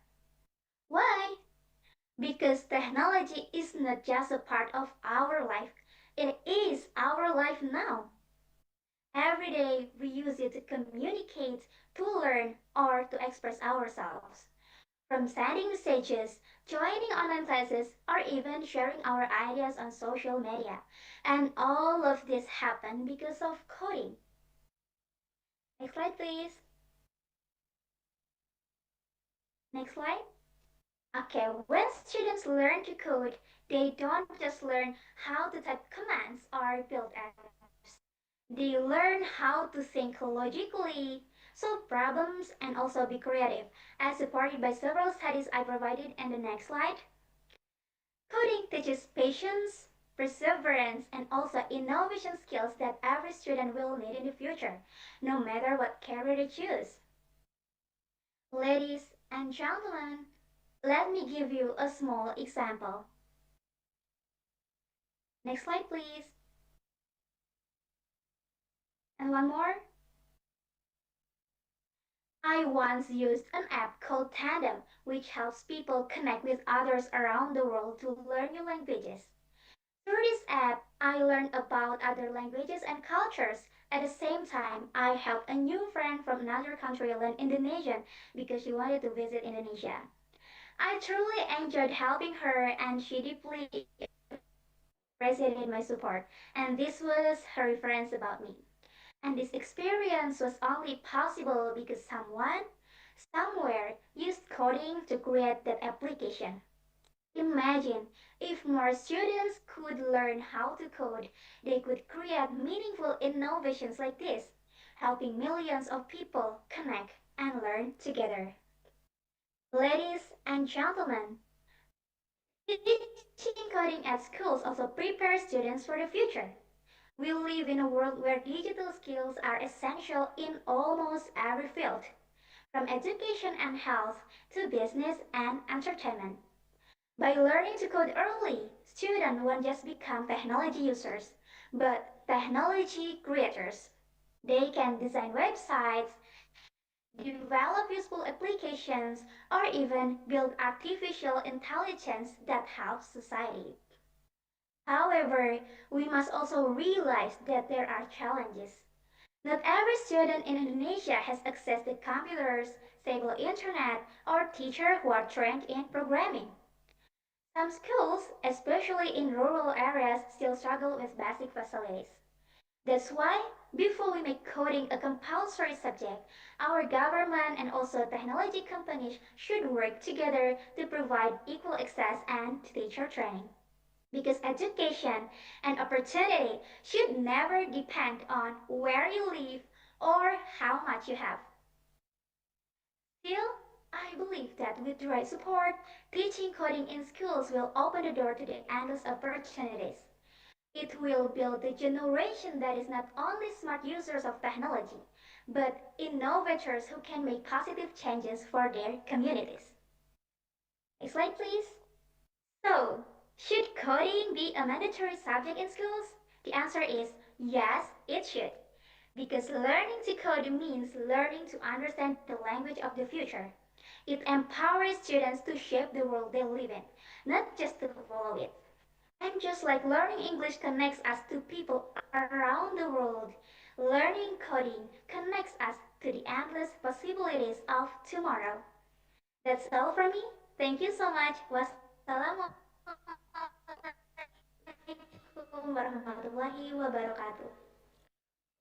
Why? Because technology is not just a part of our life, it is our life now. Every day we use it to communicate, to learn, or to express ourselves. From sending messages, joining online classes, or even sharing our ideas on social media. And all of this happened because of coding. Next slide, please. Next slide. Okay, when students learn to code, they don't just learn how to type commands or build apps. They learn how to think logically, solve problems, and also be creative, as supported by several studies I provided in the next slide. Coding teaches patience, perseverance, and also innovation skills that every student will need in the future, no matter what career they choose. Ladies and gentlemen, let me give you a small example. Next slide, please. And one more. I once used an app called Tandem, which helps people connect with others around the world to learn new languages. Through this app, I learned about other languages and cultures. At the same time, I helped a new friend from another country learn Indonesian because she wanted to visit Indonesia. I truly enjoyed helping her and she deeply appreciated my support. And this was her reference about me. And this experience was only possible because someone, somewhere, used coding to create that application. Imagine if more students could learn how to code, they could create meaningful innovations like this, helping millions of people connect and learn together. Ladies and gentlemen, teaching coding at schools also prepares students for the future. We live in a world where digital skills are essential in almost every field, from education and health to business and entertainment. By learning to code early, students won't just become technology users, but technology creators. They can design websites, develop useful applications, or even build artificial intelligence that helps society. However, we must also realize that there are challenges. Not every student in Indonesia has access to computers, stable internet, or teachers who are trained in programming. Some schools, especially in rural areas, still struggle with basic facilities. That's why, before we make coding a compulsory subject, our government and also technology companies should work together to provide equal access and teacher training. Because education and opportunity should never depend on where you live or how much you have. Still, I believe that with the right support, teaching coding in schools will open the door to the endless opportunities. It will build a generation that is not only smart users of technology, but innovators who can make positive changes for their communities. Next slide, please. So, should coding be a mandatory subject in schools? The answer is yes, it should. Because learning to code means learning to understand the language of the future. It empowers students to shape the world they live in, not just to follow it. And just like learning English connects us to people around the world, learning coding connects us to the endless possibilities of tomorrow. That's all from me. Thank you so much. Wassalamualaikum warahmatullahi wabarakatuh.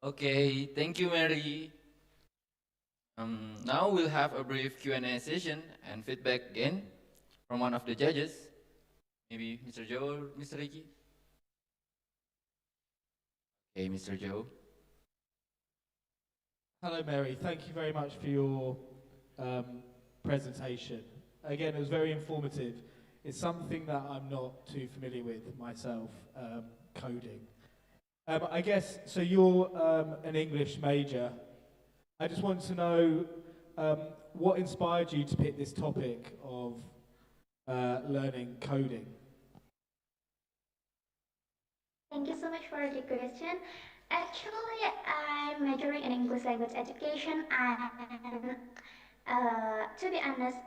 Okay, thank you, Mary. Now we'll have a brief Q&A session and feedback again from one of the judges, maybe Mr. Joe or Mr. Ricky. Okay, Mr. Joe. Hello, Mary. Thank you very much for your presentation. Again, it was very informative. It's something that I'm not too familiar with myself, coding. I guess, so you're an English major. I just want to know what inspired you to pick this topic of learning coding? Thank you so much for the question. Actually, I'm majoring in English language education, and to be honest,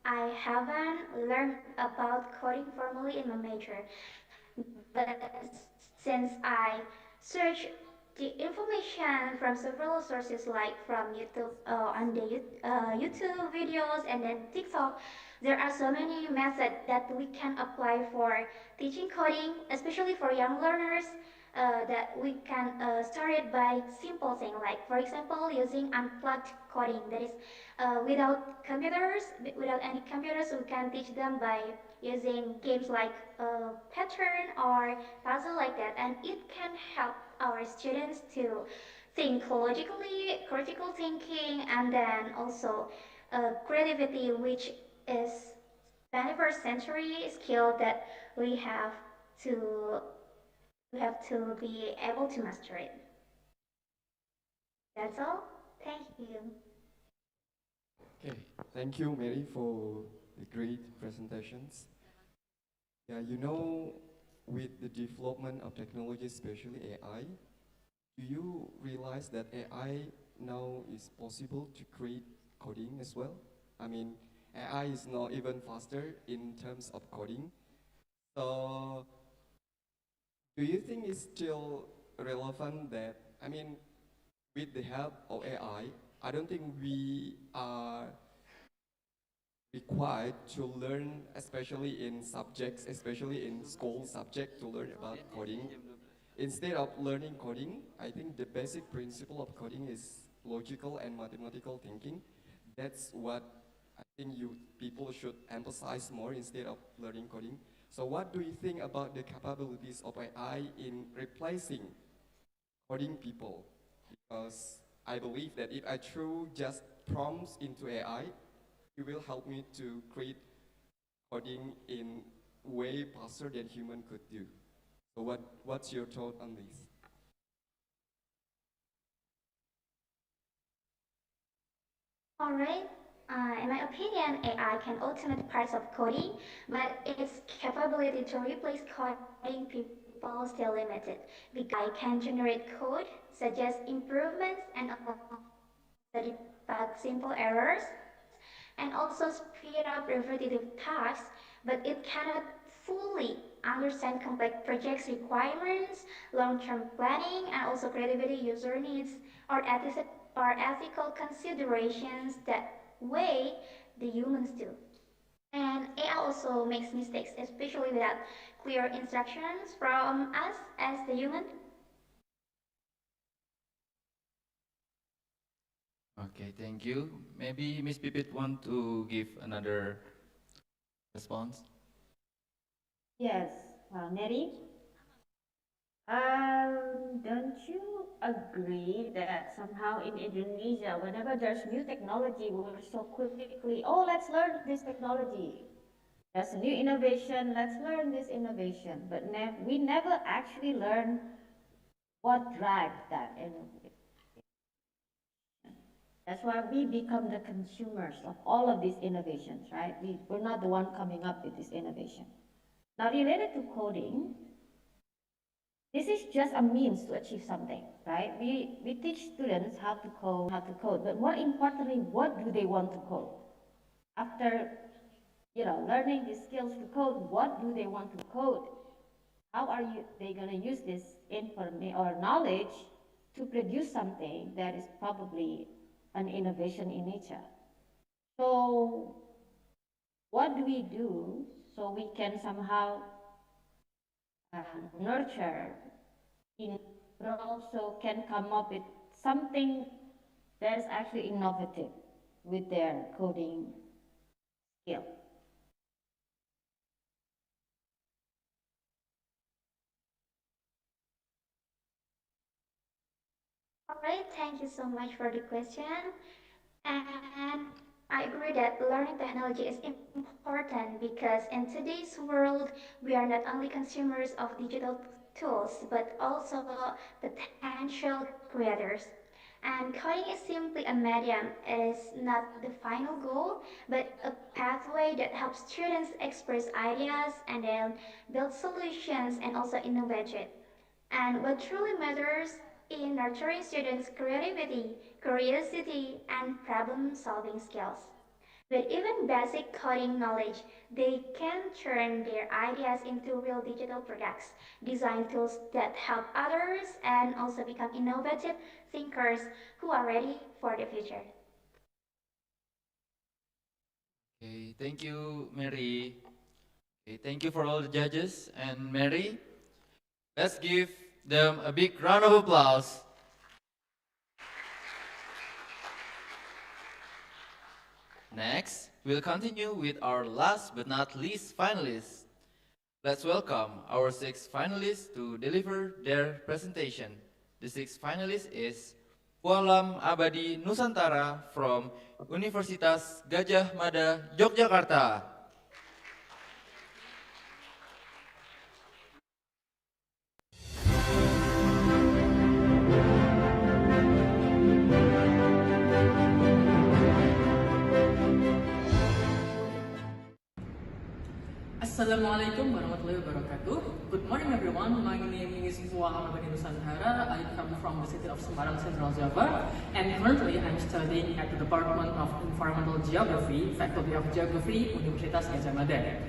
I haven't learned about coding formally in my major. But since I search the information from several sources like from YouTube on the YouTube videos and then TikTok, there are so many methods that we can apply for teaching coding, especially for young learners. That we can start it by simple thing, like for example using unplugged coding, that is without computers, without any computers. We can teach them by using games like pattern or puzzle like that, and it can help our students to think logically, critical thinking, and then also creativity, which is 21st century skill that we have to be able to master it. That's all. Thank you. Okay, thank you, Mary, for the great presentations. Yeah, you know, with the development of technology, especially AI, do you realize that AI now is possible to create coding as well? I mean, AI is now even faster in terms of coding. So, do you think it's still relevant that, I mean, with the help of I don't think we are required to learn, especially in subjects, especially in school subject, to learn about coding. Instead of learning coding, I think the basic principle of coding is logical and mathematical thinking. That's what I think people should emphasize more instead of learning coding. So what do you think about the capabilities of AI in replacing coding people? Because I believe that if I throw just prompts into AI, it will help me to create coding in way faster than human could do. So what's your thought on this? Alright, in my opinion, AI can automate parts of coding, but its capability to replace coding people still limited. Because AI can generate code, suggest improvements, and also debug simple errors, and also speed up repetitive tasks, but it cannot fully understand complex projects requirements, long-term planning, and also creativity user needs or ethical considerations that way the humans do. And AI also makes mistakes, especially without clear instructions from us as the human. Okay, thank you. Maybe Miss Pipit want to give another response? Yes, Mary, don't you agree that somehow in Indonesia, whenever there's new technology, we're so quickly, oh, let's learn this technology. There's a new innovation, let's learn this innovation. But we never actually learn what drives that innovation. That's why we become the consumers of all of these innovations, right? We're not the one coming up with this innovation. Now, related to coding, this is just a means to achieve something, right? We teach students how to code, but more importantly, what do they want to code? After, learning these skills to code, what do they want to code? How are they going to use this information or knowledge to produce something that is probably an innovation in nature? So what do we do so we can somehow nurture, but also can come up with something that is actually innovative with their coding skill? Alright, thank you so much for the question. And I agree that learning technology is important because in today's world, we are not only consumers of digital tools, but also potential creators. And coding is simply a medium, it is not the final goal, but a pathway that helps students express ideas and then build solutions and also innovate it. And what truly matters in nurturing students' creativity, curiosity, and problem solving skills. With even basic coding knowledge, they can turn their ideas into real digital products, design tools that help others, and also become innovative thinkers who are ready for the future. Okay, thank you, Mary. Okay, thank you for all the judges. And Mary, let's give them a big round of applause. Next, we'll continue with our last but not least finalists. Let's welcome our 6 finalists to deliver their presentation. The 6th finalist is Pualam Abadi Nusantara from Universitas Gajah Mada, Yogyakarta. Assalamualaikum warahmatullahi wabarakatuh. Good morning everyone. My name is Pualam Abadi Nusantara. I come from the city of Semarang, Central Java, and currently I'm studying at the Department of Environmental Geography, Faculty of Geography, Universitas Gajah Mada.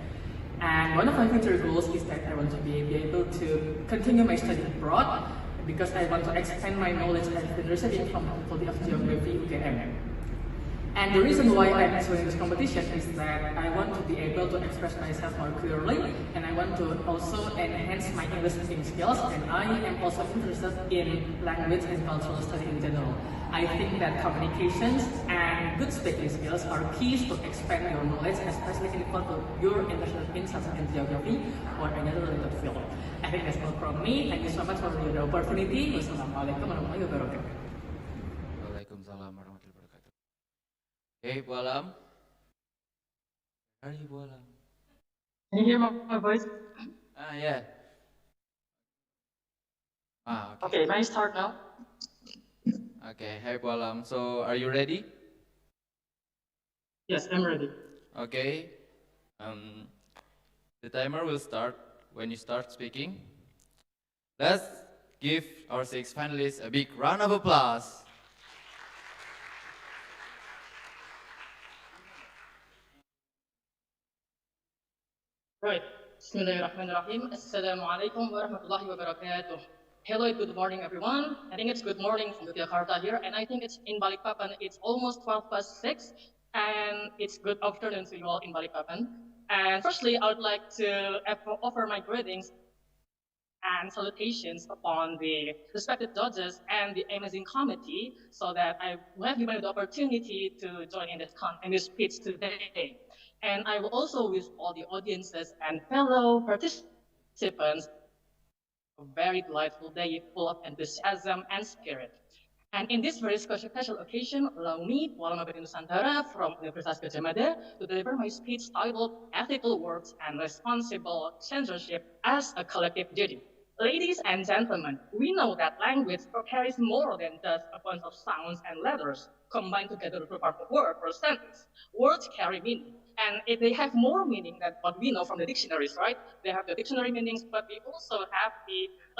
And one of my future goals is that I want to be able to continue my study abroad because I want to expand my knowledge I've been receiving from Faculty of Geography, UGM. And the reason why I'm doing this competition is that I want to be able to express myself more clearly, and I want to also enhance my English speaking skills, and I am also interested in language and cultural study in general. I think that communications and good speaking skills are keys to expand your knowledge, especially in the field of your international insights and geography or another related field. I think that's all from me. Thank you so much for the opportunity. Wassalamualaikum warahmatullahi wabarakatuh. Waalaikumsalam warahmatullahi wabarakatuh. Hey, Bu Alam. Where are you, Bu Alam? Can you hear my voice? Yeah. Okay, can I start now? Okay, hey, Bu Alam. So, are you ready? Yes, I'm ready. Okay. The timer will start when you start speaking. Let's give our 6 finalists a big round of applause. Right. Bismillahirrahmanirrahim. Assalamualaikum warahmatullahi wabarakatuh. Hello, good morning, everyone. I think it's good morning from Yogyakarta here, and I think it's in Balikpapan. It's almost 6:12, and it's good afternoon to you all in Balikpapan. And firstly, I would like to offer my greetings and salutations upon the respected judges and the amazing committee, so that I will have given the opportunity to join in this speech today. And I will also wish all the audiences and fellow participants a very delightful day full of enthusiasm and spirit. And in this very special occasion, allow me, Walama Bani Nusantara from Universitas Gadjah Mada, to deliver my speech titled Ethical Words and Responsible Censorship as a Collective Duty. Ladies and gentlemen, we know that language carries more than just a bunch of sounds and letters combined together to form a word or sentence. Words carry meaning, and they have more meaning than what we know from the dictionaries, right? They have the dictionary meanings, but we also have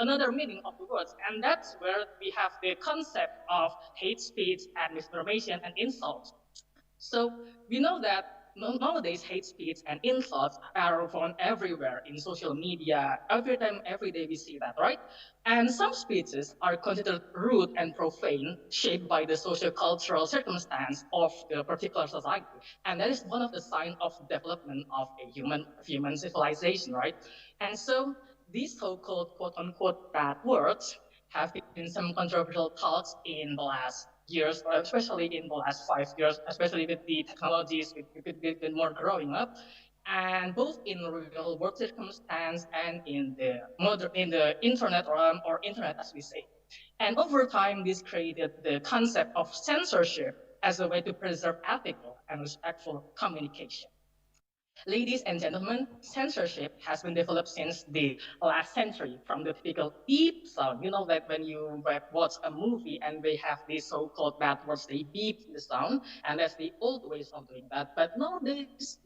another meaning of the words, and that's where we have the concept of hate speech and misinformation and insults. So we know that nowadays hate speech and insults are found everywhere in social media. Every day we see that, right? And some speeches are considered rude and profane, shaped by the social-cultural circumstance of the particular society. And that is one of the signs of development of a human civilization, right? And so these so-called quote-unquote bad words have been some controversial talks in the last years, or especially in the last 5 years, especially with the technologies with more growing up, and both in real world circumstance and in the internet realm, or internet as we say. And over time, this created the concept of censorship as a way to preserve ethical and respectful communication. Ladies and gentlemen, censorship has been developed since the last century from the typical beep sound. You know that when you watch a movie and they have these so-called bad words, they beep the sound, and that's the old ways of doing that. But nowadays,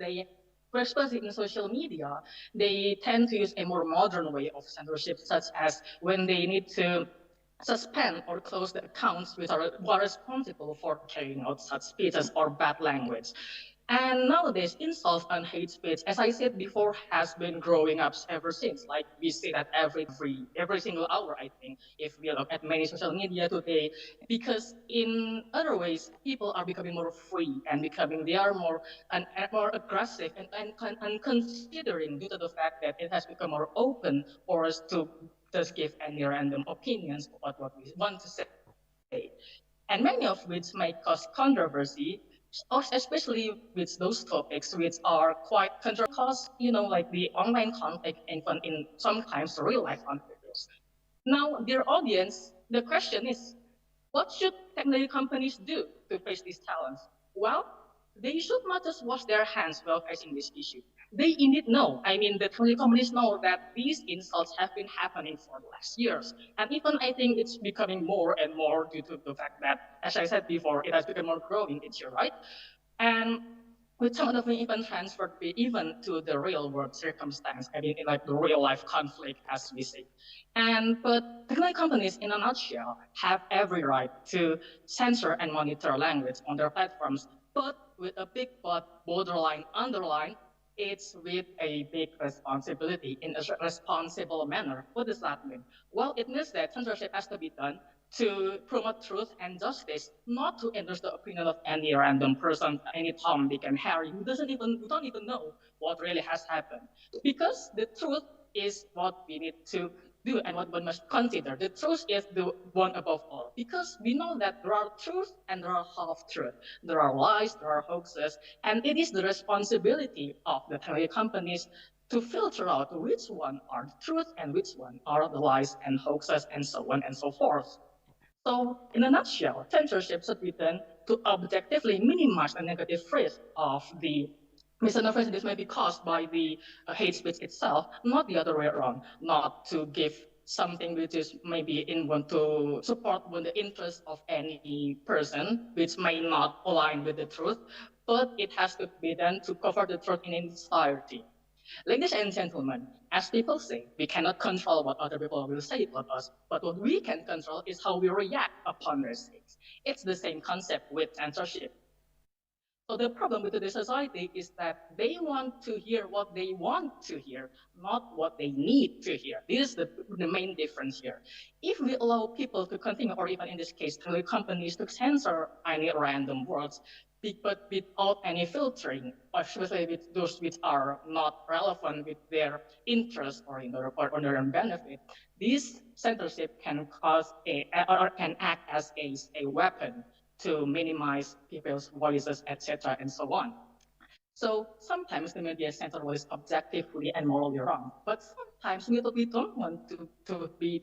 especially in social media, they tend to use a more modern way of censorship, such as when they need to suspend or close the accounts which are responsible for carrying out such speeches or bad language. And nowadays, insults and hate speech, as I said before, has been growing up ever since. Like we see that every single hour, I think, if we look at many social media today, because in other ways, people are becoming more free and they are more aggressive and considering due to the fact that it has become more open for us to just give any random opinions about what we want to say. And many of which might cause controversy, especially with those topics which are quite controversial, like the online conflict, even in sometimes real life conflicts. Now, dear audience, the question is, what should technology companies do to face these challenges? Well, they should not just wash their hands while facing this issue. They indeed know. I mean, the technology companies know that these insults have been happening for the last years. And even I think it's becoming more and more due to the fact that, as I said before, it has become more growing each year, right? And with some of them even transferred even to the real world circumstance, I mean, like the real life conflict, as we say. But technology companies, in a nutshell, have every right to censor and monitor language on their platforms, but with a big but borderline underline, it's with a big responsibility in a responsible manner. What does that mean? Well, it means that censorship has to be done to promote truth and justice, not to endorse the opinion of any random person, any Tom, Dick, and Harry who don't even know what really has happened. Because the truth is what we need to do and what one must consider. The truth is the one above all. Because we know that there are truth and there are half-truth. There are lies, there are hoaxes, and it is the responsibility of the tele companies to filter out which one are the truth and which one are the lies and hoaxes and so on and so forth. So, in a nutshell, censorship should be done to objectively minimize the negative risk of the misinformation that may be caused by the hate speech itself, not the other way around, not to give something which is maybe in want to support the interest of any person, which may not align with the truth, but it has to be done to cover the truth in its entirety. Ladies and gentlemen, as people say, we cannot control what other people will say about us, but what we can control is how we react upon their things. It's the same concept with censorship. So the problem with today's society is that they want to hear what they want to hear, not what they need to hear. This is the main difference here. If we allow people to continue, or even in this case, the companies to censor any random words, but without any filtering, especially with those which are not relevant with their interest or in their or their own benefit, this censorship can cause or can act as a weapon to minimize people's voices, etc., and so on. So sometimes the media center is objectively and morally wrong, but sometimes what we don't want to be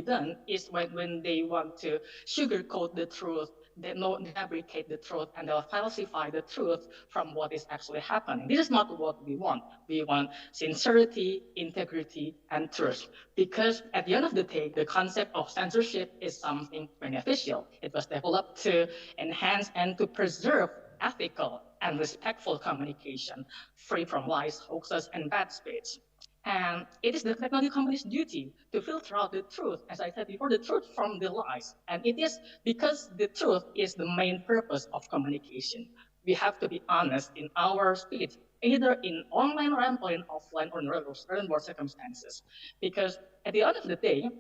done is when they want to sugarcoat the truth, they fabricate the truth, and they'll falsify the truth from what is actually happening. This is not what we want. We want sincerity, integrity, and truth. Because at the end of the day, the concept of censorship is something beneficial. It was developed to enhance and to preserve ethical and respectful communication, free from lies, hoaxes, and bad speech. And it is the technology company's duty to filter out the truth, as I said before, the truth from the lies. And it is because the truth is the main purpose of communication. We have to be honest in our speech, either in online realm or in offline or in real world circumstances. Because at the end of the day,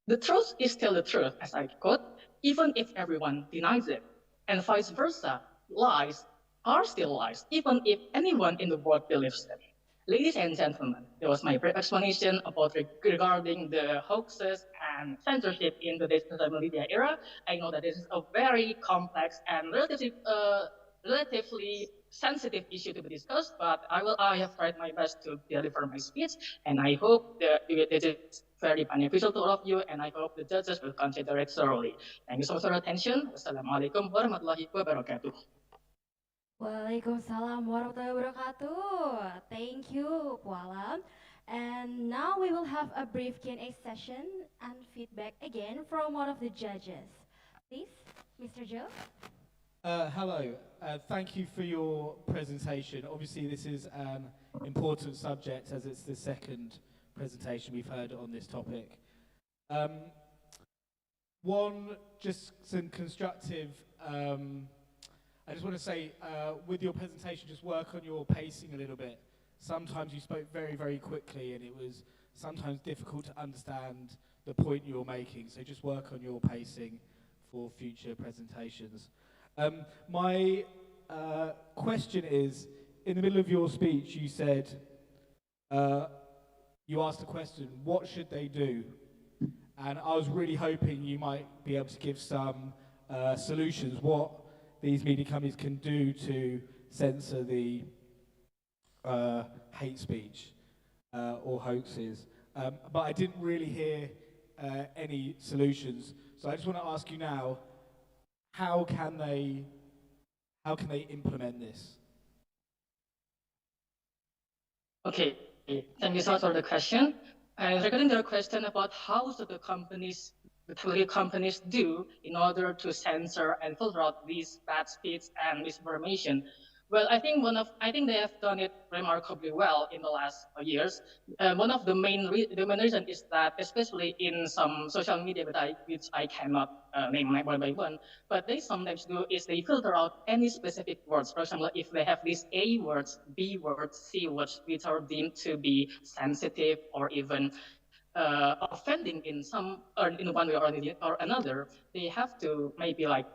the truth is still the truth, as I quote, even if everyone denies it. And vice versa, lies are still lies, even if anyone in the world believes them. Ladies and gentlemen, that was my brief explanation about regarding the hoaxes and censorship in today's social media era. I know that this is a very complex and relatively sensitive issue to be discussed, but I have tried my best to deliver my speech, and I hope that it is very beneficial to all of you, and I hope the judges will consider it thoroughly. Thank you so much for your attention. Wassalamualaikum warahmatullahi wabarakatuh. Waalaikumsalam warahmatullahi wabarakatuh. Thank you, Pualam. And now we will have a brief Q&A session and feedback again from one of the judges. Please, Mr. Joe. Hello. Thank you for your presentation. Obviously, this is an important subject as it's the second presentation we've heard on this topic. Just some constructive. I just want to say, with your presentation, just work on your pacing a little bit. Sometimes you spoke very, very quickly, and it was sometimes difficult to understand the point you were making. So just work on your pacing for future presentations. My question is, in the middle of your speech, you said, you asked the question, what should they do? And I was really hoping you might be able to give some solutions, what these media companies can do to censor the hate speech or hoaxes. But I didn't really hear any solutions. So I just want to ask you now, how can they implement this? Okay, thank you so much for the question. And regarding the question about how should the technology companies do in order to censor and filter out these bad speech and misinformation, well, I think they have done it remarkably well in the last years. One of the main reason is that, especially in some social media, which I cannot name one by one, but they sometimes do is they filter out any specific words. For example, if they have these A words, B words, C words, which are deemed to be sensitive or even offending in some or in one way or another, they have to maybe like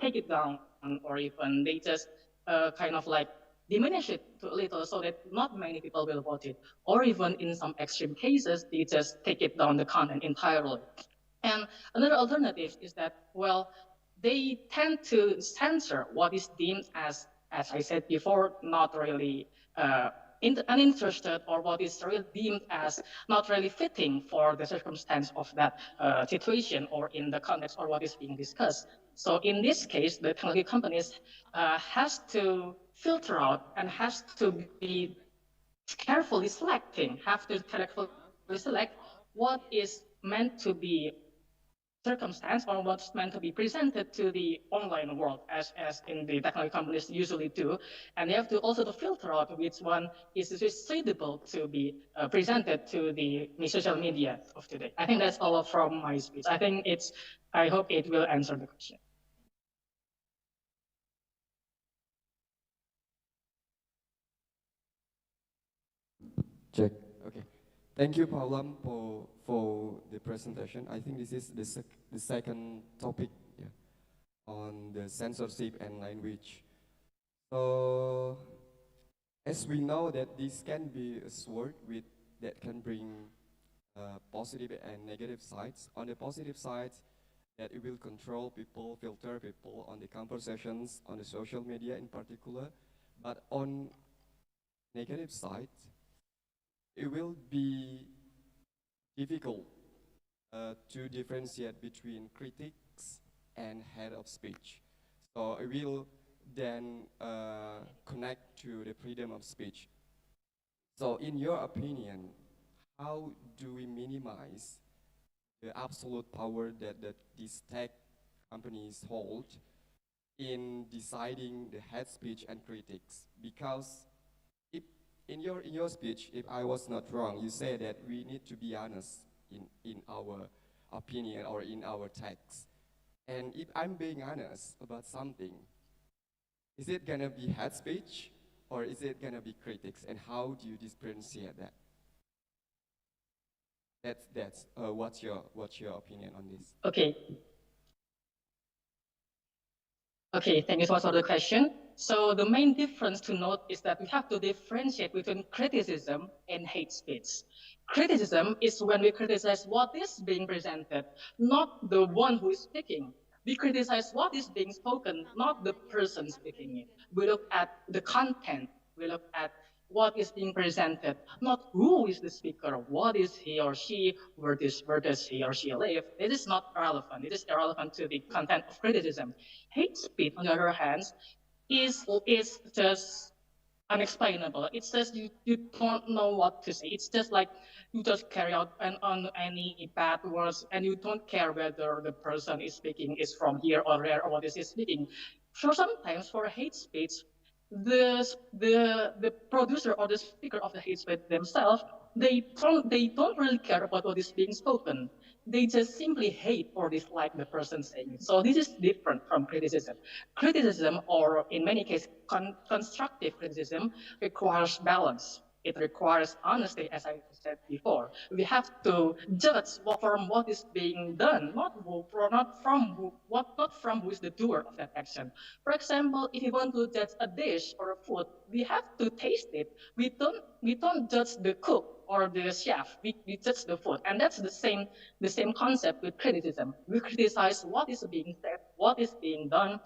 take it down, or even they just kind of like diminish it to a little so that not many people will watch it. Or even in some extreme cases, they just take it down the content entirely. And another alternative is that, well, they tend to censor what is deemed as I said before, not really uninterested, or what is really deemed as not really fitting for the circumstance of that situation or in the context or what is being discussed. So in this case, the technology companies has to filter out and has to be carefully selecting, have to carefully select what is meant to be circumstance or what's meant to be presented to the online world, as in the technology companies usually do. And they have to also to filter out which one is suitable to be presented to the social media of today. I think that's all from my speech. I hope it will answer the question. Check. Okay. Thank you, Paulam, for the presentation. I think this is the second topic, yeah, on the censorship and language. So, as we know that this can be a sword that can bring positive and negative sides. On the positive side, that it will control people, filter people on the conversations, on the social media in particular. But on negative side, it will be difficult to differentiate between critics and head of speech. So it will then connect to the freedom of speech. So in your opinion, how do we minimize the absolute power that these tech companies hold in deciding the head speech and critics? Because if in your speech, if I was not wrong, you say that we need to be honest in our opinion or in our text. And if I'm being honest about something, is it gonna be head speech or is it gonna be critics? And how do you differentiate that? That's what's your opinion on this? Okay. Okay, thank you so much for the question. So the main difference to note is that we have to differentiate between criticism and hate speech. Criticism is when we criticize what is being presented, not the one who is speaking. We criticize what is being spoken, not the person speaking it. We look at the content. We look at what is being presented, not who is the speaker, what is he or she, where does he or she live. It is not relevant. It is irrelevant to the content of criticism. Hate speech, on the other hand, is just unexplainable. It's just you don't know what to say. It's just like you just carry out on any bad words and you don't care whether the person is speaking is from here or there or what is he speaking. So sometimes for hate speech, the producer or the speaker of the hate speech themselves, they don't really care about what is being spoken. They just simply hate or dislike the person saying it. So this is different from criticism. Criticism, or in many cases, constructive criticism, requires balance. It requires honesty, as I said before. We have to judge from what is being done, not from who is the doer of that action. For example, if you want to judge a dish or a food, we have to taste it. We don't judge the cook or the chef. We judge the food, and that's the same concept with criticism. We criticize what is being said, what is being done,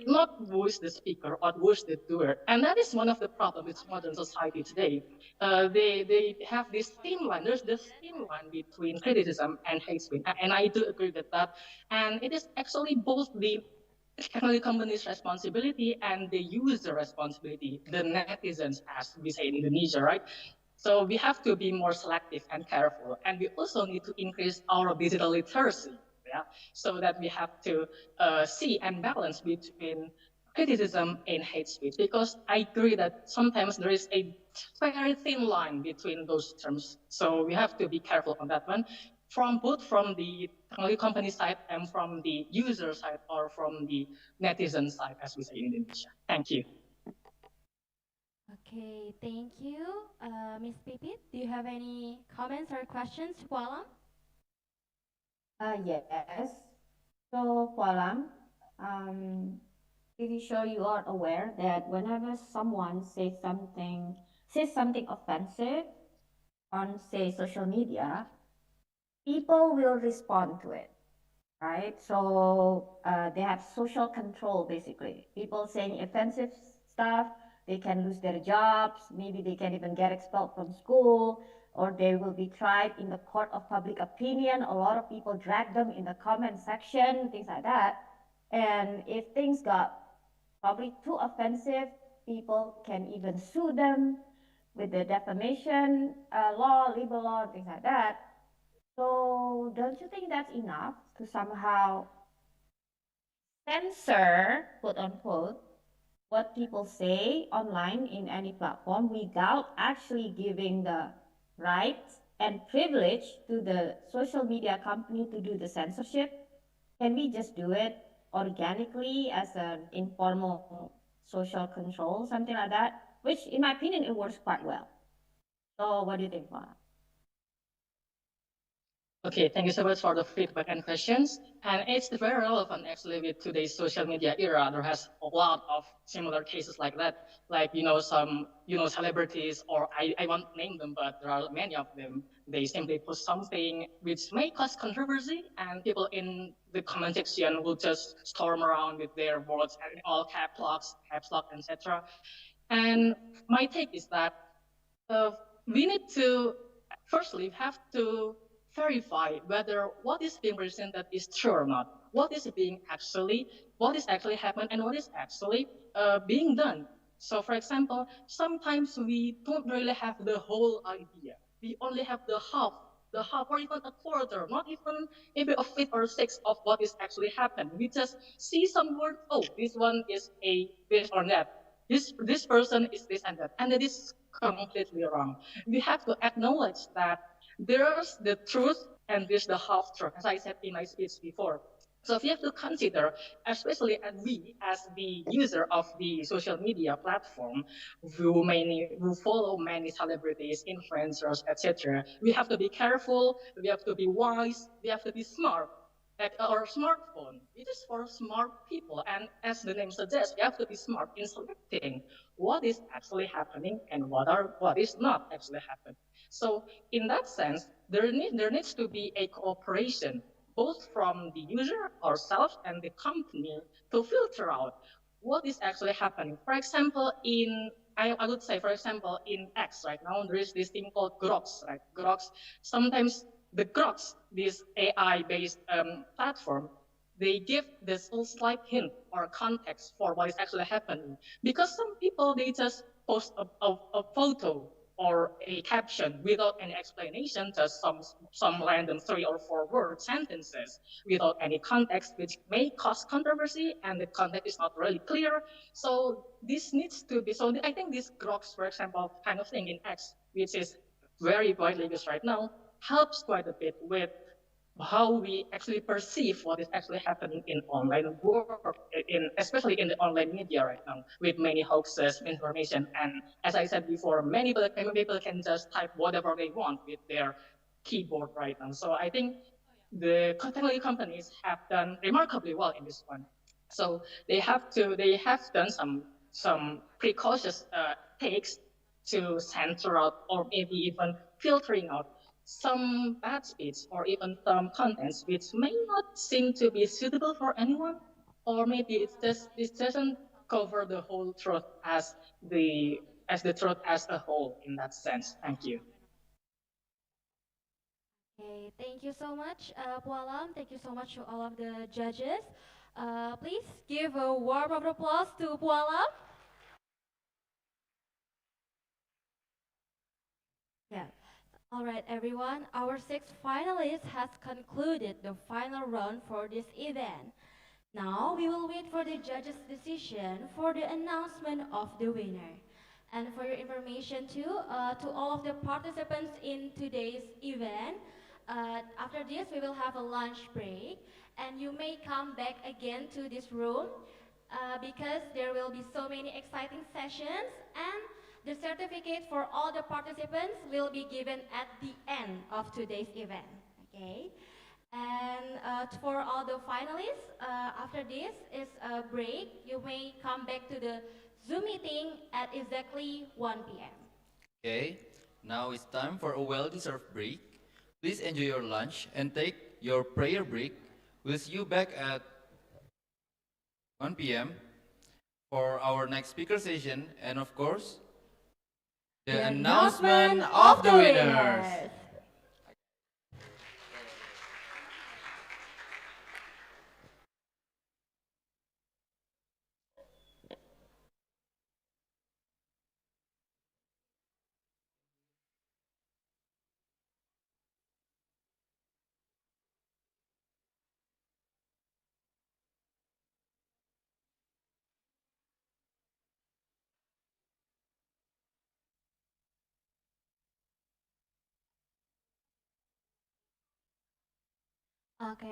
not who is the speaker or who is the doer. And that is one of the problems with modern society today. They have this thin line. There's this thin line between criticism and hate speech, and I do agree with that. And it is actually both the technology company's responsibility and the user responsibility, the netizens, as we say in Indonesia, right? So we have to be more selective and careful, and we also need to increase our digital literacy, yeah, so that we have to see and balance between criticism and hate speech, because I agree that sometimes there is a very thin line between those terms. So we have to be careful on that one, from the technology company side and from the user side or from the netizen side, as we say in Indonesia. Thank you. Okay, thank you. Miss Pipit, do you have any comments or questions to Pualam? Yes. So, Kualam, um, pretty sure you are aware that whenever someone says something offensive on, say, social media, people will respond to it, right? So they have social control, basically. People saying offensive stuff, they can lose their jobs, maybe they can even get expelled from school, or they will be tried in the court of public opinion. A lot of people drag them in the comment section, things like that. And if things got probably too offensive, people can even sue them with the defamation law, libel law, things like that. So don't you think that's enough to somehow censor, quote unquote, what people say online in any platform without actually giving the rights and privilege to the social media company to do the censorship? Can we just do it organically as an informal social control, something like that? Which, in my opinion, it works quite well. So, what do you think, Mara? Okay, thank you so much for the feedback and questions. And it's very relevant actually with today's social media era. There has a lot of similar cases like that. Like, some, celebrities, or I won't name them, but there are many of them. They simply post something which may cause controversy, and people in the comment section will just storm around with their words and all caps lock, etc. And my take is that uh, we need to firstly have to verify whether what is being presented is true or not. What is actually happened, and what is actually being done. So, for example, sometimes we don't really have the whole idea. We only have the half, or even a quarter, not even maybe a fifth or sixth of what is actually happened. We just see some word. Oh, this one is a this or that. This person is this and that, and it is completely wrong. We have to acknowledge that there's the truth and there's the half truth, as I said in my speech before. So we have to consider, especially as we, as the user of the social media platform, who follow many celebrities, influencers, etc. We have to be careful. We have to be wise. We have to be smart. Like our smartphone, it is for smart people, and as the name suggests, we have to be smart in selecting what is actually happening and what is not actually happening. So in that sense, there needs to be a cooperation both from the user ourselves and the company to filter out what is actually happening. For example, I would say, for example, in X right now, there is this thing called Grox, right? Grox, sometimes the Grox, this AI-based platform, they give this little slight hint or context for what is actually happening. Because some people, they just post a photo or a caption without any explanation, just some random 3 or 4 word sentences without any context, which may cause controversy, and the context is not really clear. So this needs to be, so I think this Grox, for example, kind of thing in X, which is very widely used right now, helps quite a bit with how we actually perceive what is actually happening in online work, especially in the online media right now, with many hoaxes, information, and as I said before, many people can just type whatever they want with their keyboard right now. So I think the technology companies have done remarkably well in this one. So they have done some precautious takes to censor out, or maybe even filtering out some bad speech or even some contents which may not seem to be suitable for anyone, or maybe it doesn't cover the whole truth as the truth as a whole in that sense. Thank you. Okay, thank you so much, Pualam. Thank you so much to all of the judges. Please give a warm round of applause to Pualam. Yeah. All right, everyone. Our sixth finalist has concluded the final round for this event. Now we will wait for the judges' decision for the announcement of the winner. And for your information too, to all of the participants in today's event, after this we will have a lunch break, and you may come back again to this room because there will be so many exciting sessions, and The certificate for all the participants will be given at the end of today's event. Okay. And for all the finalists, after this is a break. You may come back to the Zoom meeting at exactly 1 p.m. Okay, now it's time for a well-deserved break. Please enjoy your lunch and take your prayer break. We'll see you back at 1 p.m. for our next speaker session and of course, the announcement of the winners. Oke,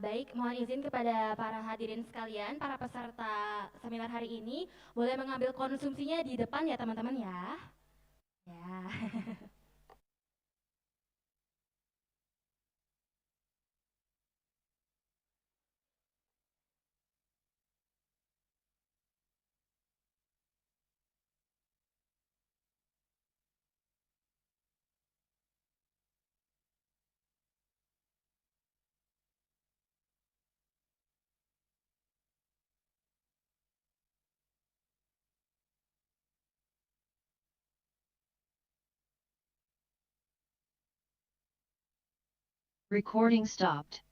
baik. Mohon izin kepada para hadirin sekalian, para peserta seminar hari ini, boleh mengambil konsumsinya di depan ya teman-teman ya. Ya. Recording stopped.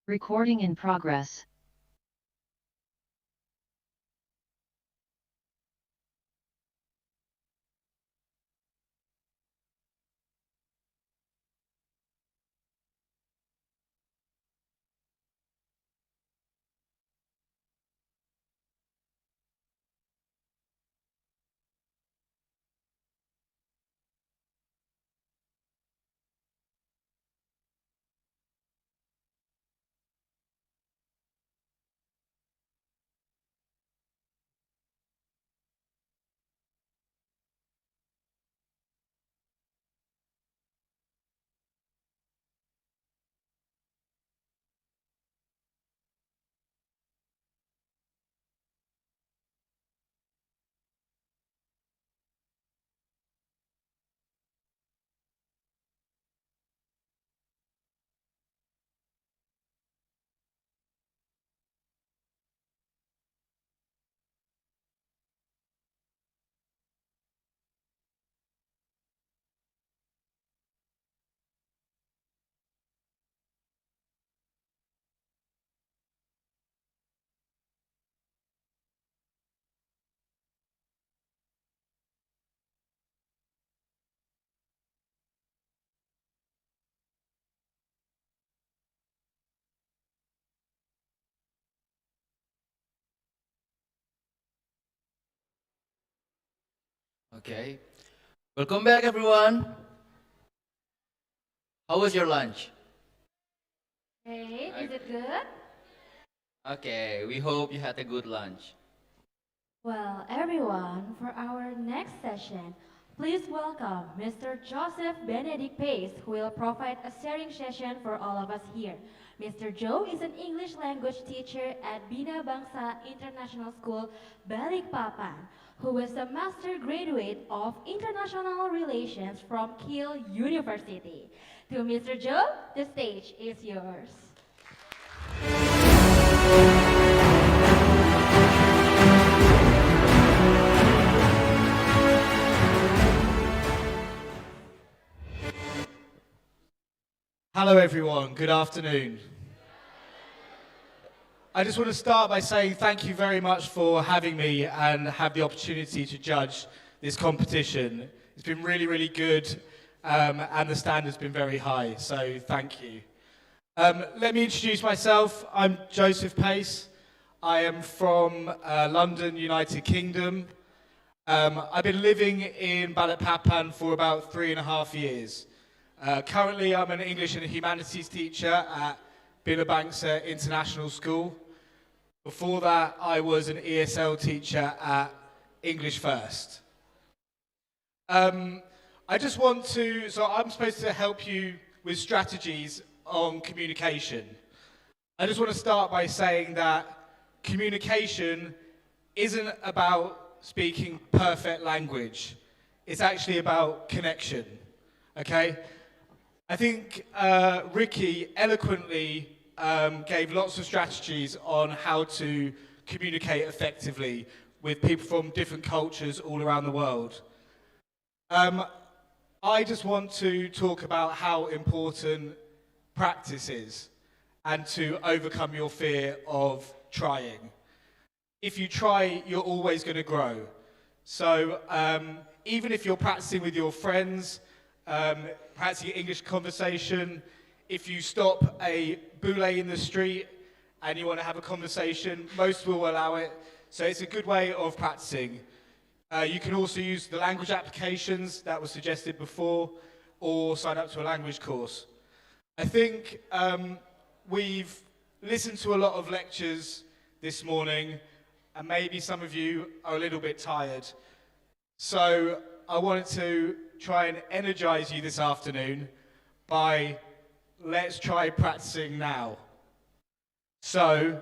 Recording in progress. Okay. Welcome back, everyone. How was your lunch? Great, is it good? Okay, we hope you had a good lunch. Well, everyone, for our next session, please welcome Mr. Joseph Benedict Pace, who will provide a sharing session for all of us here. Mr. Joe is an English language teacher at Bina Bangsa International School, Balikpapan, who is a master graduate of International Relations from Kiel University. To Mr. Joe, the stage is yours. Hello everyone, good afternoon. I just want to start by saying thank you very much for having me and have the opportunity to judge this competition. It's been really, really good and the standard's been very high, so thank you. Let me introduce myself. I'm Joseph Pace. I am from London, United Kingdom. I've been living in Balikpapan for about 3.5 years. Currently, I'm an English and Humanities teacher at Bina International School. Before that, I was an ESL teacher at English First. I just want to, so I'm supposed to help you with strategies on communication. I just want to start by saying that communication isn't about speaking perfect language. It's actually about connection, okay? I think Ricky eloquently gave lots of strategies on how to communicate effectively with people from different cultures all around the world. I just want to talk about how important practice is and to overcome your fear of trying. If you try, you're always going to grow. So even if you're practicing with your friends, practicing English conversation, if you stop a boule in the street and you want to have a conversation, most will allow it. So it's a good way of practicing. You can also use the language applications that were suggested before, or sign up to a language course. I think we've listened to a lot of lectures this morning, and maybe some of you are a little bit tired. So I wanted to try and energize you this afternoon by let's try practicing now. So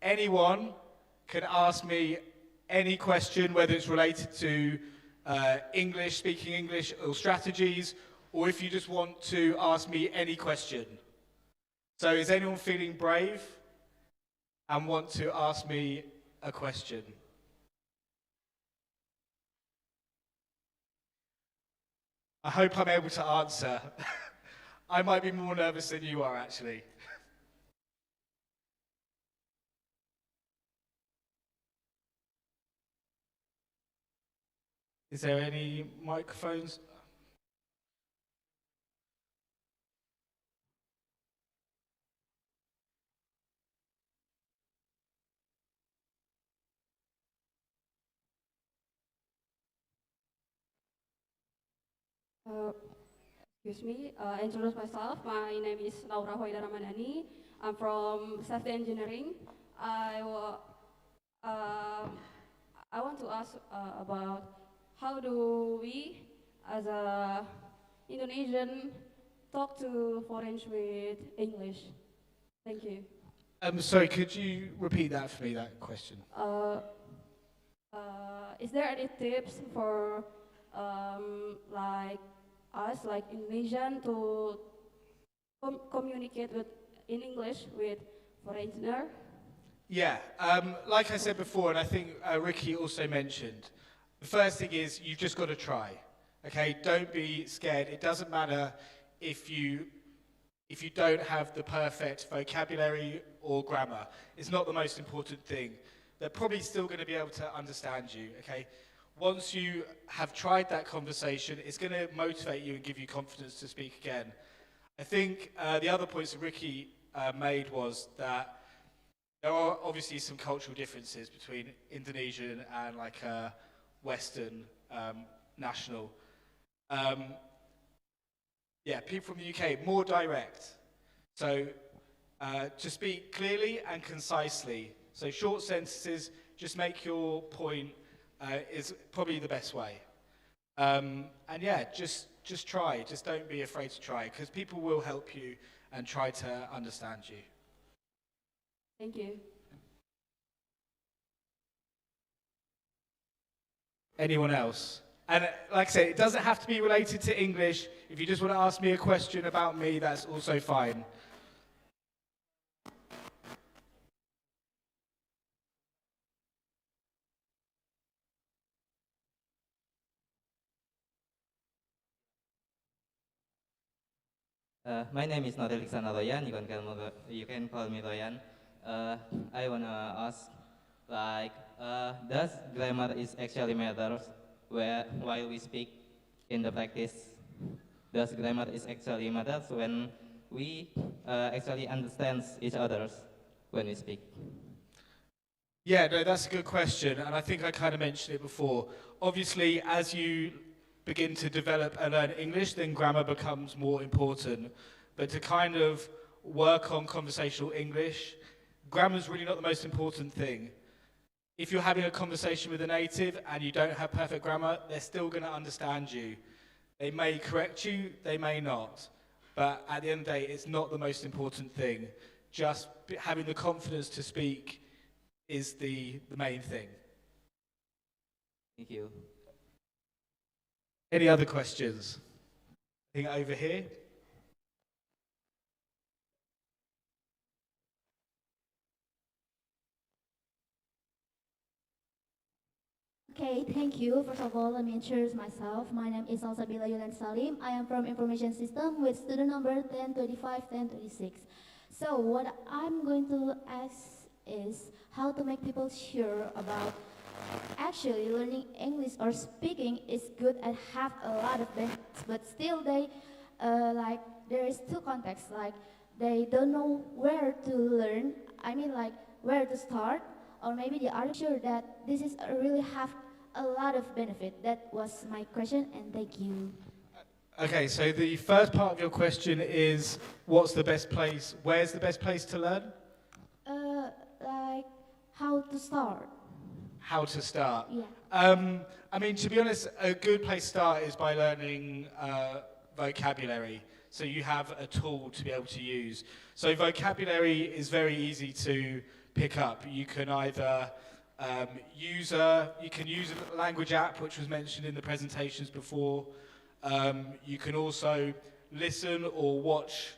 anyone can ask me any question, whether it's related to English, speaking English, or strategies, or if you just want to ask me any question. So is anyone feeling brave and want to ask me a question? I hope I'm able to answer. I might be more nervous than you are, actually. Is there any microphones? Uh, Excuse me, introduce myself. My name is Laura Hoida Ramadhani. I'm from safety engineering. I, wa- I want to ask about how do we, as a Indonesian, talk to foreigners with English? Thank you. Sorry, could you repeat that for me, that question? Is there any tips for like us, like Indonesian, to communicate with in English with foreigner? Yeah, like I said before, and I think Ricky also mentioned, the first thing is you've just got to try. Okay, don't be scared. It doesn't matter if you don't have the perfect vocabulary or grammar. It's not the most important thing. They're probably still going to be able to understand you. Okay, once you have tried that conversation, it's going to motivate you and give you confidence to speak again. I think the other points that Ricky made was that there are obviously some cultural differences between Indonesian and like a Western national. Yeah, people from the UK, more direct. So to speak clearly and concisely. So short sentences, just make your point is probably the best way. And yeah, just try. Just don't be afraid to try, because people will help you and try to understand you. Thank you. Anyone else? And like I said, it doesn't have to be related to English. If you just want to ask me a question about me, that's also fine. My name is Norel Iksana Royan. You can call me Royan. I wanna ask, like, does grammar is actually matters while we speak in the practice? Does grammar is actually matters when we actually understand each others when we speak? Yeah, no, that's a good question, and I think I kind of mentioned it before. Obviously, as you begin to develop and learn English, then grammar becomes more important. But to kind of work on conversational English, grammar's really not the most important thing. If you're having a conversation with a native and you don't have perfect grammar, they're still going to understand you. They may correct you, they may not. But at the end of the day, it's not the most important thing. Just having the confidence to speak is the main thing. Thank you. Any other questions? I think over here. Okay, thank you. First of all, let me introduce myself. My name is Alsabila Yulan Salim. I am from Information System with student number 1025, 1026. So what I'm going to ask is how to make people sure about actually learning English or speaking is good and have a lot of benefits, but still they like there is two contexts, like they don't know where to learn, I mean like where to start, or maybe they aren't sure that this is really have a lot of benefit. That was my question, and thank you. Okay, so the first part of your question is, where's the best place to learn? Like how to start. How to start? Yeah. I mean, to be honest, a good place to start is by learning vocabulary. So you have a tool to be able to use. So vocabulary is very easy to pick up. You can either use a language app, which was mentioned in the presentations before. You can also listen or watch,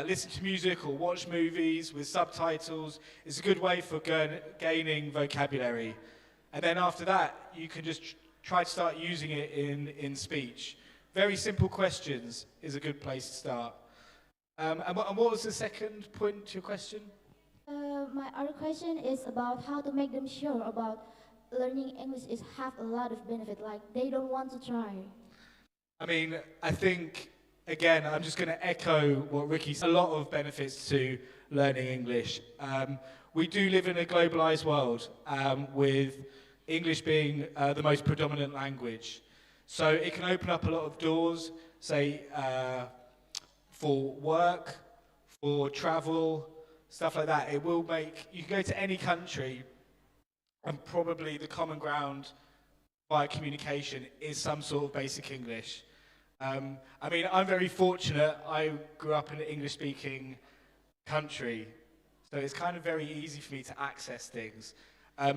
listen to music or watch movies with subtitles. It's a good way for gaining vocabulary. And then after that, you can just try to start using it in speech. Very simple questions is a good place to start. And what was the second point to your question? My other question is about how to make them sure about learning English is have a lot of benefit, like they don't want to try. I mean, I think, again, I'm just going to echo what Ricky said. A lot of benefits to learning English. We do live in a globalized world with English being the most predominant language. So it can open up a lot of doors, say, for work, for travel, stuff like that. It will make, you can go to any country and probably the common ground via communication is some sort of basic English. I mean, I'm very fortunate. I grew up in an English-speaking country, so it's kind of very easy for me to access things.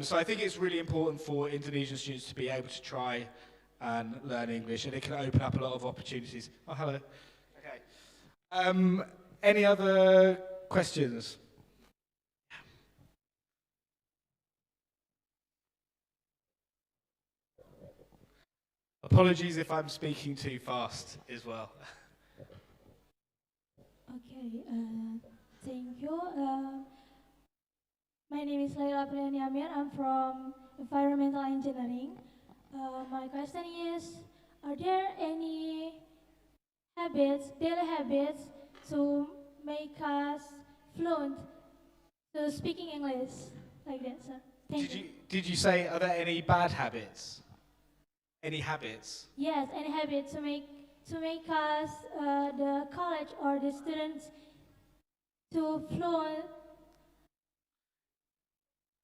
So I think it's really important for Indonesian students to be able to try and learn English, and it can open up a lot of opportunities. Oh, hello. Okay. Any other questions? Apologies if I'm speaking too fast as well. Okay, thank you. My name is Laila Priani Amir. I'm from Environmental Engineering. My question is, are there any habits, daily habits, to make us fluent to speaking English? Like that, sir. Thank you. Did you say, are there any bad habits? Any habits? Yes, any habit to make us the college or the students to fluent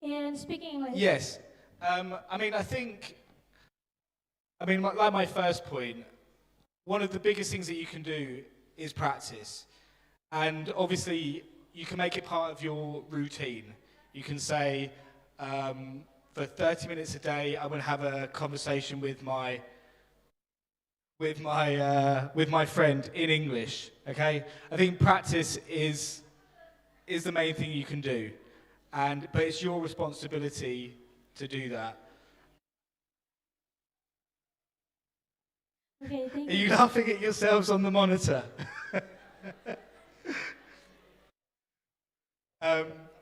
in speaking English. Yes. I mean, like my first point, one of the biggest things that you can do is practice. And obviously, you can make it part of your routine. You can say, for 30 minutes a day, I'm going to have a conversation with my friend in English. Okay, I think practice is the main thing you can do, but it's your responsibility to do that. Okay, thank Are you laughing at yourselves on the monitor?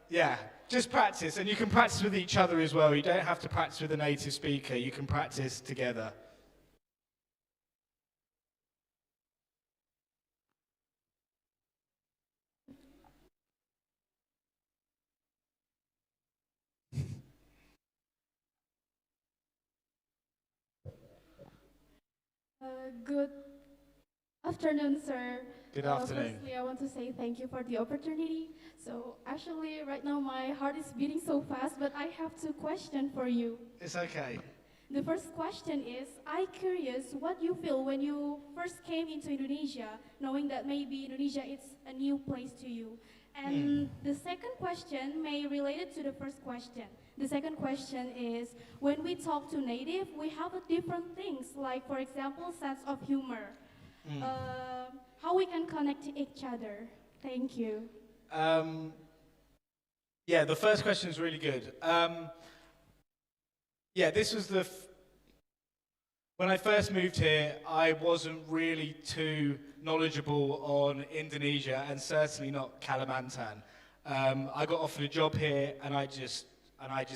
Yeah, just practice, and you can practice with each other as well. You don't have to practice with a native speaker. You can practice together. Good afternoon, sir. Good afternoon. Firstly, I want to say thank you for the opportunity. So actually, right now my heart is beating so fast, but I have two questions for you. It's okay. The first question is, I'm curious what you feel when you first came into Indonesia, knowing that maybe Indonesia is a new place to you. And the second question may relate it to the first question. The second question is, when we talk to native, we have a different things, like for example, sense of humor. How we can connect to each other. Thank you. Yeah, the first question is really good. Yeah, this was when I first moved here, I wasn't really too knowledgeable on Indonesia and certainly not Kalimantan. I got offered a job here and I just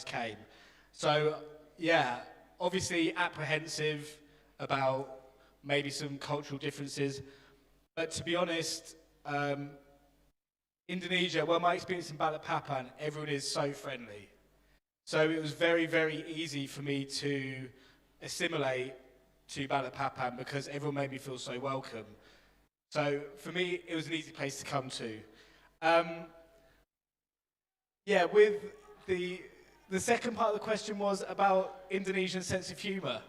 came. So yeah, obviously apprehensive about maybe some cultural differences, but to be honest, Indonesia, well, my experience in Balikpapan, everyone is so friendly. So it was very, very easy for me to assimilate to Balikpapan because everyone made me feel so welcome. So for me, it was an easy place to come to. Yeah, with the second part of the question was about Indonesian sense of humor.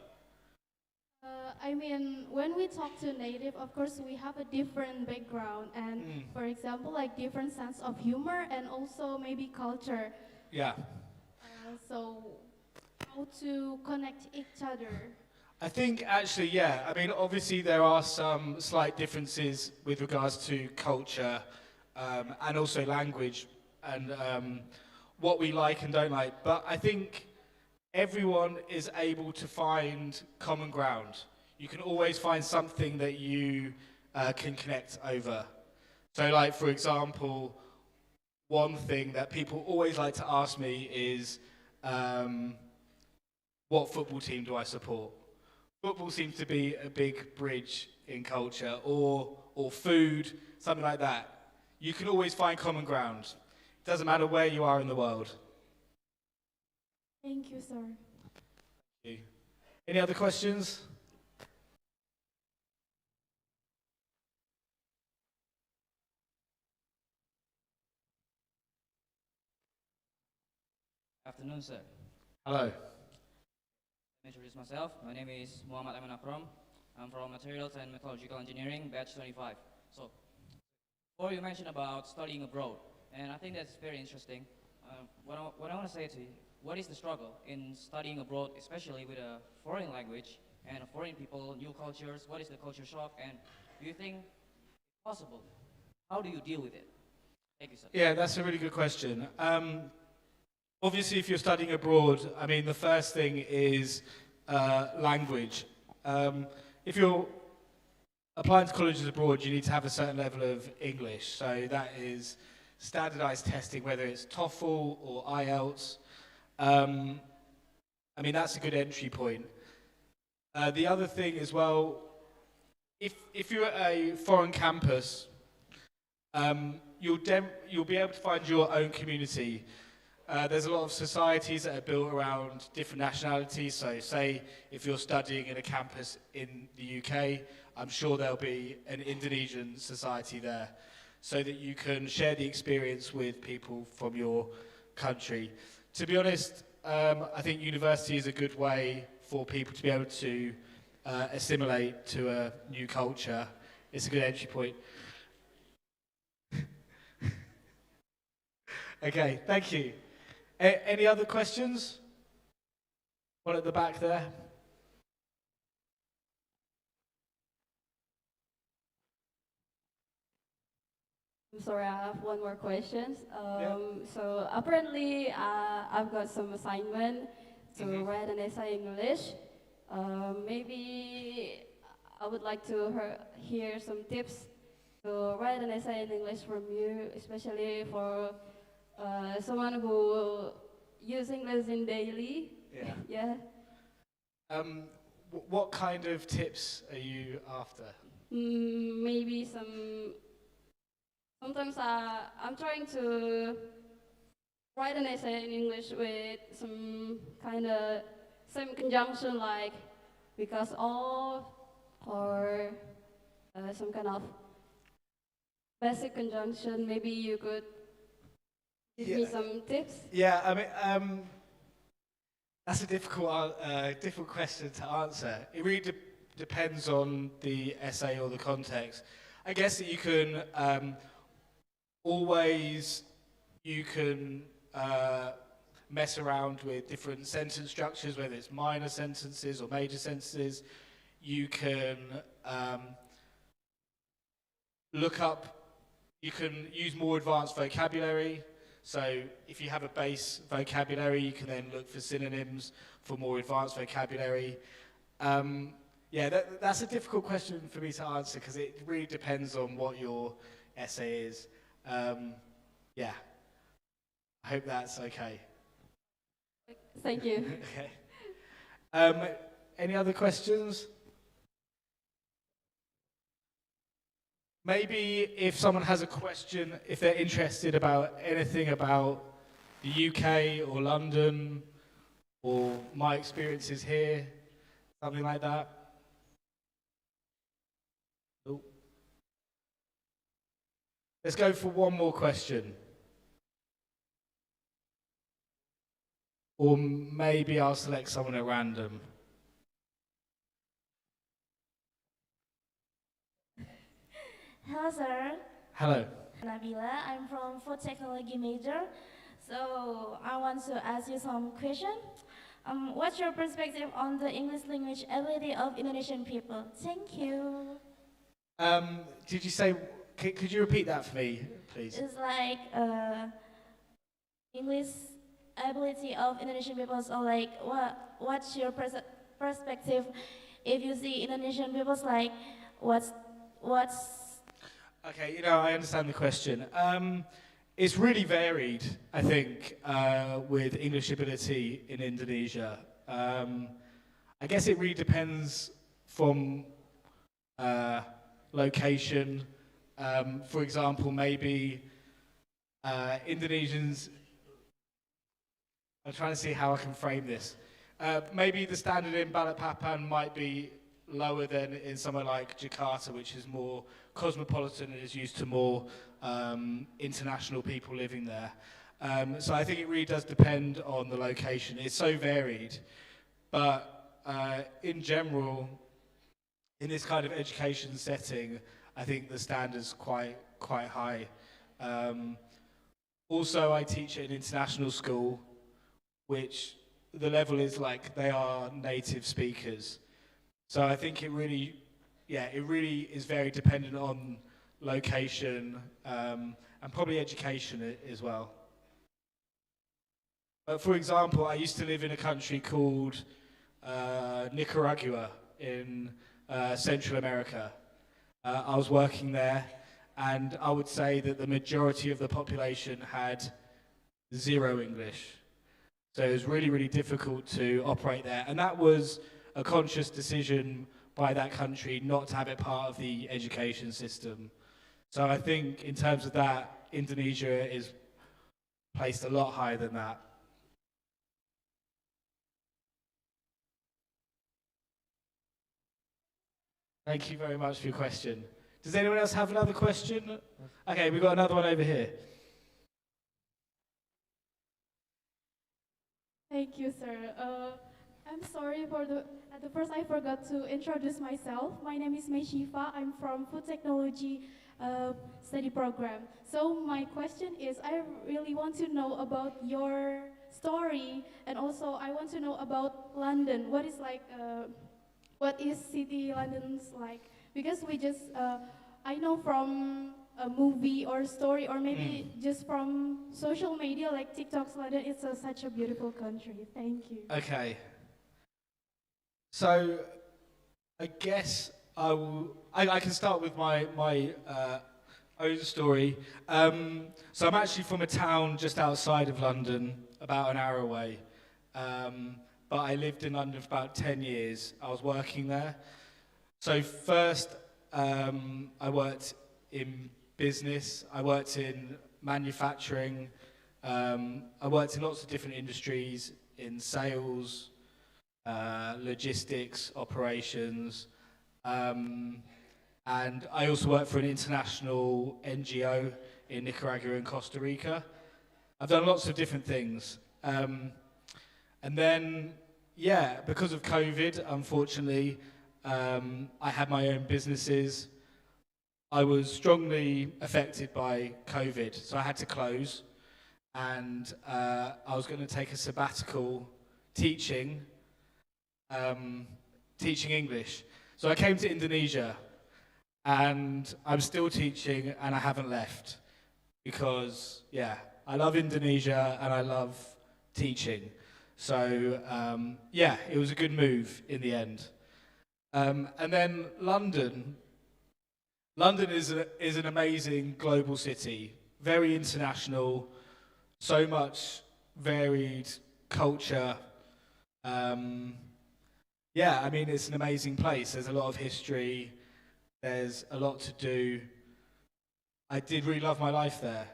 I mean, when we talk to native, of course, we have a different background and, for example, like different sense of humor and also maybe culture. Yeah. So, how to connect each other? I think actually, yeah. I mean, obviously there are some slight differences with regards to culture and also language and what we like and don't like. But I think everyone is able to find common ground. You can always find something that you can connect over. So like, for example, one thing that people always like to ask me is, what football team do I support? Football seems to be a big bridge in culture, or food, something like that. You can always find common ground. It doesn't matter where you are in the world. Thank you, sir. Thank you. Any other questions? Afternoon, sir. Hello. Introduce myself. My name is Muhammad Amin Akram. I'm from Materials and Metallurgical Engineering, batch 25. So, before you mentioned about studying abroad, and I think that's very interesting. What I want to say to you, what is the struggle in studying abroad, especially with a foreign language and a foreign people, new cultures? What is the culture shock, and do you think it's possible? How do you deal with it? Thank you, sir. Yeah, that's a really good question. Obviously, if you're studying abroad, I mean, the first thing is language. If you're applying to colleges abroad, you need to have a certain level of English. So that is standardized testing, whether it's TOEFL or IELTS. I mean, that's a good entry point. The other thing as well, if you're at a foreign campus, you'll be able to find your own community. There's a lot of societies that are built around different nationalities. So say if you're studying in a campus in the UK, I'm sure there'll be an Indonesian society there so that you can share the experience with people from your country. To be honest, I think university is a good way for people to be able to assimilate to a new culture. It's a good entry point. Okay, thank you. Any other questions? One at the back there. I'm sorry, I have one more question. So apparently, I've got some assignment to write an essay in English. Maybe I would like to hear some tips to write an essay in English from you, especially for someone who uses English in daily. Yeah. Yeah. What kind of tips are you after? Maybe some. Sometimes I'm trying to write an essay in English with some kind of same conjunction like because of or some kind of basic conjunction. Maybe you could give me some tips. Yeah, I mean, that's a difficult question to answer. It really depends on the essay or the context. I guess that you can you can mess around with different sentence structures, whether it's minor sentences or major sentences. You can you can use more advanced vocabulary. So if you have a base vocabulary, you can then look for synonyms for more advanced vocabulary. Yeah, that's a difficult question for me to answer because it really depends on what your essay is. Yeah, I hope that's okay. Thank you. Okay. Any other questions? Maybe if someone has a question, if they're interested about anything about the UK or London or my experiences here, something like that. Oh. Let's go for one more question. Or maybe I'll select someone at random. Hello, sir. Hello. Nabila, I'm from food technology major. So I want to ask you some question. What's your perspective on the English language ability of Indonesian people? Thank you. Did you say? Could you repeat that for me, please? It's like English ability of Indonesian people. So like, what's your perspective if you see Indonesian people's like, what's Okay, I understand the question. It's really varied, I think, with English ability in Indonesia. I guess it really depends from location. For example, maybe Indonesians, I'm trying to see how I can frame this. Maybe the standard in Balikpapan might be lower than in somewhere like Jakarta, which is more cosmopolitan and is used to more international people living there. So I think it really does depend on the location. It's so varied, but in general, in this kind of education setting, I think the standard's quite high. Also, I teach at an international school, which the level is like they are native speakers. So I think it really is very dependent on location and probably education as well. But for example, I used to live in a country called Nicaragua in Central America. I was working there, and I would say that the majority of the population had zero English. So it was really, really difficult to operate there. And that was a conscious decision by that country not to have it part of the education system. So I think in terms of that, Indonesia is placed a lot higher than that. Thank you very much for your question. Does anyone else have another question? Okay, we've got another one over here. Thank you, sir. I'm sorry for at the first I forgot to introduce myself. My name is Mei Shifa. I'm from Food Technology study program. So my question is, I really want to know about your story, and also I want to know about London. What is city London's like? Because we just, I know from a movie or story, or maybe just from social media like TikTok's London, it's such a beautiful country. Thank you. Okay. So, I guess I can start with my own story. So I'm actually from a town just outside of London, about an hour away. But I lived in London for about 10 years. I was working there. So first, I worked in business. I worked in manufacturing. I worked in lots of different industries, in sales, logistics, operations. And I also worked for an international NGO in Nicaragua and Costa Rica. I've done lots of different things. And then, yeah, because of COVID, unfortunately, I had my own businesses. I was strongly affected by COVID, so I had to close. And I was going to take a sabbatical teaching English. So I came to Indonesia, and I'm still teaching, and I haven't left. Because, yeah, I love Indonesia, and I love teaching. So, yeah, it was a good move in the end. And then London. London is an amazing global city, very international, so much varied culture. Yeah, I mean, it's an amazing place. There's a lot of history. There's a lot to do. I did really love my life there.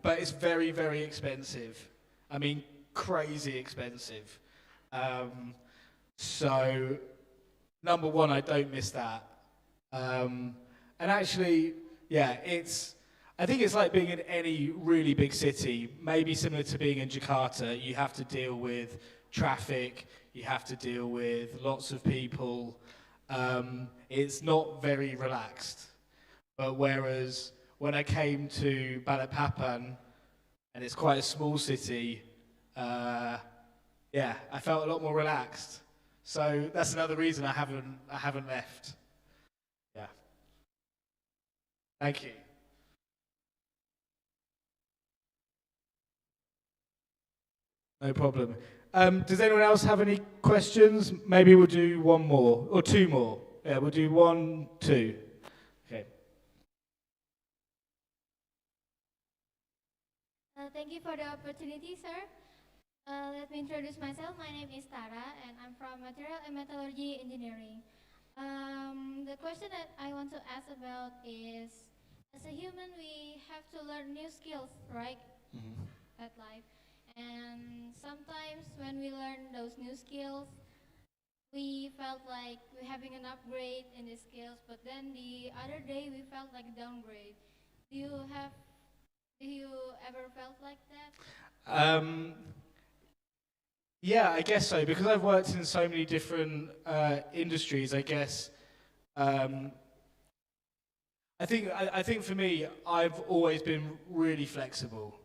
But it's very, very expensive. I mean, crazy expensive. So, number one, I don't miss that. And actually, yeah, I think it's like being in any really big city, maybe similar to being in Jakarta. You have to deal with traffic, you have to deal with lots of people. It's not very relaxed. But whereas when I came to Balikpapan, and it's quite a small city, yeah, I felt a lot more relaxed. So that's another reason I haven't left. Yeah. Thank you. No problem. Does anyone else have any questions? Maybe we'll do one more, or two more. Yeah, we'll do 1, 2. Okay. Thank you for the opportunity, sir. Let me introduce myself. My name is Tara, and I'm from Material and Metallurgy Engineering. The question that I want to ask about is, as a human, we have to learn new skills, right? At life. And sometimes when we learn those new skills, we felt like we're having an upgrade in the skills, but then the other day we felt like a downgrade. Do you have, do you ever felt like that? Yeah, I guess so. Because I've worked in so many different industries, I guess. I think for me, I've always been really flexible,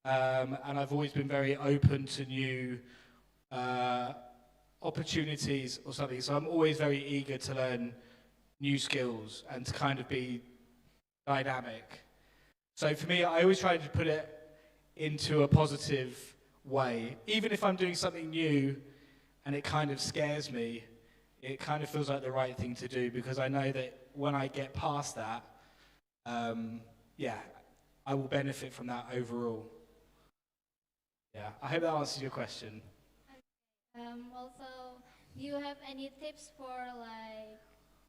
and I've always been very open to new opportunities or something. So I'm always very eager to learn new skills and to kind of be dynamic. So for me, I always try to put it into a positive way. Even if I'm doing something new and it kind of scares me, it kind of feels like the right thing to do, because I know that when I get past that, yeah, I will benefit from that overall. Yeah, I hope that answers your question. Also, do you have any tips for like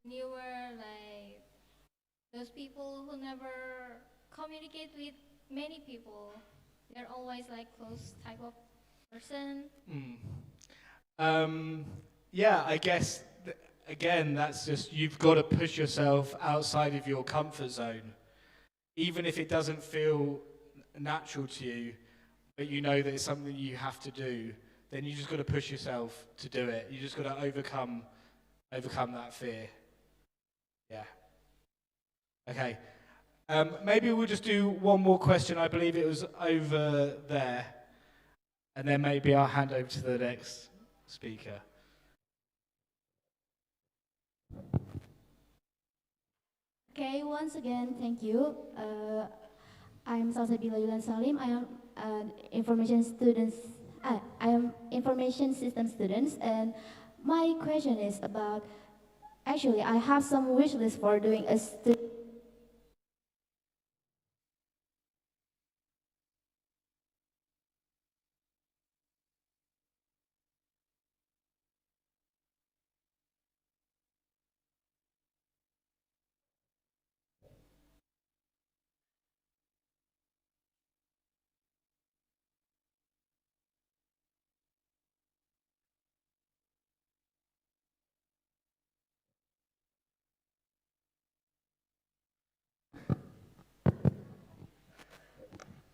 newer, like those people who never communicate with many people? They're always like close type of person. Yeah, I guess, again, that's just, you've got to push yourself outside of your comfort zone. Even if it doesn't feel natural to you, but you know that it's something you have to do, then you just got to push yourself to do it. You just got to overcome that fear. Yeah. Okay. Maybe we'll just do one more question. I believe it was over there. And then maybe I'll hand over to the next speaker. Okay, once again, thank you. I'm Salsabila Yulan Salim. I am information students. I am information system students, and my question is about. Actually, I have some wish list for doing a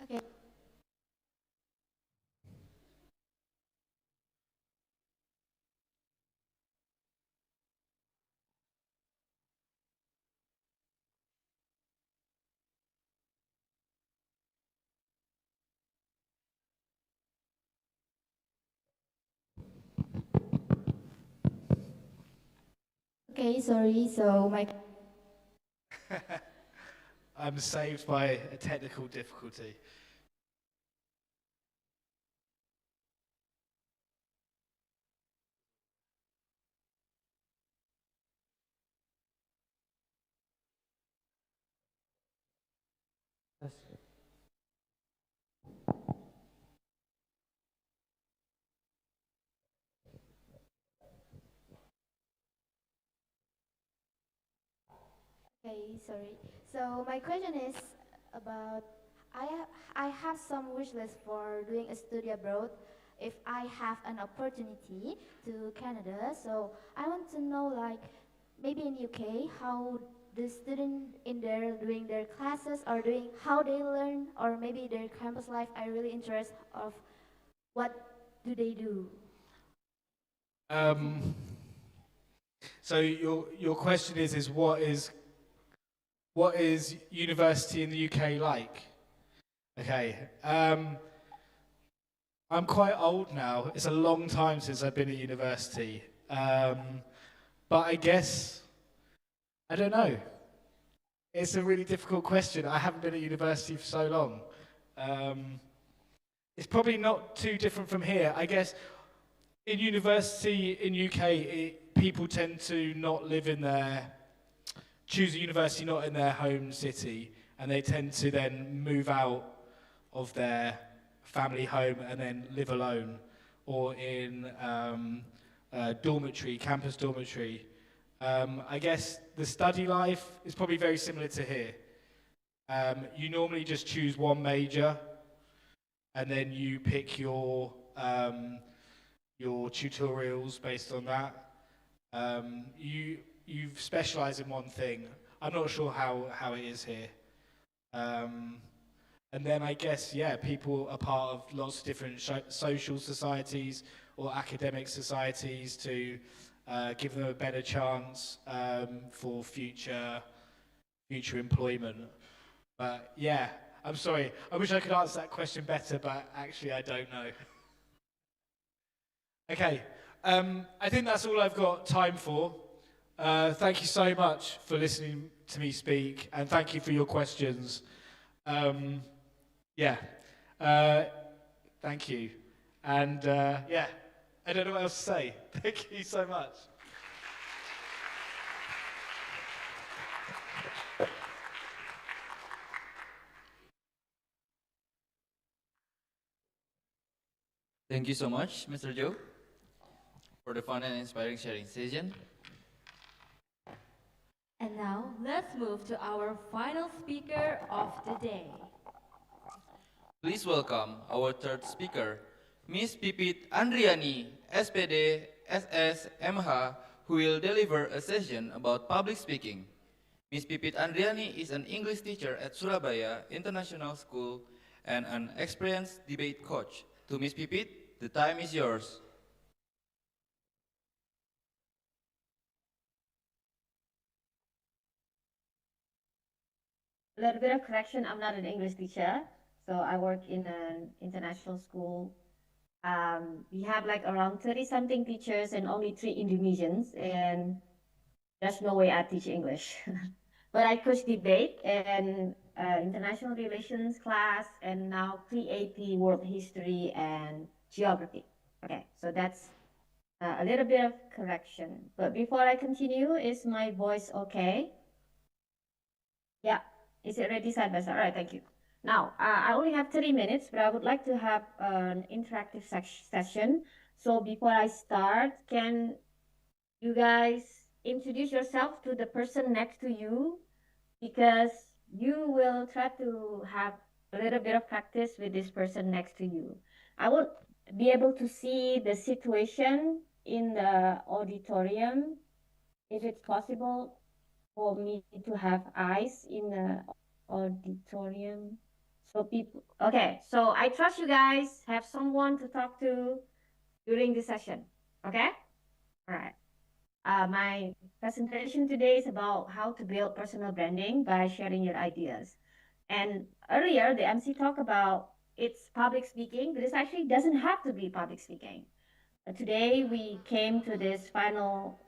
Okay. Okay, sorry. So my I'm saved by a technical difficulty. Okay, sorry. So my question is about I have some wish list for doing a study abroad if I have an opportunity to Canada. So I want to know, like, maybe in UK, how the student in there doing their classes or doing how they learn, or maybe their campus life. I really interested of what do they do. So your question is what is university in the UK like? Okay. I'm quite old now. It's a long time since I've been at university. But I guess, I don't know. It's a really difficult question. I haven't been at university for so long. It's probably not too different from here. I guess in university in UK, people tend to not live in choose a university not in their home city, and they tend to then move out of their family home and then live alone, or in dormitory, campus dormitory. I guess the study life is probably very similar to here. You normally just choose one major, and then you pick your tutorials based on that. You specialize in one thing. I'm not sure how it is here. And then I guess, yeah, people are part of lots of different social societies or academic societies to give them a better chance for future employment. But yeah, I'm sorry. I wish I could answer that question better, but actually I don't know. Okay, I think that's all I've got time for. Thank you so much for listening to me speak, and thank you for your questions. Yeah, thank you. And yeah, I don't know what else to say. Thank you so much. Thank you so much, Mr. Joe, for the fun and inspiring sharing session. And now, let's move to our final speaker of the day. Please welcome our third speaker, Miss Pipit Andriani, SPD SSMH, who will deliver a session about public speaking. Miss Pipit Andriani is an English teacher at Surabaya International School and an experienced debate coach. To Miss Pipit, the time is yours. A little bit of correction, I'm not an English teacher, so I work in an international school. We have like around 30-something teachers and only 3 Indonesians, and there's no way I teach English. But I coach debate and international relations class, and now pre-AP world history and geography. Okay, so that's a little bit of correction. But before I continue, is my voice okay? Yeah. Is it ready side by side? All right, thank you. Now, I only have 30 minutes, but I would like to have an interactive session. So before I start, can you guys introduce yourself to the person next to you? Because you will try to have a little bit of practice with this person next to you. I would be able to see the situation in the auditorium, if it's possible for me to have eyes in the auditorium. So people, okay, so I trust you guys have someone to talk to during this session, okay? All right. My presentation today is about how to build personal branding by sharing your ideas. And earlier, the MC talked about it's public speaking, but it actually doesn't have to be public speaking. Today, we came to this final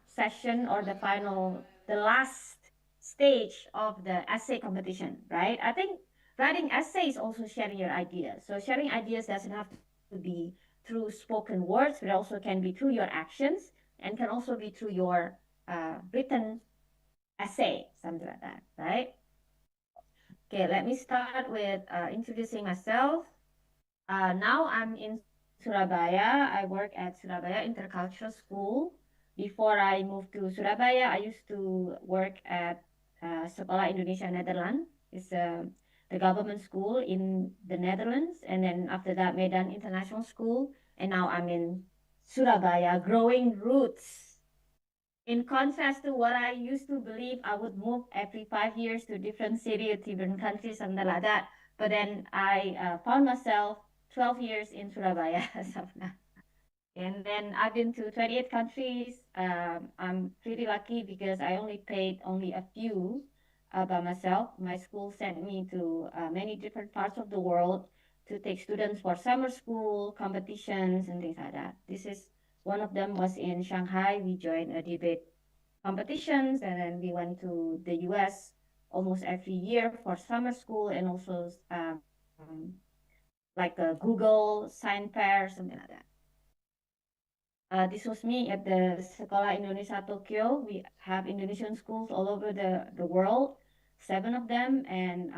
session, or the last stage of the essay competition, right? I think writing essay is also sharing your ideas. So sharing ideas doesn't have to be through spoken words, but also can be through your actions, and can also be through your written essay, something like that, right? Okay, let me start with introducing myself. Now I'm in Surabaya. I work at Surabaya Intercultural School. Before I moved to Surabaya, I used to work at Sekolah Indonesia Netherlands. It's the government school in the Netherlands. And then after that, Medan International School. And now I'm in Surabaya, growing roots. In contrast to what I used to believe, I would move every 5 years to a different city or different country, something like that. But then I found myself 12 years in Surabaya as of now. And then I've been to 28 countries. I'm pretty lucky because I only paid only a few by myself. My school sent me to many different parts of the world to take students for summer school, competitions, and things like that. This is one of them was in Shanghai. We joined a debate competitions, and then we went to the US almost every year for summer school, and also like a Google Science Fair, something like that. This was me at the Sekolah Indonesia Tokyo. We have Indonesian schools all over the world. 7 of them, and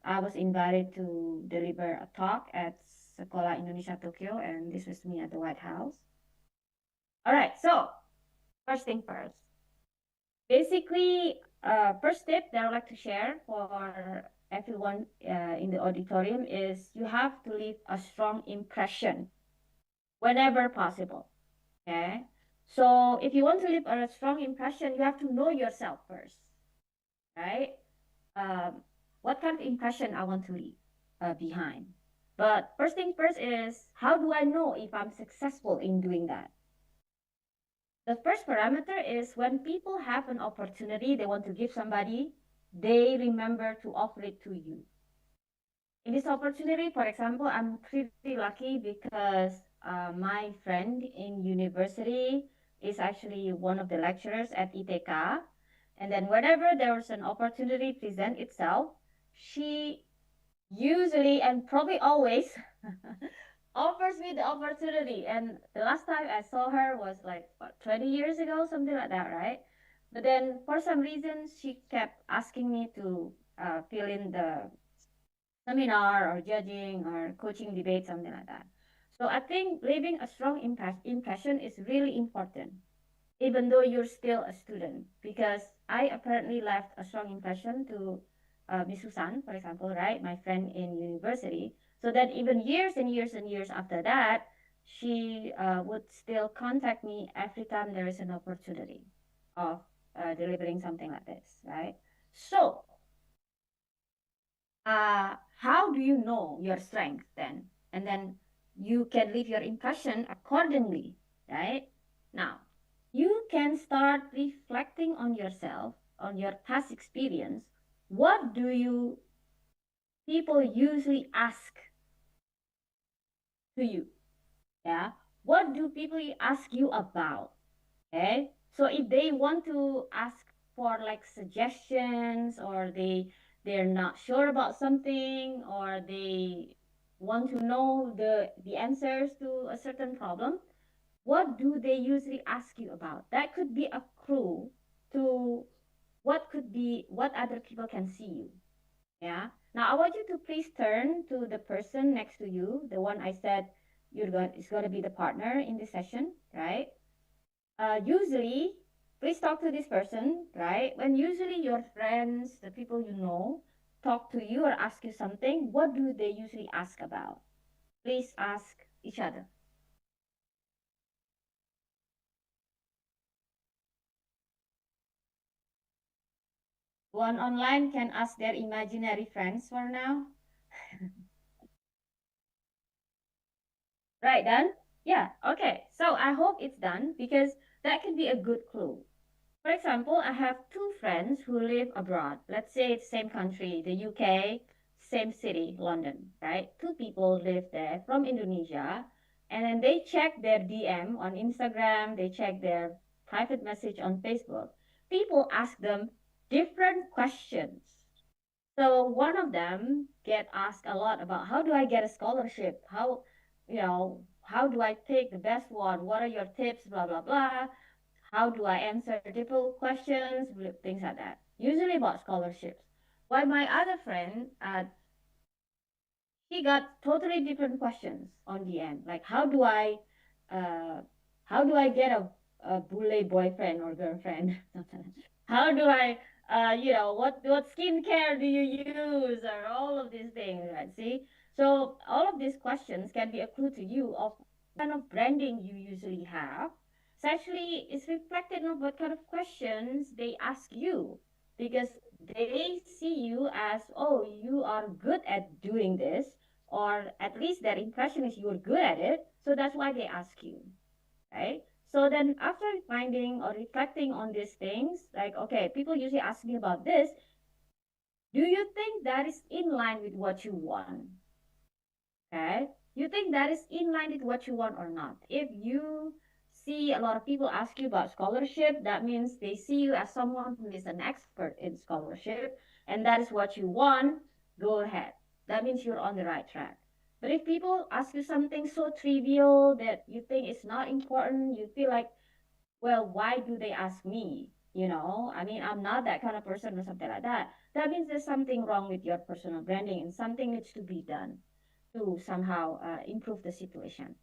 I was invited to deliver a talk at Sekolah Indonesia Tokyo, and this was me at the White House. All right, so first thing first. Basically, first tip that I would like to share for everyone in the auditorium is you have to leave a strong impression whenever possible. Okay, so if you want to leave a strong impression, you have to know yourself first, right? What kind of impression I want to leave behind. But first thing first is how do I know if I'm successful in doing that? The first parameter is when people have an opportunity they want to give somebody, they remember to offer it to you. In this opportunity, for example, I'm pretty lucky because my friend in university is actually one of the lecturers at ITK. And then whenever there's an opportunity present itself, she usually and probably always offers me the opportunity. And the last time I saw her was like what, 20 years ago, something like that, right? But then for some reason, she kept asking me to fill in the seminar or judging or coaching debate, something like that. So I think leaving a strong impression is really important, even though you're still a student, because I apparently left a strong impression to Miss Susan, for example, right, my friend in university, so that even years and years and years after that, she would still contact me every time there is an opportunity of delivering something like this, right? So how do you know your strength then? And then you can leave your impression accordingly, right? Now, you can start reflecting on yourself, on your past experience. What do you people usually ask to you? Yeah. What do people ask you about? Okay. So if they want to ask for like suggestions, or they're not sure about something, or they want to know the answers to a certain problem, what do they usually ask you about? That could be a clue to what other people can see you. Yeah. Now I want you to please turn to the person next to you, the one I said is going to be the partner in this session, right? Usually, please talk to this person, right? When usually your friends, the people you know, talk to you or ask you something, what do they usually ask about? Please ask each other. One online can ask their imaginary friends for now. Right, done? Yeah, okay. So I hope it's done because that can be a good clue. For example, I have two friends who live abroad. Let's say it's same country, the UK, same city, London, right? Two people live there from Indonesia, and then they check their DM on Instagram, they check their private message on Facebook. People ask them different questions. So one of them get asked a lot about how do I get a scholarship? How do I pick the best one? What are your tips? Blah blah blah. How do I answer difficult questions? Things like that. Usually about scholarships. While my other friend, he got totally different questions on the end. Like uh, how do I get a bule boyfriend or girlfriend? How do I, what skincare do you use, or all of these things, right? See, so all of these questions can be a clue to you of what kind of branding you usually have. So actually, it's reflected on what kind of questions they ask you, because they see you as, oh, you are good at doing this, or at least their impression is you're good at it, so that's why they ask you, right? So then after finding or reflecting on these things, like, okay, people usually ask me about this, do you think that is in line with what you want? Okay, you think that is in line with what you want or not? If you see a lot of people ask you about scholarship, that means they see you as someone who is an expert in scholarship, and that is what you want, go ahead. That means you're on the right track. But if people ask you something so trivial that you think is not important, you feel like, well, why do they ask me? I mean, I'm not that kind of person or something like that. That means there's something wrong with your personal branding and something needs to be done to somehow improve the situation.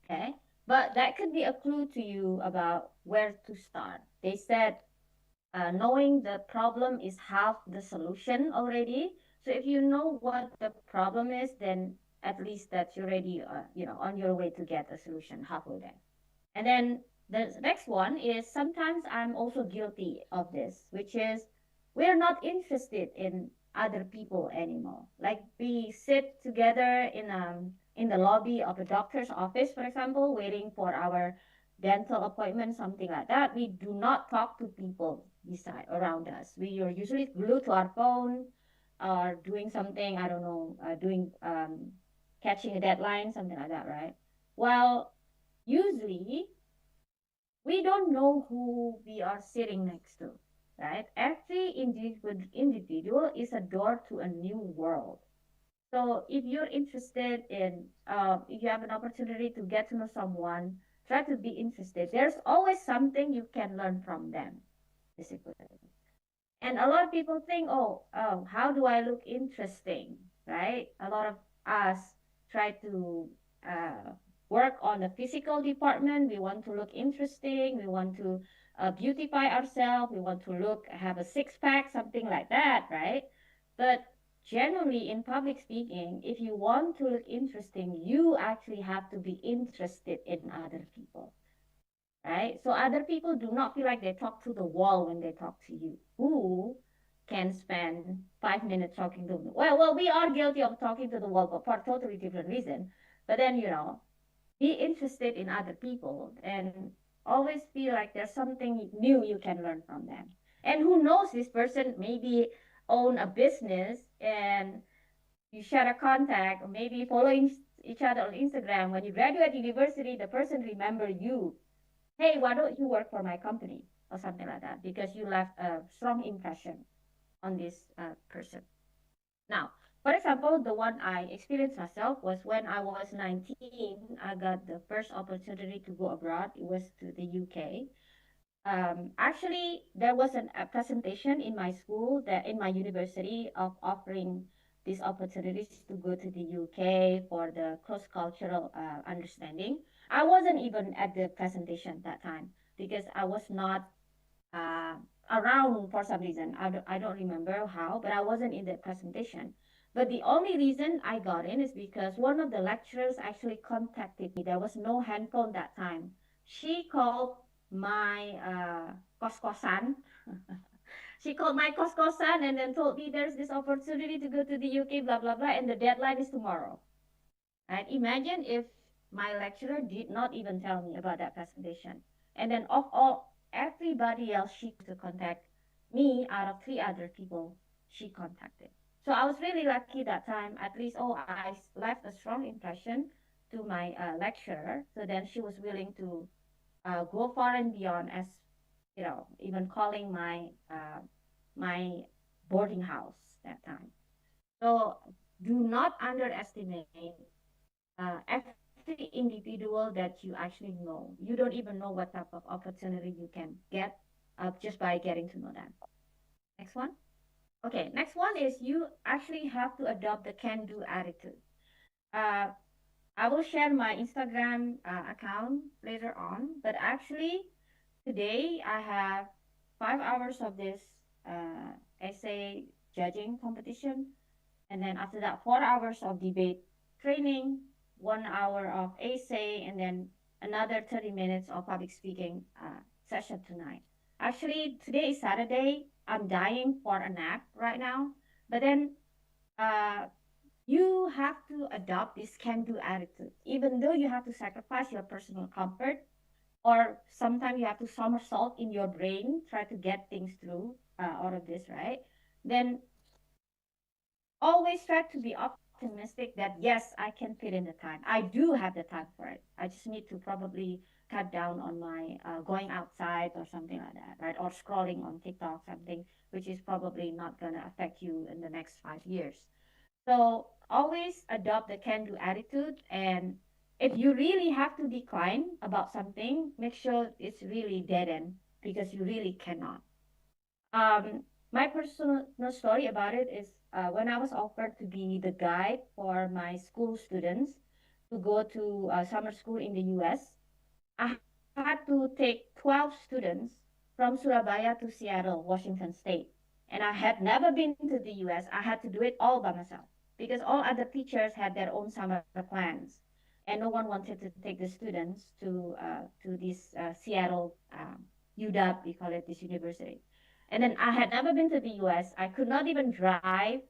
Okay. But that could be a clue to you about where to start. They said knowing the problem is half the solution already. So if you know what the problem is, then at least that's already, on your way to get a solution halfway there. And then the next one is sometimes I'm also guilty of this, which is we're not interested in other people anymore. Like we sit together in the lobby of a doctor's office, for example, waiting for our dental appointment, something like that. We do not talk to people beside around us. We are usually glued to our phone or doing something, I don't know, doing catching a deadline, something like that, right? Well, usually we don't know who we are sitting next to, right? Every individual is a door to a new world. So if you're interested in, if you have an opportunity to get to know someone, try to be interested. There's always something you can learn from them, basically. And a lot of people think, how do I look interesting, right? A lot of us try to uh, work on the physical department. We want to look interesting. We want to beautify ourselves. We want to have a six pack, something like that, right? But generally, in public speaking, if you want to look interesting, you actually have to be interested in other people, right? So other people do not feel like they talk to the wall when they talk to you. Who can spend 5 minutes talking to them? Well, we are guilty of talking to the wall, but for a totally different reason. But then, be interested in other people and always feel like there's something new you can learn from them. And who knows, this person maybe own a business and you share a contact or maybe following each other on Instagram. When you graduate university, the person remember you. Hey, why don't you work for my company or something like that, because you left a strong impression on this person. Now, for example, the one I experienced myself was when I was 19. I got the first opportunity to go abroad. It was to the UK. Actually, there was a presentation in my school, that in my university, of offering these opportunities to go to the UK for the cross-cultural understanding. I wasn't even at the presentation that time because I was not uh, around for some reason. I don't remember how, but I wasn't in the presentation. But the only reason I got in is because one of the lecturers actually contacted me. There was no handphone that time. She called my kos-kosan. She called my kos-kosan and then told me there's this opportunity to go to the UK, blah, blah, blah, and the deadline is tomorrow. And imagine if my lecturer did not even tell me about that presentation. And then of all everybody else she could contact me out of 3 other people she contacted. So I was really lucky that time. At least, I left a strong impression to my lecturer. So then she was willing to go far and beyond, as even calling my boarding house that time. So do not underestimate every individual that you actually know. You don't even know what type of opportunity you can get just by getting to know them. Next one. Okay, next one is you actually have to adopt the can-do attitude. I will share my Instagram account later on, but actually today I have 5 hours of this essay judging competition, and then after that 4 hours of debate training, 1 hour of essay, and then another 30 minutes of public speaking session tonight. Actually, today is Saturday. I'm dying for a nap right now, but then you have to adopt this can-do attitude, even though you have to sacrifice your personal comfort, or sometimes you have to somersault in your brain, try to get things through out of this, right? Then always try to be optimistic that yes, I can fit in the time. I do have the time for it. I just need to probably cut down on my going outside or something like that, right? Or scrolling on TikTok, something which is probably not going to affect you in the next 5 years. So always adopt the can-do attitude. And if you really have to decline about something, make sure it's really dead end, because you really cannot. My personal story about it is when I was offered to be the guide for my school students to go to summer school in the US, I had to take 12 students from Surabaya to Seattle, Washington State. And I had never been to the US. I had to do it all by myself because all other teachers had their own summer plans. And no one wanted to take the students to this Seattle UW, we call it this university. And then I had never been to the US. I could not even drive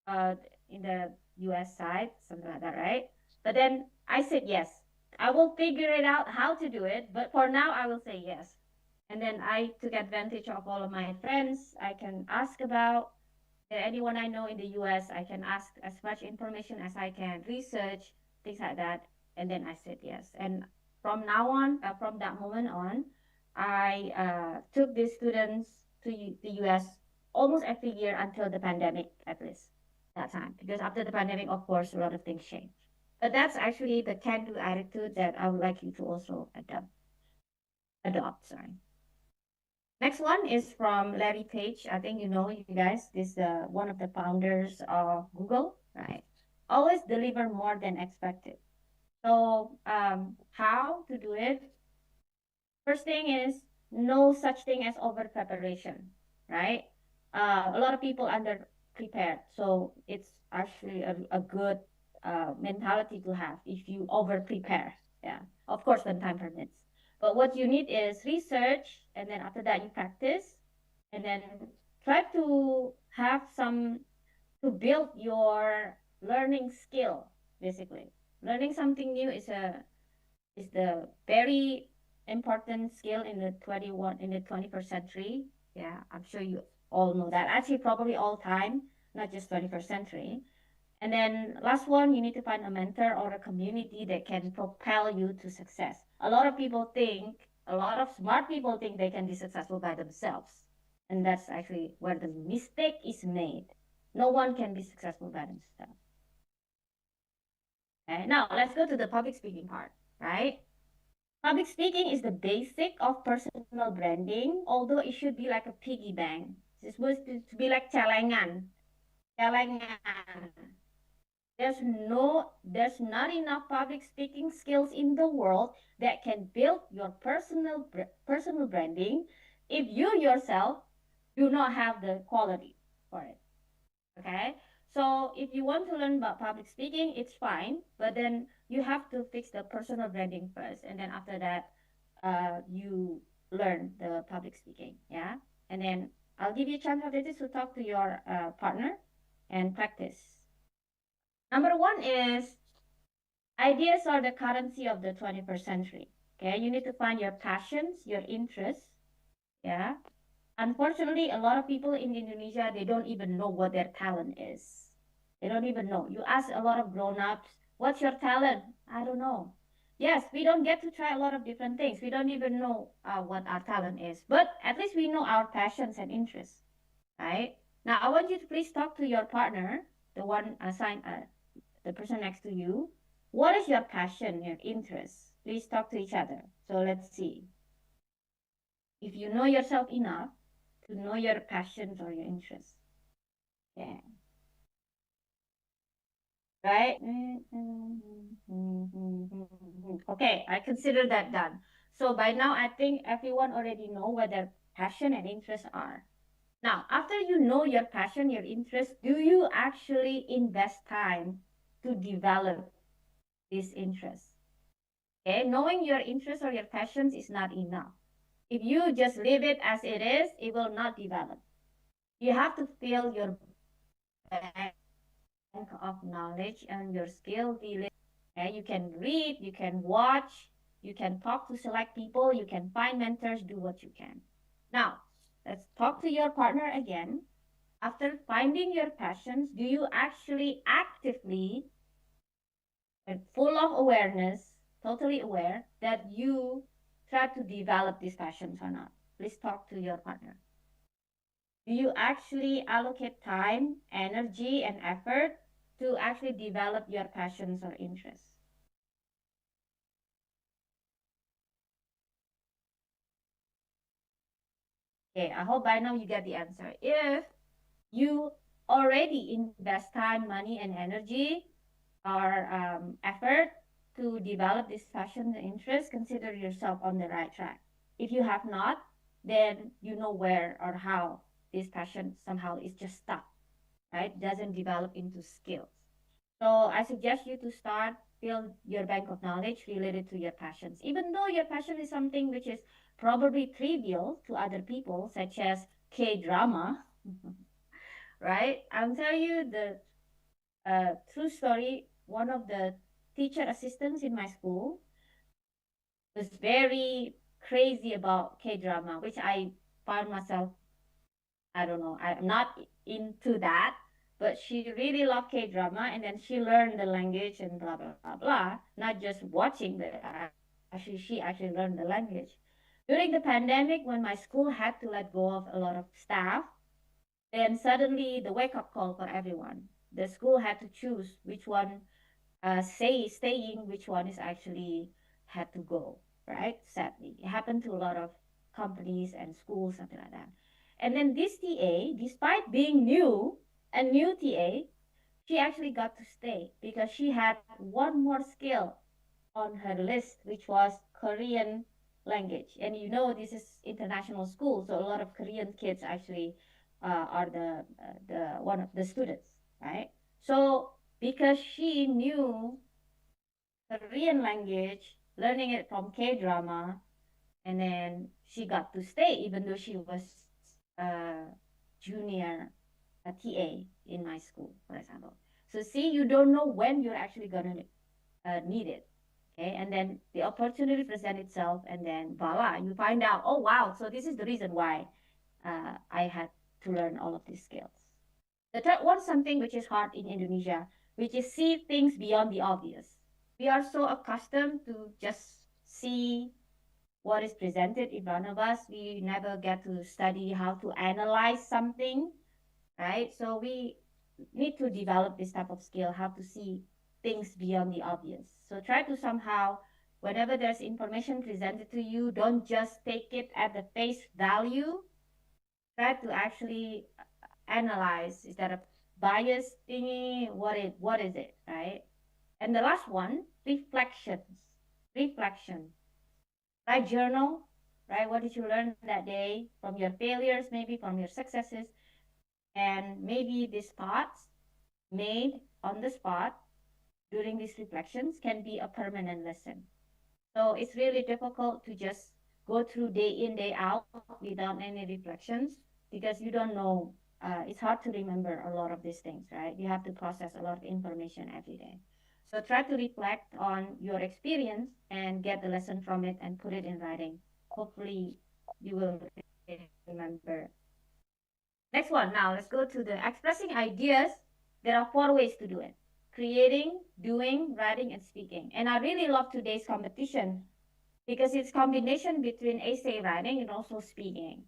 uh, in the US side, something like that, right? But then I said yes. I will figure it out how to do it, but for now I will say yes. And then I took advantage of all of my friends I can ask about. Anyone I know in the US, I can ask as much information as I can, research, things like that. And then I said yes. And from now on, from that moment on, I took these students to the US almost every year until the pandemic, at least that time. Because after the pandemic, of course, a lot of things changed. But that's actually the can-do attitude that I would like you to also adopt. Sorry. Next one is from Larry Page. I think you know, you guys, this one of the founders of Google, right? Always deliver more than expected. So how to do it? First thing is no such thing as over preparation, right? A lot of people under prepared, so it's actually a good mentality to have if you over prepare. Yeah, of course when time permits. But what you need is research, and then after that you practice, and then try to have some to build your learning skill. Basically, learning something new is the very important skill in the 21st century. Yeah, I'm sure you all know that. Actually, probably all time, not just 21st century. And then last one, you need to find a mentor or a community that can propel you to success. A lot of smart people think they can be successful by themselves. And that's actually where the mistake is made. No one can be successful by themselves. Okay, now let's go to the public speaking part, right? Public speaking is the basic of personal branding, although it should be like a piggy bank. It's supposed to be like celengan. Celengan. There's not enough public speaking skills in the world that can build your personal branding if you yourself do not have the quality for it. Okay? So if you want to learn about public speaking, it's fine, but then you have to fix the personal branding first, and then after that, you learn the public speaking. Yeah, and then I'll give you a chance after this to talk to your partner and practice. Number one is ideas are the currency of the 21st century. Okay, you need to find your passions, your interests. Yeah, unfortunately, a lot of people in Indonesia, they don't even know what their talent is. They don't even know. You ask a lot of grown-ups, what's your talent? I don't know. Yes, we don't get to try a lot of different things. We don't even know what our talent is. But at least we know our passions and interests, right? Now, I want you to please talk to your partner, the one assigned, the person next to you. What is your passion, your interest? Please talk to each other. So let's see. If you know yourself enough to know your passions or your interests. Yeah. Right? Okay, I consider that done. So by now, I think everyone already know what their passion and interests are. Now, after you know your passion, your interest, do you actually invest time to develop this interest? Okay, knowing your interests or your passions is not enough. If you just leave it as it is, it will not develop. You have to fill your bank of knowledge and your skill. Okay, you can read, you can watch, you can talk to select people, you can find mentors, do what you can. Now, let's talk to your partner again. After finding your passions, do you actually actively and full of awareness, totally aware that you try to develop these passions or not? Please talk to your partner. Do you actually allocate time, energy, and effort to actually develop your passions or interests? Okay, I hope by now you get the answer. If you already invest time, money, and energy or effort to develop this passion and interest, consider yourself on the right track. If you have not, then you know where or how this passion somehow is just stuck, right? Doesn't develop into skills. So I suggest you to start build your bank of knowledge related to your passions. Even though your passion is something which is probably trivial to other people, such as K-drama, right? I'll tell you the true story. One of the teacher assistants in my school was very crazy about K-drama, which I found myself, I don't know, I'm not into that, but she really loved K-drama, and then she learned the language and blah, blah, blah, blah, not just watching, but actually, she actually learned the language. During the pandemic, when my school had to let go of a lot of staff, then suddenly the wake-up call for everyone. The school had to choose which one staying, which one is actually had to go, right? Sadly, it happened to a lot of companies and schools, something like that. And then this TA, despite being new, a new TA, she actually got to stay because she had one more skill on her list, which was Korean language. And you know, this is international school, so a lot of Korean kids actually are the one of the students, right? So because she knew Korean language, learning it from K drama, and then she got to stay even though she was a junior a TA in my school, for example. So see, you don't know when you're actually gonna need it. Okay, and then the opportunity present itself, and then voila, you find out, oh wow, so this is the reason why I had to learn all of these skills. The third one, something which is hard in Indonesia, which is see things beyond the obvious. We are so accustomed to just see what is presented in front of us. We never get to study how to analyze something, right? So we need to develop this type of skill, how to see things beyond the obvious. So try to somehow, whenever there's information presented to you, don't just take it at the face value. Try to actually analyze. Is that a bias thingy? What is it, right? And the last one, reflections. Reflection. Write journal, right? What did you learn that day from your failures, maybe from your successes, and maybe these thoughts made on the spot during these reflections can be a permanent lesson. So it's really difficult to just go through day in, day out without any reflections because you don't know. It's hard to remember a lot of these things, right? You have to process a lot of information every day. So try to reflect on your experience and get the lesson from it and put it in writing. Hopefully, you will remember. Next one. Now, let's go to the expressing ideas. There are 4 ways to do it: creating, doing, writing, and speaking. And I really love today's competition because it's combination between essay writing and also speaking,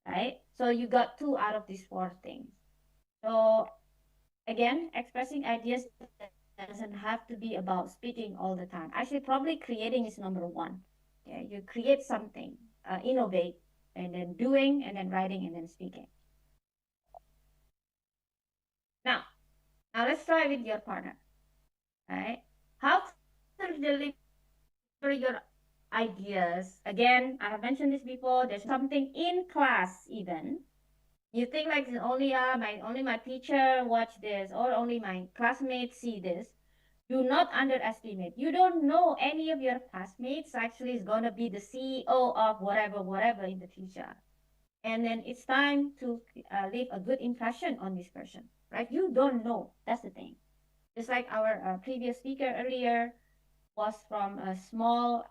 right? So you got 2 out of these 4 things. So again, expressing ideas doesn't have to be about speaking all the time. Actually, probably creating is number 1. Okay, you create something, innovate, and then doing, and then writing, and then speaking. Now, let's try with your partner, right? How to deliver your ideas. Again, I have mentioned this before. There's something in class even. You think like only my teacher watch this or only my classmates see this. Do not underestimate. You don't know any of your classmates actually is gonna be the CEO of whatever in the future. And then it's time to leave a good impression on this person, right? You don't know. That's the thing. Just like our previous speaker earlier was from a small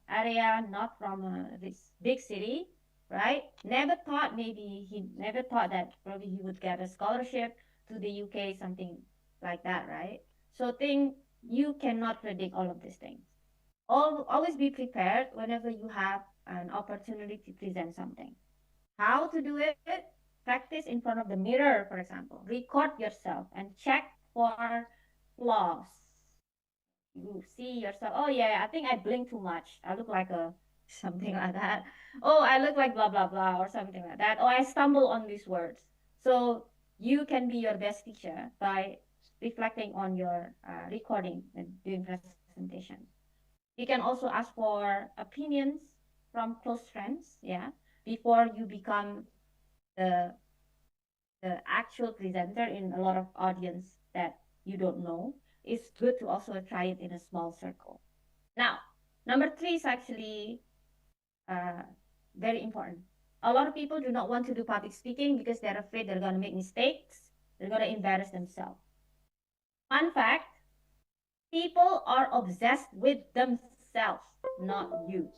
area, not from this big city, right? He never thought that probably he would get a scholarship to the UK, something like that, right? So you cannot predict all of these things. Always be prepared whenever you have an opportunity to present something. How to do it? Practice in front of the mirror, for example. Record yourself and check for flaws. You see yourself, oh yeah, I think I blink too much. I look like a something like that. Oh, I look like blah, blah, blah, or something like that. Or I stumble on these words. So you can be your best teacher by reflecting on your recording and doing presentation. You can also ask for opinions from close friends, yeah, before you become the the actual presenter in a lot of audience that you don't know. It's good to also try it in a small circle. Now, number 3 is actually uh, very important. A lot of people do not want to do public speaking because they're afraid they're going to make mistakes, they're going to embarrass themselves. Fun fact, people are obsessed with themselves, not you.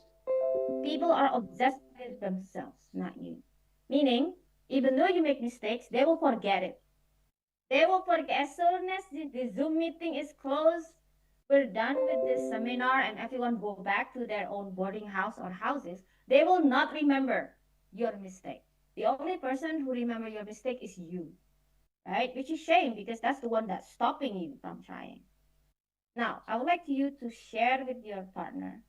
People are obsessed with themselves, not you. Meaning, even though you make mistakes, they will forget it. They will forget as soon as the Zoom meeting is closed, we're done with this seminar and everyone go back to their own boarding house or houses, they will not remember your mistake. The only person who remember your mistake is you, right? Which is shame because that's the one that's stopping you from trying. Now, I would like you to share with your partner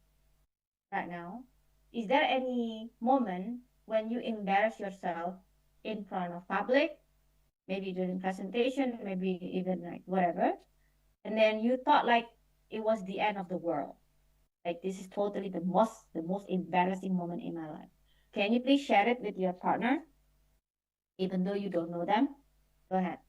right now, is there any moment when you embarrass yourself in front of public, maybe during presentation, maybe even like whatever, and then you thought like it was the end of the world? Like this is totally the most embarrassing moment in my life. Can you please share it with your partner, even though you don't know them? Go ahead.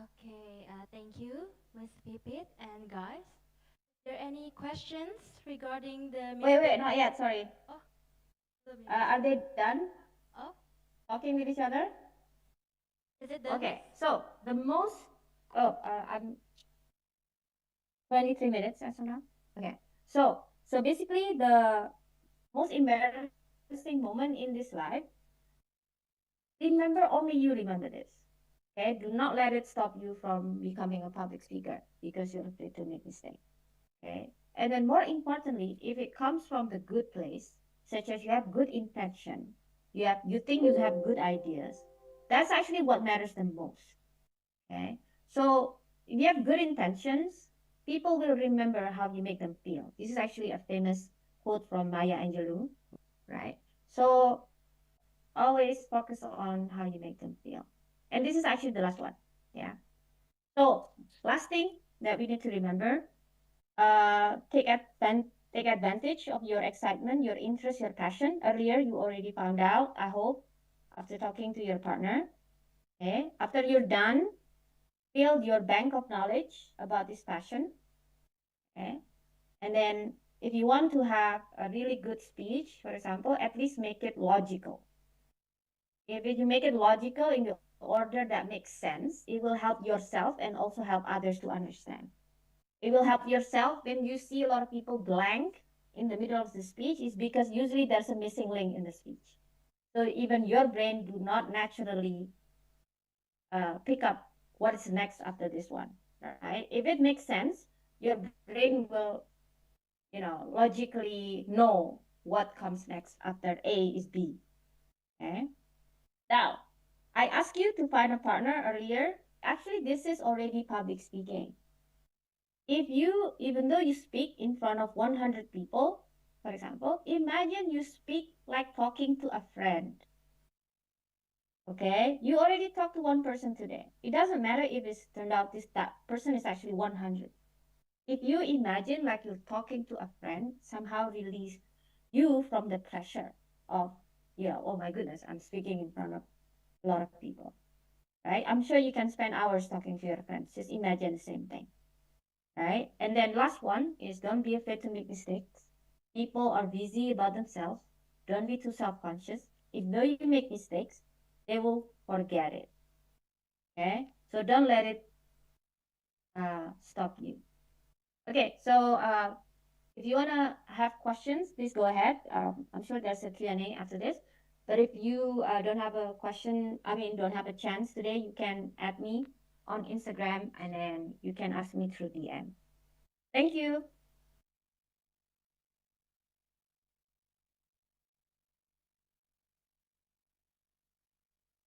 Okay, thank you, Ms. Pipit and guys. Is there any questions regarding the Wait, not yet. Sorry. Oh, Are they done? Oh, Talking with each other? is it done? Okay. So the most. Oh, I'm 23 minutes as of now. Okay. So basically, the most embarrassing moment in this life. Remember, only you remember this. Okay. Do not let it stop you from becoming a public speaker because you're afraid to make mistakes. Okay. And then more importantly, if it comes from the good place, such as you have good intention, you think you have good ideas, that's actually what matters the most. Okay. So if you have good intentions, people will remember how you make them feel. This is actually a famous quote from Maya Angelou, right? So always focus on how you make them feel. And this is actually the last one. Yeah. So last thing that we need to remember, take advantage of your excitement, your interest, your passion. Earlier, you already found out, I hope, after talking to your partner. Okay. After you're done, build your bank of knowledge about this passion. Okay. And then if you want to have a really good speech, for example, at least make it logical. If you make it logical in the order that makes sense, it will help yourself and also help others to understand. It will help yourself when you see a lot of people blank in the middle of the speech, is because usually there's a missing link in the speech. So even your brain do not naturally pick up what is next after this one, right? If it makes sense, your brain will, logically know what comes next after A is B. Okay. Now, I asked you to find a partner earlier. Actually, this is already public speaking. Even though you speak in front of 100 people, for example, imagine you speak like talking to a friend. Okay, you already talked to one person today. It doesn't matter if it's turned out that person is actually 100. If you imagine like you're talking to a friend, somehow release you from the pressure of, oh my goodness, I'm speaking in front of a lot of people, right? I'm sure you can spend hours talking to your friends. Just imagine the same thing, right? And then last one is don't be afraid to make mistakes. People are busy about themselves. Don't be too self-conscious. If though you make mistakes, they will forget it. Okay, so don't let it stop you. Okay, so if you wanna have questions, please go ahead. I'm sure there's a Q&A after this. But if you don't have a question, don't have a chance today, you can add me on Instagram and then you can ask me through DM. Thank you.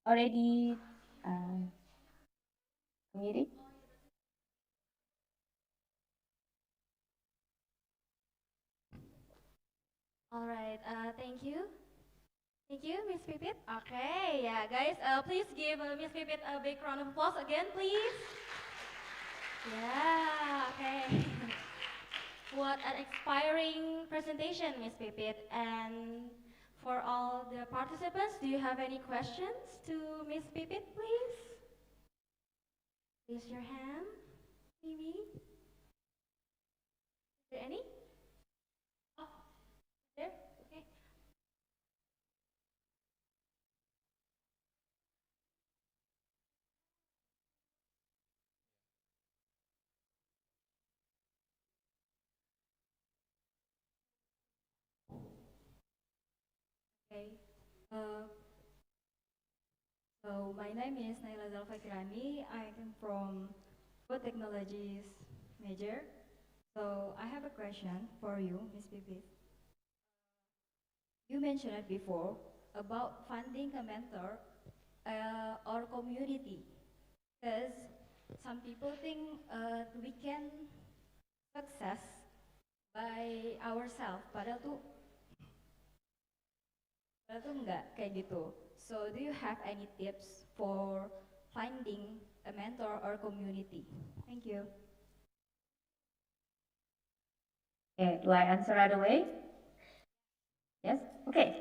already muted? All right, thank you. Thank you, Miss Pipit. Okay, yeah, guys, please give Miss Pipit a big round of applause again, please. Yeah, okay. What an inspiring presentation, Miss Pipit. And for all the participants, do you have any questions to Miss Pipit, please? Raise your hand, maybe. Is there any? Oh, there, okay. Okay. Uh, so my name is Naila Zalfakirani. I am from Food Technologies major. So I have a question for you, Ms. Bibi. You mentioned it before about finding a mentor or community, because some people think we can success by ourselves, padahal tuh enggak kayak gitu. So do you have any tips for finding a mentor or community? Thank you. Okay, do I answer right away? Yes? Okay.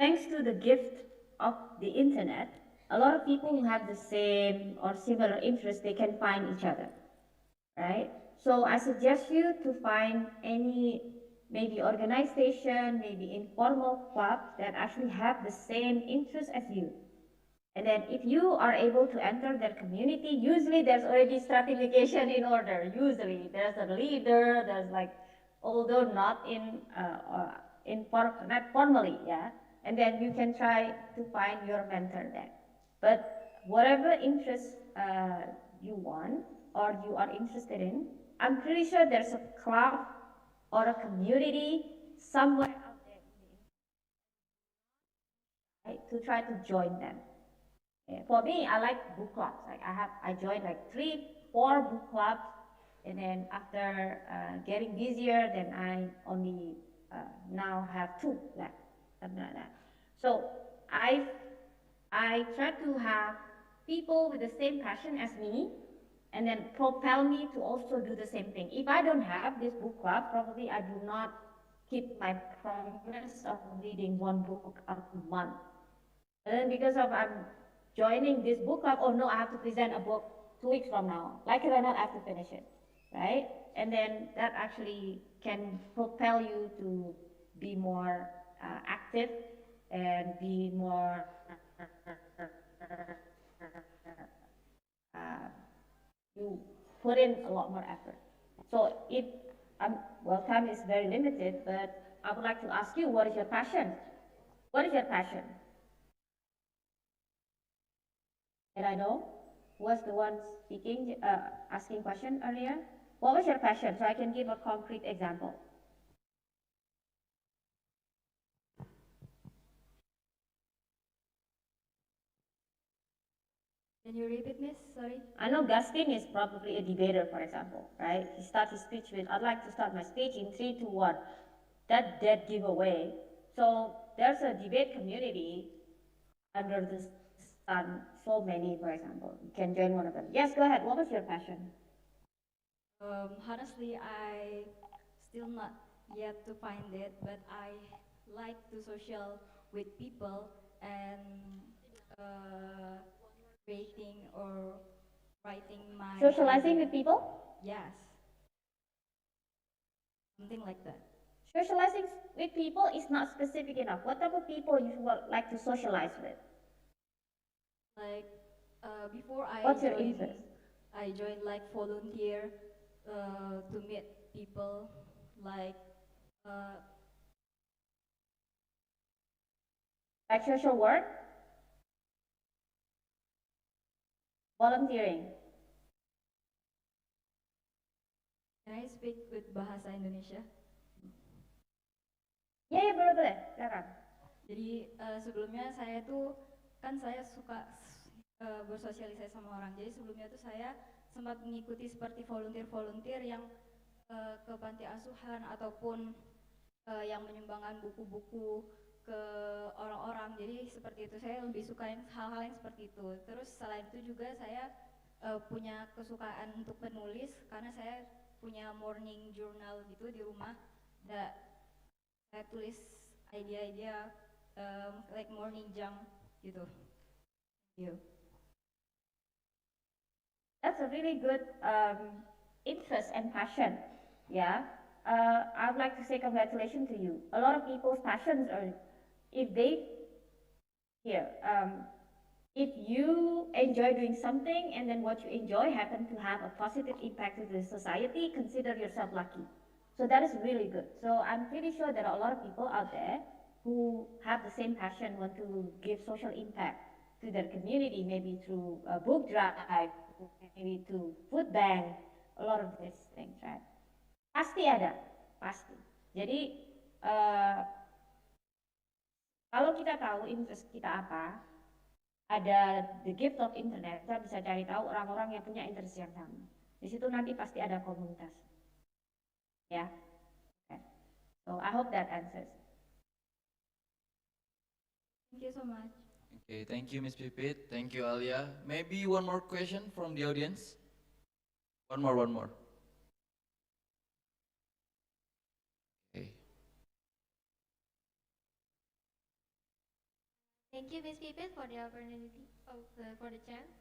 Thanks to the gift of the internet, a lot of people who have the same or similar interests, they can find each other, right? So I suggest you to find any maybe organization, maybe informal clubs that actually have the same interests as you. And then if you are able to enter their community, usually there's already stratification in order. Usually there's a leader, there's like, although not not formally, yeah. And then you can try to find your mentor there. But whatever interest you want or you are interested in, I'm pretty sure there's a club or a community somewhere out there, right, to try to join them. For me, I like book clubs. Like I joined like 3, 4 book clubs, and then after getting busier, then I only now have 2 left, something like that. So I try to have people with the same passion as me, and then propel me to also do the same thing. If I don't have this book club, probably I do not keep my promise of reading 1 book a month. And then because of I'm joining this book club, oh no, I have to present a book 2 weeks from now. Like it or not, I have to finish it, right? And then that actually can propel you to be more active and be more you put in a lot more effort. So if well, time is very limited, but I would like to ask you, what is your passion? What is your passion? And I know who was the one speaking, asking question earlier. What was your passion? So I can give a concrete example. Can you repeat, Miss? Sorry. I know Gustin is probably a debater, for example, right? He starts his speech with, I'd like to start my speech in 3, 2, 1. That dead giveaway. So there's a debate community under the sun, so many, for example. You can join one of them. Yes, go ahead. What was your passion? Honestly, I still not yet to find it, but I like to social with people and creating or writing my Socializing idea. with people? Yes, something like that. Socializing with people is not specific enough. What type of people you would like to socialize with? Like before What's your interest? I joined like volunteer to meet people like Like social work? Volunteering? can I speak with bahasa Indonesia? Ya, ya boleh boleh. Silakan. Jadi sebelumnya saya tuh kan saya suka bersosialisasi sama orang. Jadi sebelumnya tuh saya sempat mengikuti seperti volunteer-volunteer yang ke panti asuhan ataupun yang menyumbangkan buku-buku ke orang-orang. Jadi seperti itu, saya lebih suka hal-hal yang seperti itu. Terus selain itu juga saya punya kesukaan untuk menulis karena saya punya morning journal gitu di rumah. Saya tulis ide-ide like morning junk gitu. Thank you. That's a really good interest and passion. Yeah. I'd like to say congratulations to you. A lot of people's passions are, if you enjoy doing something and then what you enjoy happen to have a positive impact to the society, consider yourself lucky. So that is really good. So I'm pretty sure there are a lot of people out there who have the same passion, want to give social impact to their community, maybe through a book drive, maybe to food bank, a lot of these things, right? Pasti ada, pasti. Jadi kalau kita tahu interest kita apa, ada the gift of internet, kita bisa cari tahu orang-orang yang punya interest yang sama. Di situ nanti pasti ada komunitas. Ya. Okay. So I hope that answers. Thank you so much. Okay, thank you, Ms. Pipit. Thank you, Alia. Maybe one more question from the audience. One more. Okay. Thank you, Ms. Pipit, for the opportunity for the chance.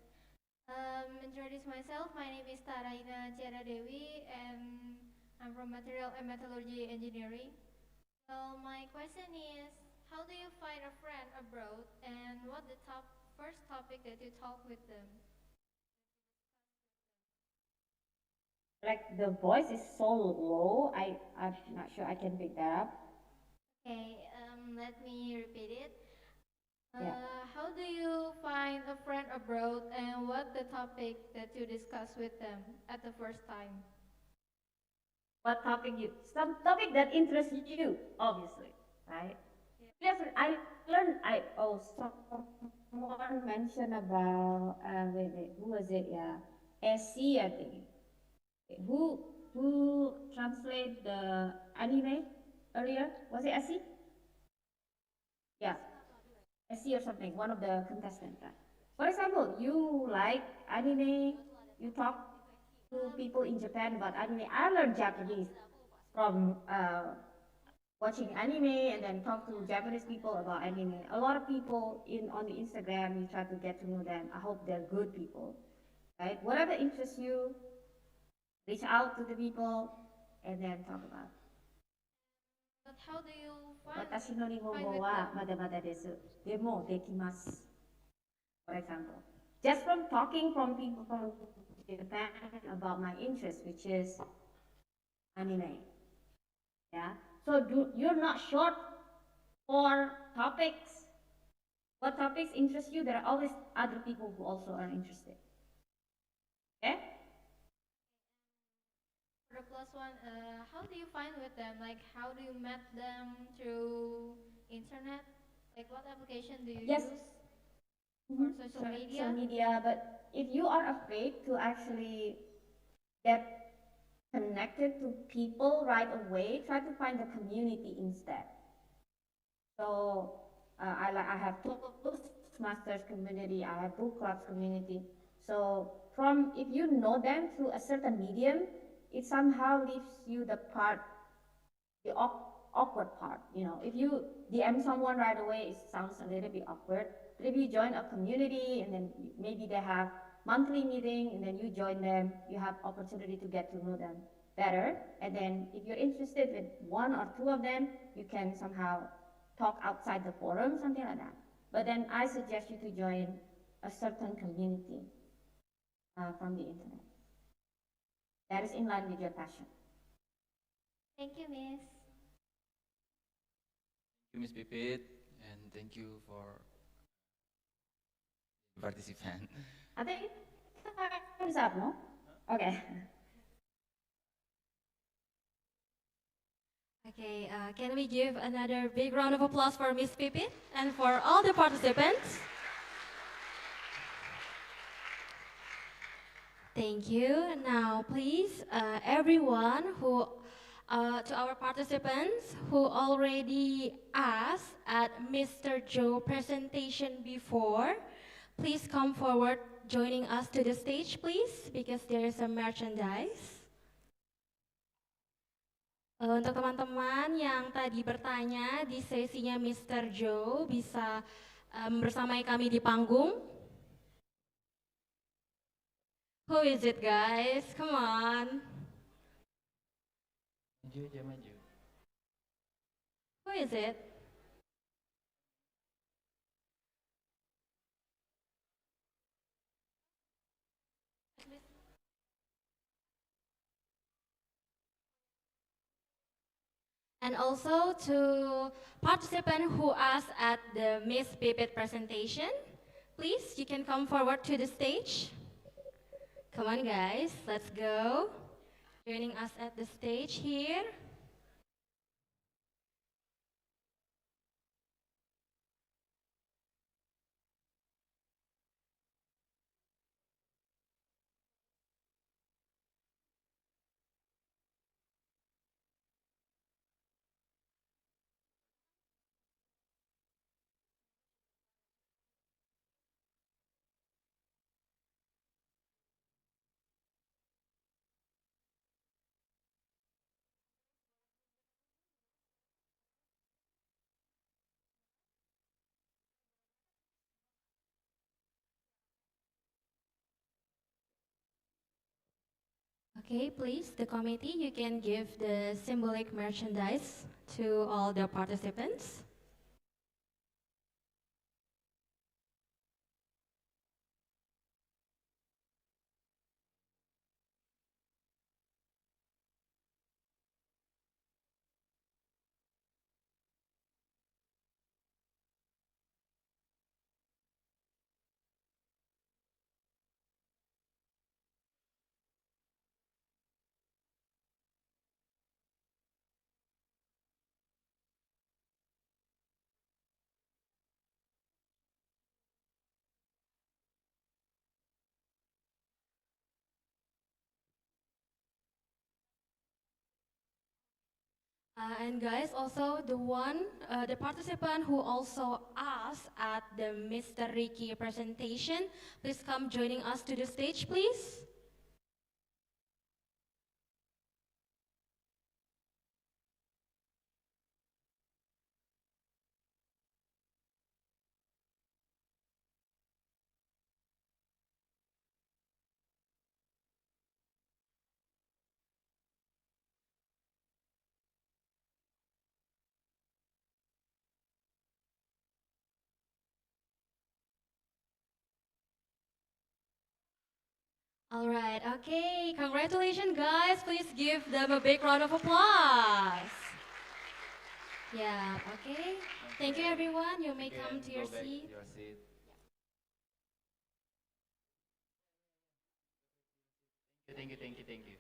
Introduce myself. My name is Taraina Dewi, and I'm from Material and Metallurgy Engineering. So my question is, how do you find a friend abroad, and what the first topic that you talk with them? Like the voice is so low, I'm not sure I can pick that up. Okay, let me repeat it. Yeah. How do you find a friend abroad, and what the topic that you discuss with them at the first time? What topic some topic that interests you, obviously, right? Yes, someone mentioned about, who was it? Yeah, SC, I think. Who translate the anime earlier? Was it SC? Yeah, SC or something, one of the contestants. For example, you like anime, you talk to people in Japan about anime. I learned Japanese from watching anime and then talk to Japanese people about anime. A lot of people on the Instagram, you try to get to know them. I hope they're good people, right? Whatever interests you, reach out to the people and then talk about it. But how do you find 私の日本語はまだまだです。でもできます。For example, just from talking from people from Japan about my interest, which is anime. Yeah. So you're not short for topics. What topics interest you? There are always other people who also are interested. Okay? For the plus one, how do you find with them? Like, how do you met them through internet? Like, what application do you use? Or social media? Social media, but if you are afraid to actually get connected to people right away, try to find a community instead. So I have Toastmasters community, I have book clubs community. So if you know them through a certain medium, it somehow leaves you the awkward part. You know, if you DM someone right away, it sounds a little bit awkward. But if you join a community and then maybe they have monthly meeting and then you join them, you have opportunity to get to know them better. And then if you're interested with one or two of them, you can somehow talk outside the forum, something like that. But then I suggest you to join a certain community from the internet. That is in line with your passion. Thank you, Miss. Thank you, Ms. Pipit, and thank you for participant. I think time's up, no? Okay. Okay, can we give another big round of applause for Miss Pipit and for all the participants? Thank you. Now, please, everyone who, to our participants who already asked at Mr. Joe presentation before, please come forward joining us to the stage, please, because there is a merchandise. Untuk teman-teman yang tadi bertanya di sesinya Mr. Joe, bisa bersamai kami di panggung. Who is it, guys? Come on. Maju aja, maju. Who is it? And also to participant who asked at the Miss Pipit presentation, please, you can come forward to the stage. Come on, guys, let's go. Joining us at the stage here. Okay, please, the committee, you can give the symbolic merchandise to all the participants. And guys, also the participant who also asked at the Mr. Ricky presentation, please come joining us to the stage, please. All right, okay, congratulations guys. Please give them a big round of applause. Yeah, okay. Thank you everyone. You may come to your seat. Thank you, thank you, thank you.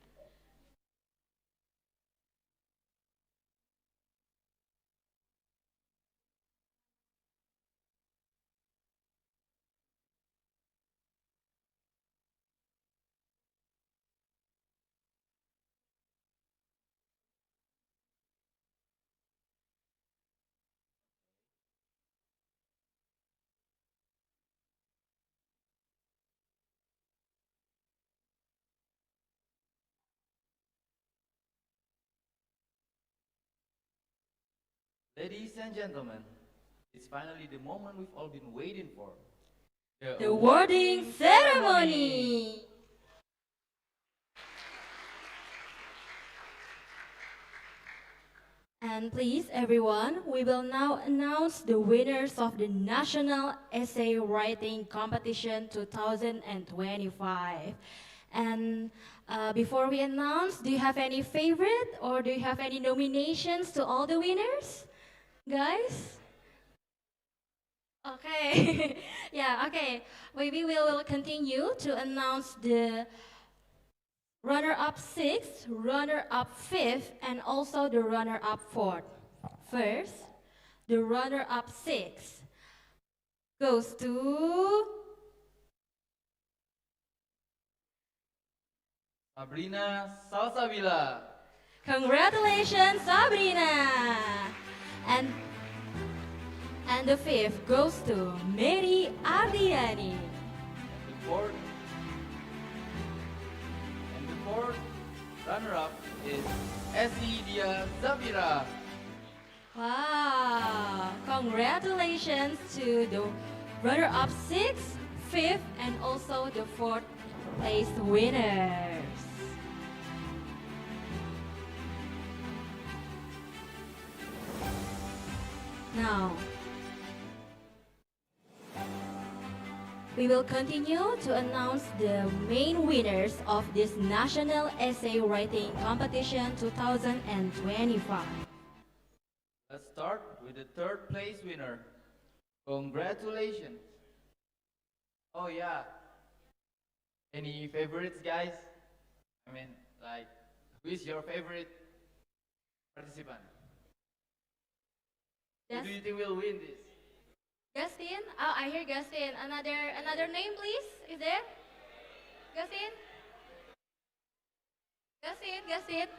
Ladies and gentlemen, it's finally the moment we've all been waiting for. The awarding ceremony. And please, everyone, we will now announce the winners of the National Essay Writing Competition 2025. And before we announce, do you have any favorite or do you have any nominations to all the winners? Guys? Okay. Yeah, okay. Maybe we will continue to announce the runner-up 6th, runner-up 5th, and also the runner-up 4th. First, the runner-up 6th goes to Sabrina Salsabila. Congratulations, Sabrina! And and the fifth goes to Mary Ardiani. And the fourth runner-up is Esidia Zafira. Wow! Congratulations to the runner-up 6th, 5th, and also the 4th place winners. Now, we will continue to announce the main winners of this National Essay Writing Competition 2025. Let's start with the third place winner. Congratulations. Oh yeah. Any favorites, guys? I mean, like, who is your favorite participant? Who do you think will win this? Justin? Oh, I hear Justin. Another name, please. Is there? Justin? Justin?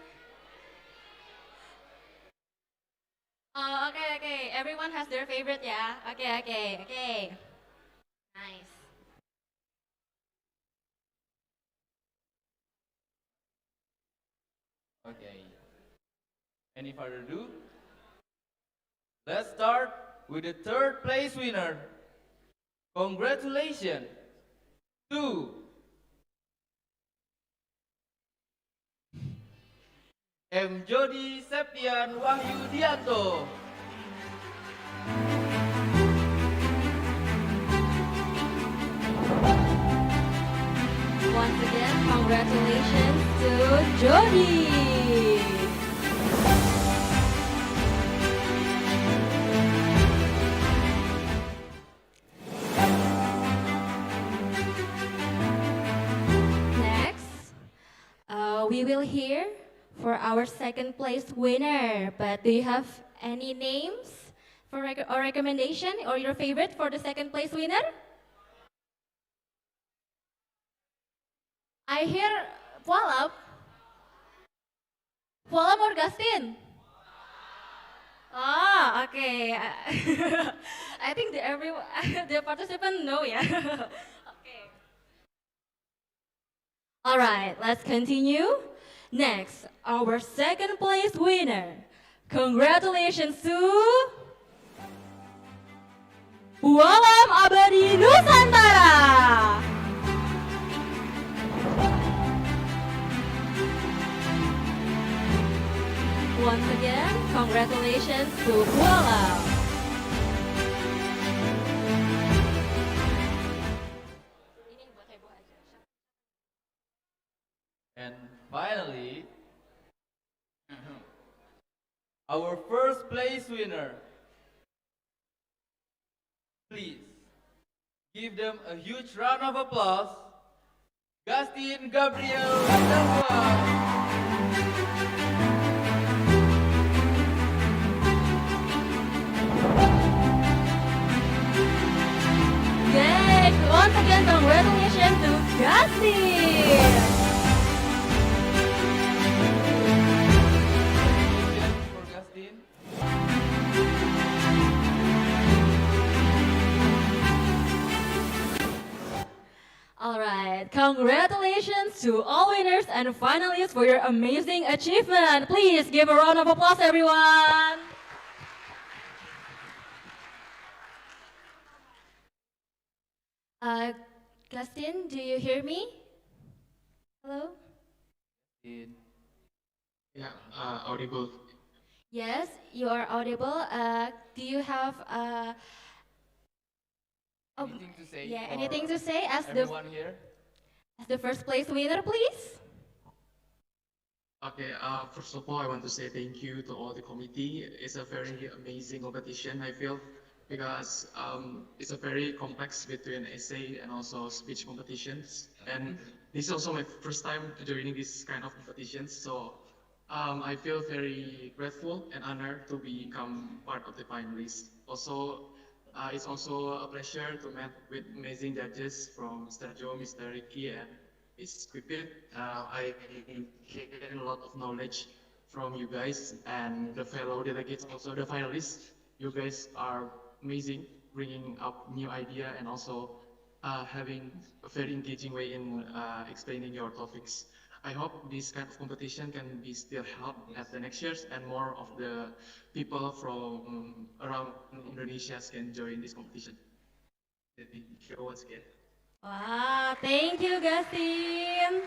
Oh, okay. Everyone has their favorite, yeah? Okay. Nice. Okay. Any further ado? Let's start with the third place winner. Congratulations to M. Jody Septian Wahyudianto. Once again, congratulations to Jody. Next, we will hear for our second place winner. But do you have any names for or recommendation or your favorite for the second place winner? I hear Pualam. Pualam or Gastin? Ah, okay. I think the participant know, yeah. Okay. All right, let's continue. Next, our second place winner. Congratulations to Pualam Abadi Nusantara. Once again, congratulations to Pualam. And finally, our first place winner. Please give them a huge round of applause. Gastin Gabriel Dangwa. Yay! Once again, congratulations to Gastin. All right, congratulations to all winners and finalists for your amazing achievement. Please give a round of applause, everyone. Gastin, do you hear me? Hello? Yeah, audible. Yes, you are audible. Do you have anything to say? Yeah, anything to say as everyone here? As the first place winner, please? Okay, first of all, I want to say thank you to all the committee. It's a very amazing competition, I feel, because it's a very complex between essay and also speech competitions. And this is also my first time joining this kind of competitions, so I feel very grateful and honored to become part of the finalists. Also, it's also a pleasure to meet with amazing judges from Mr. Joe, Mr. Ricky, and is Pipit. I gained a lot of knowledge from you guys and the fellow delegates, also the finalists. You guys are amazing, bringing up new idea and also having a very engaging way in explaining your topics. I hope this kind of competition can be still held at the next years and more of the people from around Indonesia can join this competition. Thank you once again. Wow, thank you, Gustin.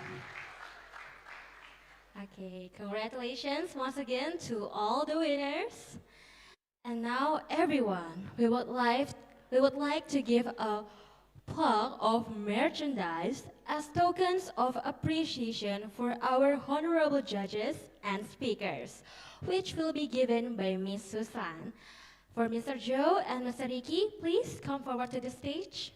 Okay, congratulations once again to all the winners. And now, everyone, we would like to give a plug of merchandise as tokens of appreciation for our honorable judges and speakers, which will be given by Miss Susan. For Mr. Joe and Mr. Ricky, please come forward to the stage.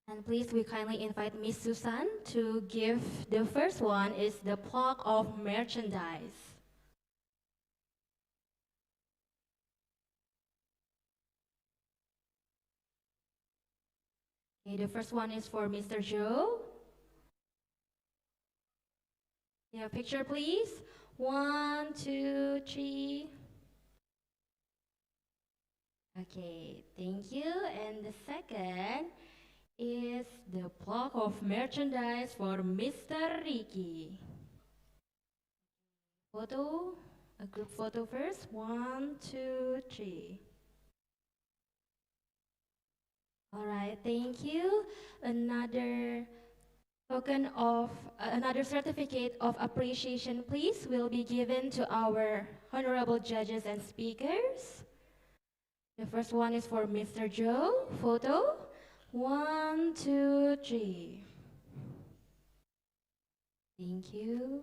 And please, we kindly invite Miss Susan to give the first one is the plug of merchandise. Okay, the first one is for Mr. Joe. Yeah, picture please. 1, 2, 3. Okay, thank you. And the second is the block of merchandise for Mr. Ricky. Photo, a group photo first. 1, 2, 3. All right, thank you. Another token of another certificate of appreciation, please, will be given to our honorable judges and speakers. The first one is for Mr. Joe. Photo. 1, 2, 3. Thank you.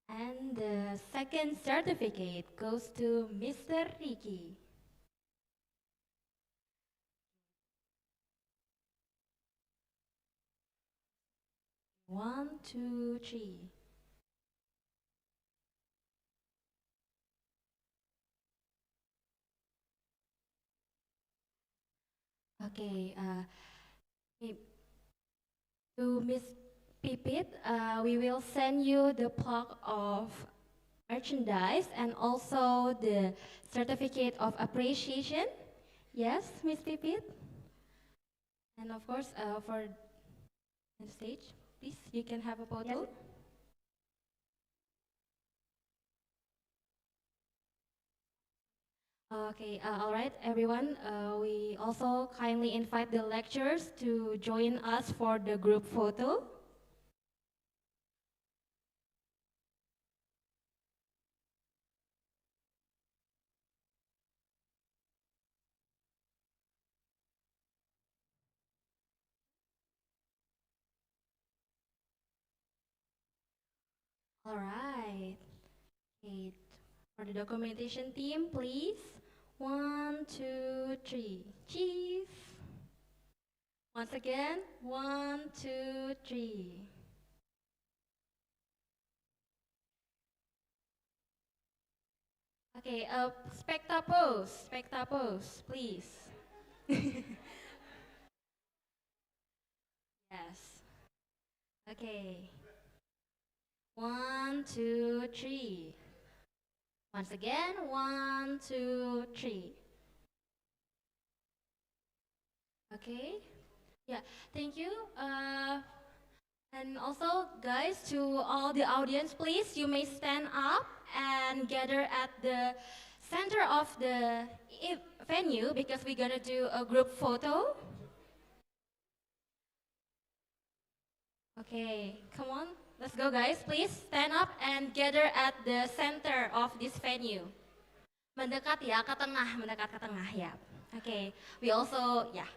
And the second certificate goes to Mr. Ricky. One, two, three. Okay, to Miss Pipit, we will send you the plug of merchandise and also the certificate of appreciation. Yes, Miss Pipit? And of course, for the stage, please, you can have a photo. Yes. Okay, all right, everyone. We also kindly invite the lecturers to join us for the group photo. All right. Okay, for the documentation team, please. 1, 2, 3. Cheese. Once again, 1, 2, 3. Okay, specta pose, please. Yes. Okay. 1, 2, 3. Once again, 1, 2, 3. Okay. Yeah, thank you. And also, guys, to all the audience, please, you may stand up and gather at the center of the venue because we're gonna do a group photo. Okay, come on. Let's go, guys. Please stand up and gather at the center of this venue. Mendekat ya, ke tengah, mendekat ke tengah ya. Okay, we also, yeah.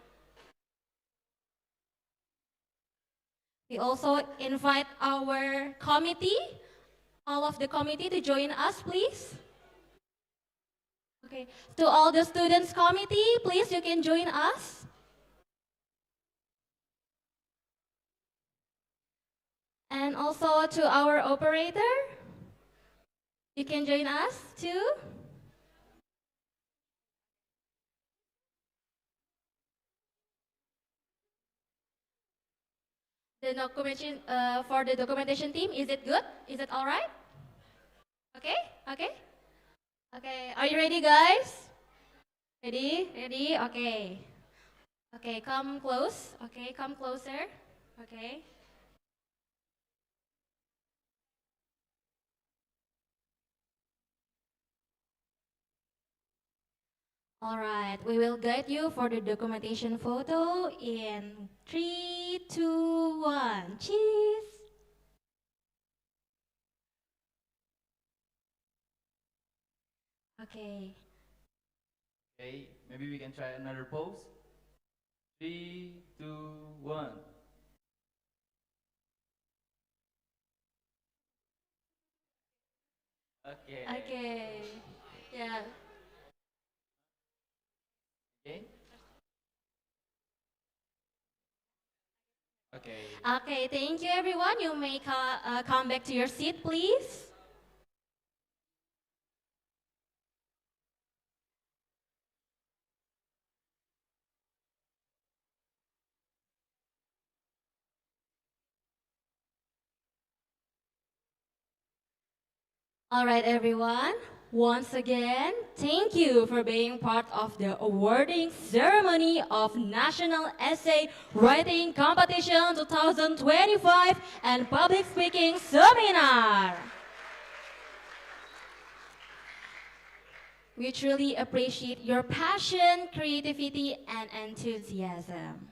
We also invite our committee, all of the committee to join us, please. Okay, to all the students committee, please, you can join us. And also to our operator, you can join us too. The documentation for the documentation team, is it good? Is it all right? Okay, okay, okay. Are you ready, guys? Ready, ready? Okay, okay. Come close. Okay, come closer. Okay. All right, we will guide you for the documentation photo in 3, 2, 1. Cheese. Okay. Okay, maybe we can try another pose. 3, 2, 1. Okay. Okay. Yeah. Okay. Okay. Okay, thank you everyone. You may come back to your seat, please. All right, everyone. Once again, thank you for being part of the awarding ceremony of National Essay Writing Competition 2025 and Public Speaking Seminar. We truly appreciate your passion, creativity, and enthusiasm.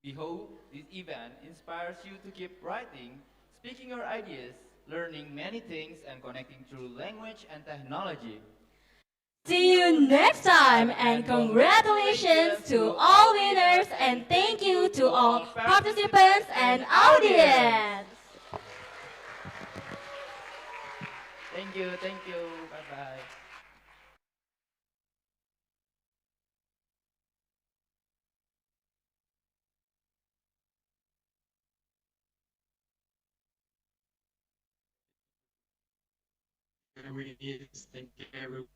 We hope this event inspires you to keep writing, speaking your ideas, learning many things, and connecting through language and technology. See you next time, and congratulations to all winners, and thank you to all participants and audience. Thank you, thank you. Bye bye. We need to thank everyone.